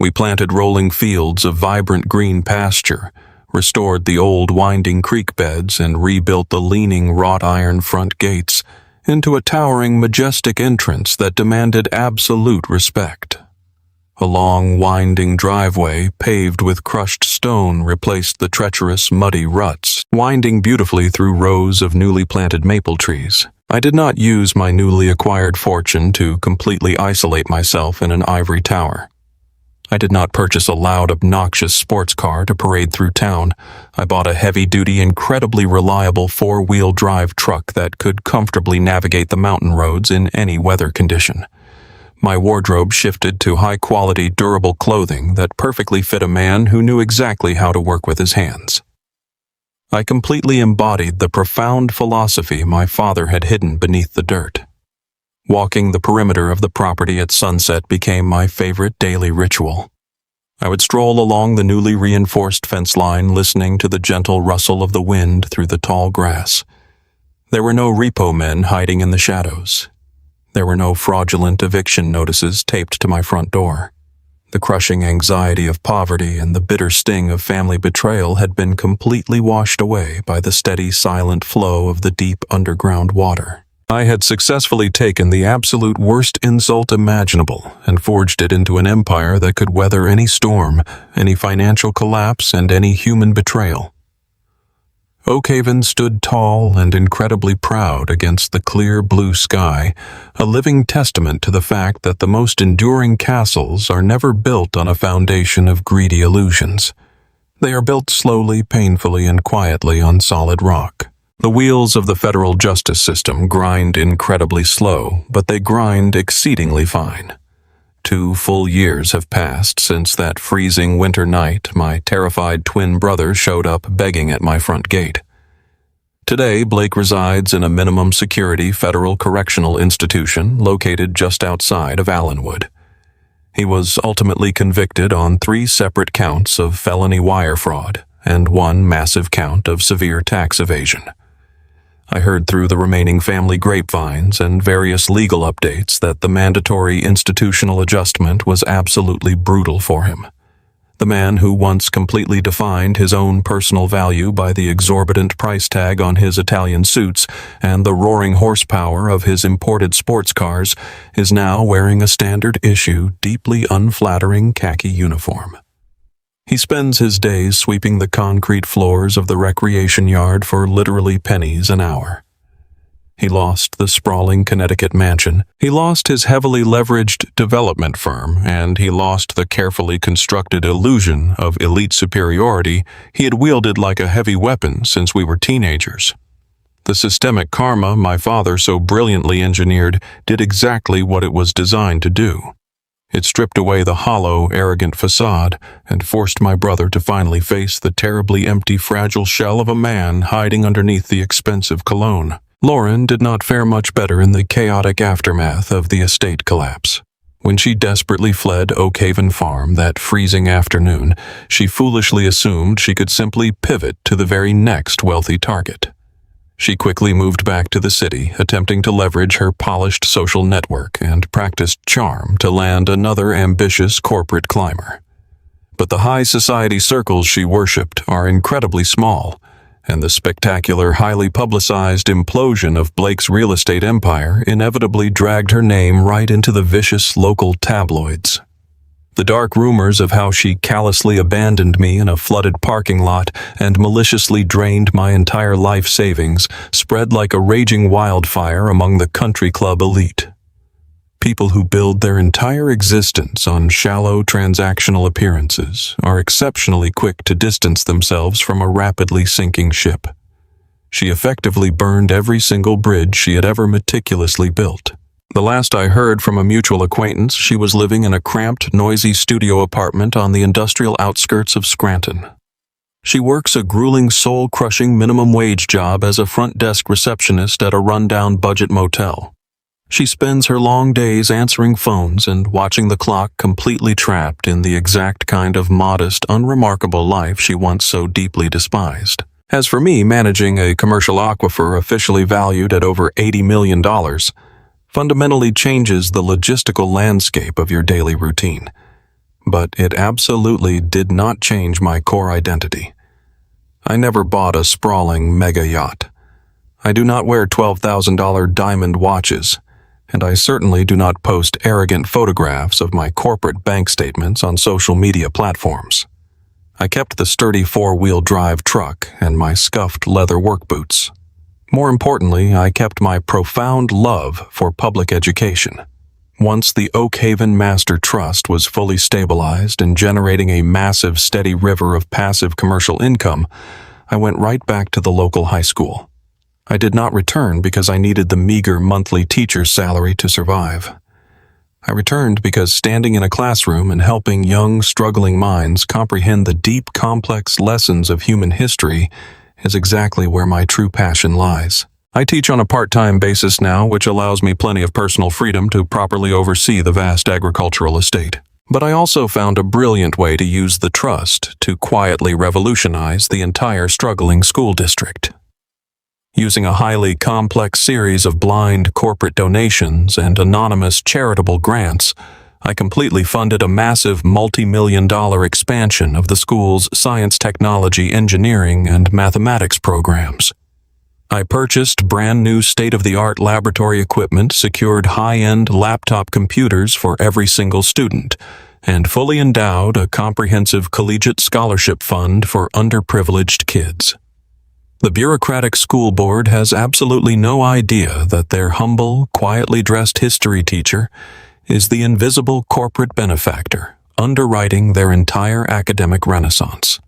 We planted rolling fields of vibrant green pasture, restored the old winding creek beds, and rebuilt the leaning wrought iron front gates into a towering, majestic entrance that demanded absolute respect. A long, winding driveway paved with crushed stone replaced the treacherous, muddy ruts, winding beautifully through rows of newly planted maple trees. I did not use my newly acquired fortune to completely isolate myself in an ivory tower. I did not purchase a loud, obnoxious sports car to parade through town. I bought a heavy-duty, incredibly reliable 4-wheel drive truck that could comfortably navigate the mountain roads in any weather condition. My wardrobe shifted to high-quality, durable clothing that perfectly fit a man who knew exactly how to work with his hands. I completely embodied the profound philosophy my father had hidden beneath the dirt. Walking the perimeter of the property at sunset became my favorite daily ritual. I would stroll along the newly reinforced fence line, listening to the gentle rustle of the wind through the tall grass. There were no repo men hiding in the shadows. There were no fraudulent eviction notices taped to my front door. The crushing anxiety of poverty and the bitter sting of family betrayal had been completely washed away by the steady, silent flow of the deep underground water. I had successfully taken the absolute worst insult imaginable and forged it into an empire that could weather any storm, any financial collapse, and any human betrayal. Oakhaven stood tall and incredibly proud against the clear blue sky, a living testament to the fact that the most enduring castles are never built on a foundation of greedy illusions. They are built slowly, painfully, and quietly on solid rock. The wheels of the federal justice system grind incredibly slow, but they grind exceedingly fine. 2 full years have passed since that freezing winter night my terrified twin brother showed up begging at my front gate. Today, Blake resides in a minimum security federal correctional institution located just outside of Allenwood. He was ultimately convicted on 3 separate counts of felony wire fraud and 1 massive count of severe tax evasion. I heard through the remaining family grapevines and various legal updates that the mandatory institutional adjustment was absolutely brutal for him. The man who once completely defined his own personal value by the exorbitant price tag on his Italian suits and the roaring horsepower of his imported sports cars is now wearing a standard-issue, deeply unflattering khaki uniform. He spends his days sweeping the concrete floors of the recreation yard for literally pennies an hour. He lost the sprawling Connecticut mansion. He lost his heavily leveraged development firm, and he lost the carefully constructed illusion of elite superiority he had wielded like a heavy weapon since we were teenagers. The systemic karma my father so brilliantly engineered did exactly what it was designed to do. It stripped away the hollow, arrogant facade and forced my brother to finally face the terribly empty, fragile shell of a man hiding underneath the expensive cologne. Lauren did not fare much better in the chaotic aftermath of the estate collapse. When she desperately fled Oak Haven Farm that freezing afternoon, she foolishly assumed she could simply pivot to the very next wealthy target. She quickly moved back to the city, attempting to leverage her polished social network and practiced charm to land another ambitious corporate climber. But the high society circles she worshipped are incredibly small, and the spectacular, highly publicized implosion of Blake's real estate empire inevitably dragged her name right into the vicious local tabloids. The dark rumors of how she callously abandoned me in a flooded parking lot and maliciously drained my entire life savings spread like a raging wildfire among the country club elite. People who build their entire existence on shallow transactional appearances are exceptionally quick to distance themselves from a rapidly sinking ship. She effectively burned every single bridge she had ever meticulously built. The last I heard from a mutual acquaintance, she was living in a cramped, noisy studio apartment on the industrial outskirts of Scranton. She works a grueling, soul-crushing minimum wage job as a front desk receptionist at a rundown budget motel. She spends her long days answering phones and watching the clock, completely trapped in the exact kind of modest, unremarkable life she once so deeply despised. As for me, managing a commercial aquifer officially valued at over $80 million fundamentally changes the logistical landscape of your daily routine. But it absolutely did not change my core identity. I never bought a sprawling mega yacht. I do not wear $12,000 diamond watches, and I certainly do not post arrogant photographs of my corporate bank statements on social media platforms. I kept the sturdy four-wheel drive truck and my scuffed leather work boots. More importantly, I kept my profound love for public education. Once the Oak Haven Master Trust was fully stabilized and generating a massive, steady river of passive commercial income, I went right back to the local high school. I did not return because I needed the meager monthly teacher's salary to survive. I returned because standing in a classroom and helping young, struggling minds comprehend the deep, complex lessons of human history is exactly where my true passion lies. I teach on a part-time basis now, which allows me plenty of personal freedom to properly oversee the vast agricultural estate. But I also found a brilliant way to use the trust to quietly revolutionize the entire struggling school district. Using a highly complex series of blind corporate donations and anonymous charitable grants, I completely funded a massive multi-million-dollar expansion of the school's science, technology, engineering, and mathematics programs. I purchased brand new state-of-the-art laboratory equipment, secured high-end laptop computers for every single student, and fully endowed a comprehensive collegiate scholarship fund for underprivileged kids. The bureaucratic school board has absolutely no idea that their humble, quietly dressed history teacher is the invisible corporate benefactor underwriting their entire academic renaissance.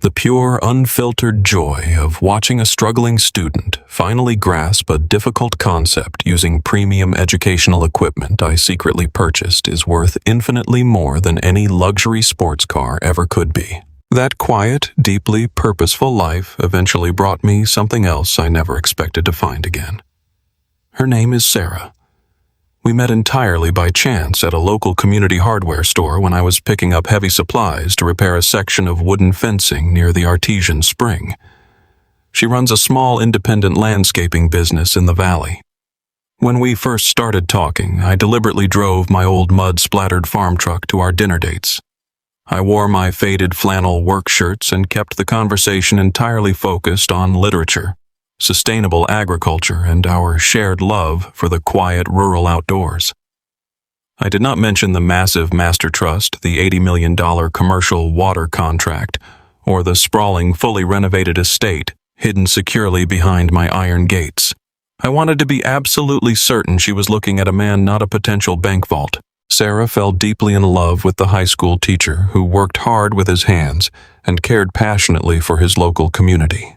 The pure, unfiltered joy of watching a struggling student finally grasp a difficult concept using premium educational equipment I secretly purchased is worth infinitely more than any luxury sports car ever could be. That quiet, deeply purposeful life eventually brought me something else I never expected to find again. Her name is Sarah. We met entirely by chance at a local community hardware store when I was picking up heavy supplies to repair a section of wooden fencing near the artesian spring. She runs a small independent landscaping business in the valley. When we first started talking, I deliberately drove my old mud-splattered farm truck to our dinner dates. I wore my faded flannel work shirts and kept the conversation entirely focused on literature, sustainable agriculture, and our shared love for the quiet rural outdoors. I did not mention the massive master trust, the $80 million commercial water contract, or the sprawling, fully renovated estate hidden securely behind my iron gates. I wanted to be absolutely certain she was looking at a man, not a potential bank vault. Sarah fell deeply in love with the high school teacher who worked hard with his hands and cared passionately for his local community.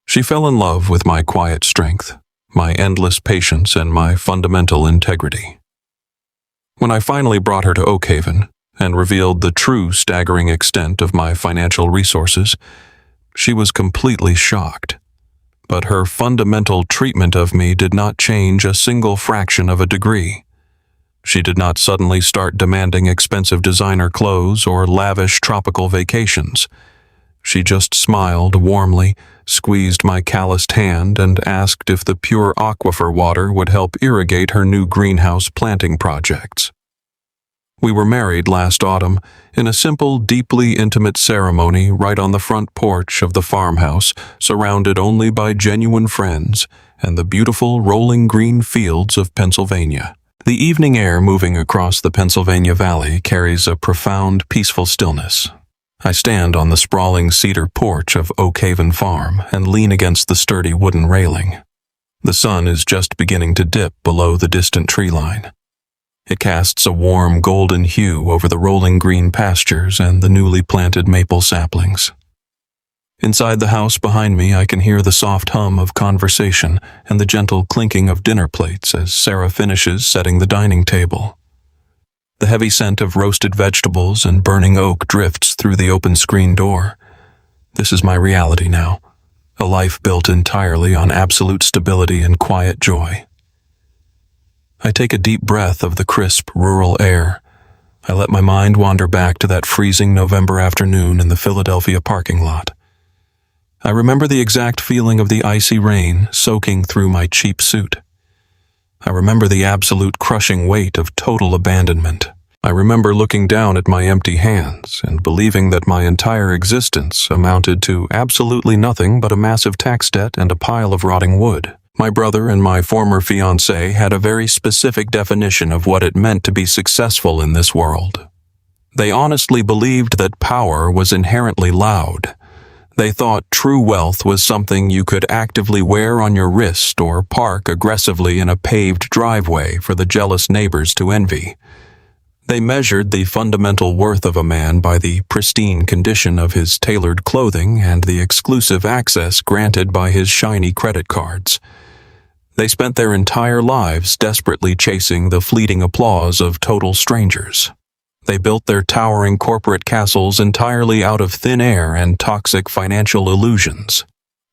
She fell in love with my quiet strength, my endless patience, and my fundamental integrity. When I finally brought her to Oakhaven and revealed the true staggering extent of my financial resources, she was completely shocked. But her fundamental treatment of me did not change a single fraction of a degree. She did not suddenly start demanding expensive designer clothes or lavish tropical vacations. She just smiled warmly, squeezed my calloused hand, and asked if the pure aquifer water would help irrigate her new greenhouse planting projects. We were married last autumn in a simple, deeply intimate ceremony right on the front porch of the farmhouse, surrounded only by genuine friends and the beautiful rolling green fields of Pennsylvania. The evening air moving across the Pennsylvania Valley carries a profound, peaceful stillness. I stand on the sprawling cedar porch of Oakhaven Farm and lean against the sturdy wooden railing. The sun is just beginning to dip below the distant tree line. It casts a warm golden hue over the rolling green pastures and the newly planted maple saplings. Inside the house behind me, I can hear the soft hum of conversation and the gentle clinking of dinner plates as Sarah finishes setting the dining table. The heavy scent of roasted vegetables and burning oak drifts through the open screen door. This is my reality now, a life built entirely on absolute stability and quiet joy. I take a deep breath of the crisp, rural air. I let my mind wander back to that freezing November afternoon in the Philadelphia parking lot. I remember the exact feeling of the icy rain soaking through my cheap suit. I remember the absolute crushing weight of total abandonment. I remember looking down at my empty hands and believing that my entire existence amounted to absolutely nothing but a massive tax debt and a pile of rotting wood. My brother and my former fiancé had a very specific definition of what it meant to be successful in this world. They honestly believed that power was inherently loud. They thought true wealth was something you could actively wear on your wrist or park aggressively in a paved driveway for the jealous neighbors to envy. They measured the fundamental worth of a man by the pristine condition of his tailored clothing and the exclusive access granted by his shiny credit cards. They spent their entire lives desperately chasing the fleeting applause of total strangers. They built their towering corporate castles entirely out of thin air and toxic financial illusions.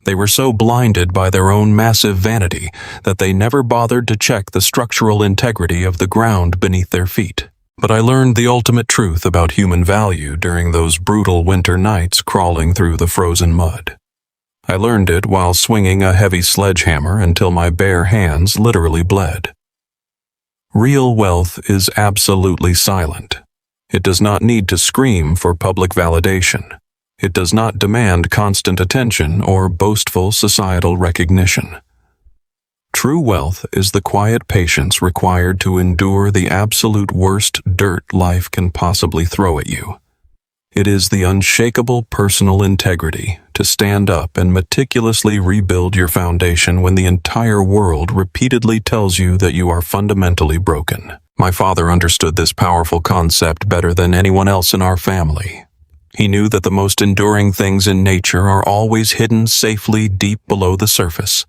They were so blinded by their own massive vanity that they never bothered to check the structural integrity of the ground beneath their feet. But I learned the ultimate truth about human value during those brutal winter nights crawling through the frozen mud. I learned it while swinging a heavy sledgehammer until my bare hands literally bled. Real wealth is absolutely silent. It does not need to scream for public validation. It does not demand constant attention or boastful societal recognition. True wealth is the quiet patience required to endure the absolute worst dirt life can possibly throw at you. It is the unshakable personal integrity to stand up and meticulously rebuild your foundation when the entire world repeatedly tells you that you are fundamentally broken. My father understood this powerful concept better than anyone else in our family. He knew that the most enduring things in nature are always hidden safely deep below the surface.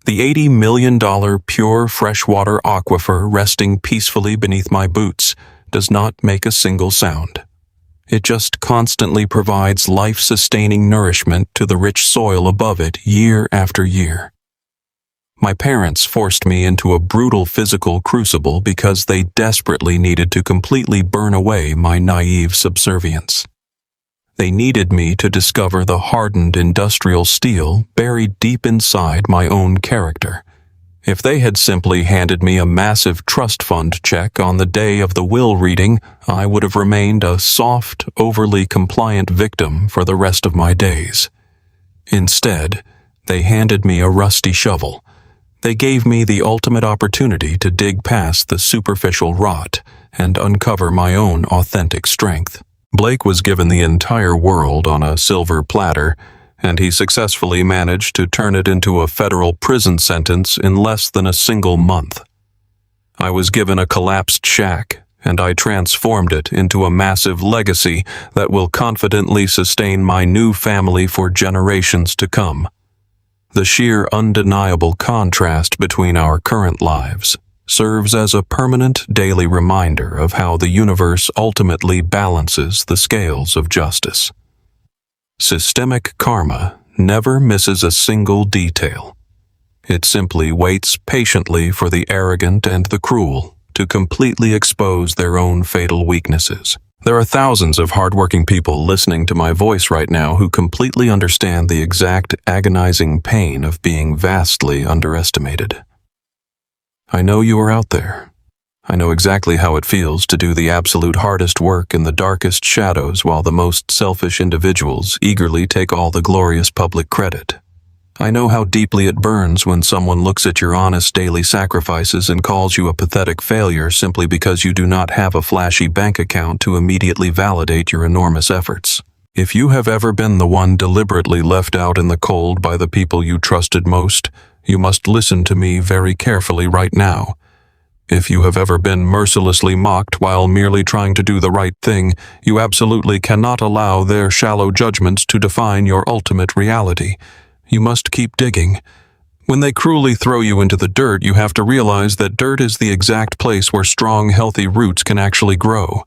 The $80 million pure freshwater aquifer resting peacefully beneath my boots does not make a single sound. It just constantly provides life-sustaining nourishment to the rich soil above it year after year. My parents forced me into a brutal physical crucible because they desperately needed to completely burn away my naive subservience. They needed me to discover the hardened industrial steel buried deep inside my own character. If they had simply handed me a massive trust fund check on the day of the will reading, I would have remained a soft, overly compliant victim for the rest of my days. Instead, they handed me a rusty shovel. They gave me the ultimate opportunity to dig past the superficial rot and uncover my own authentic strength. Blake was given the entire world on a silver platter, and he successfully managed to turn it into a federal prison sentence in less than a single month. I was given a collapsed shack, and I transformed it into a massive legacy that will confidently sustain my new family for generations to come. The sheer undeniable contrast between our current lives serves as a permanent daily reminder of how the universe ultimately balances the scales of justice. Systemic karma never misses a single detail. It simply waits patiently for the arrogant and the cruel to completely expose their own fatal weaknesses. There are thousands of hardworking people listening to my voice right now who completely understand the exact agonizing pain of being vastly underestimated. I know you are out there. I know exactly how it feels to do the absolute hardest work in the darkest shadows while the most selfish individuals eagerly take all the glorious public credit. I know how deeply it burns when someone looks at your honest daily sacrifices and calls you a pathetic failure simply because you do not have a flashy bank account to immediately validate your enormous efforts. If you have ever been the one deliberately left out in the cold by the people you trusted most, you must listen to me very carefully right now. If you have ever been mercilessly mocked while merely trying to do the right thing, you absolutely cannot allow their shallow judgments to define your ultimate reality. You must keep digging. When they cruelly throw you into the dirt, you have to realize that dirt is the exact place where strong, healthy roots can actually grow.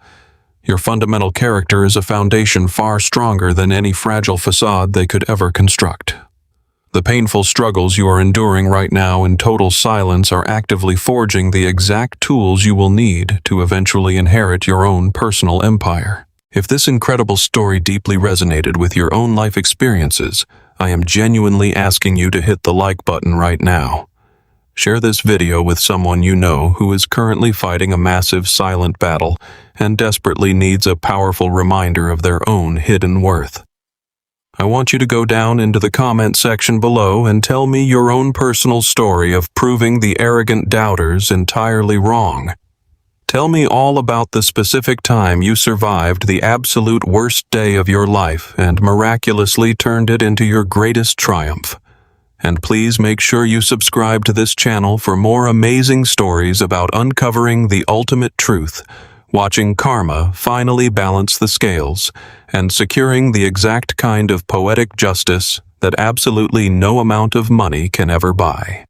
Your fundamental character is a foundation far stronger than any fragile facade they could ever construct. The painful struggles you are enduring right now in total silence are actively forging the exact tools you will need to eventually inherit your own personal empire. If this incredible story deeply resonated with your own life experiences, I am genuinely asking you to hit the like button right now. Share this video with someone you know who is currently fighting a massive silent battle and desperately needs a powerful reminder of their own hidden worth. I want you to go down into the comment section below and tell me your own personal story of proving the arrogant doubters entirely wrong. Tell me all about the specific time you survived the absolute worst day of your life and miraculously turned it into your greatest triumph. And please make sure you subscribe to this channel for more amazing stories about uncovering the ultimate truth, watching karma finally balance the scales, and securing the exact kind of poetic justice that absolutely no amount of money can ever buy.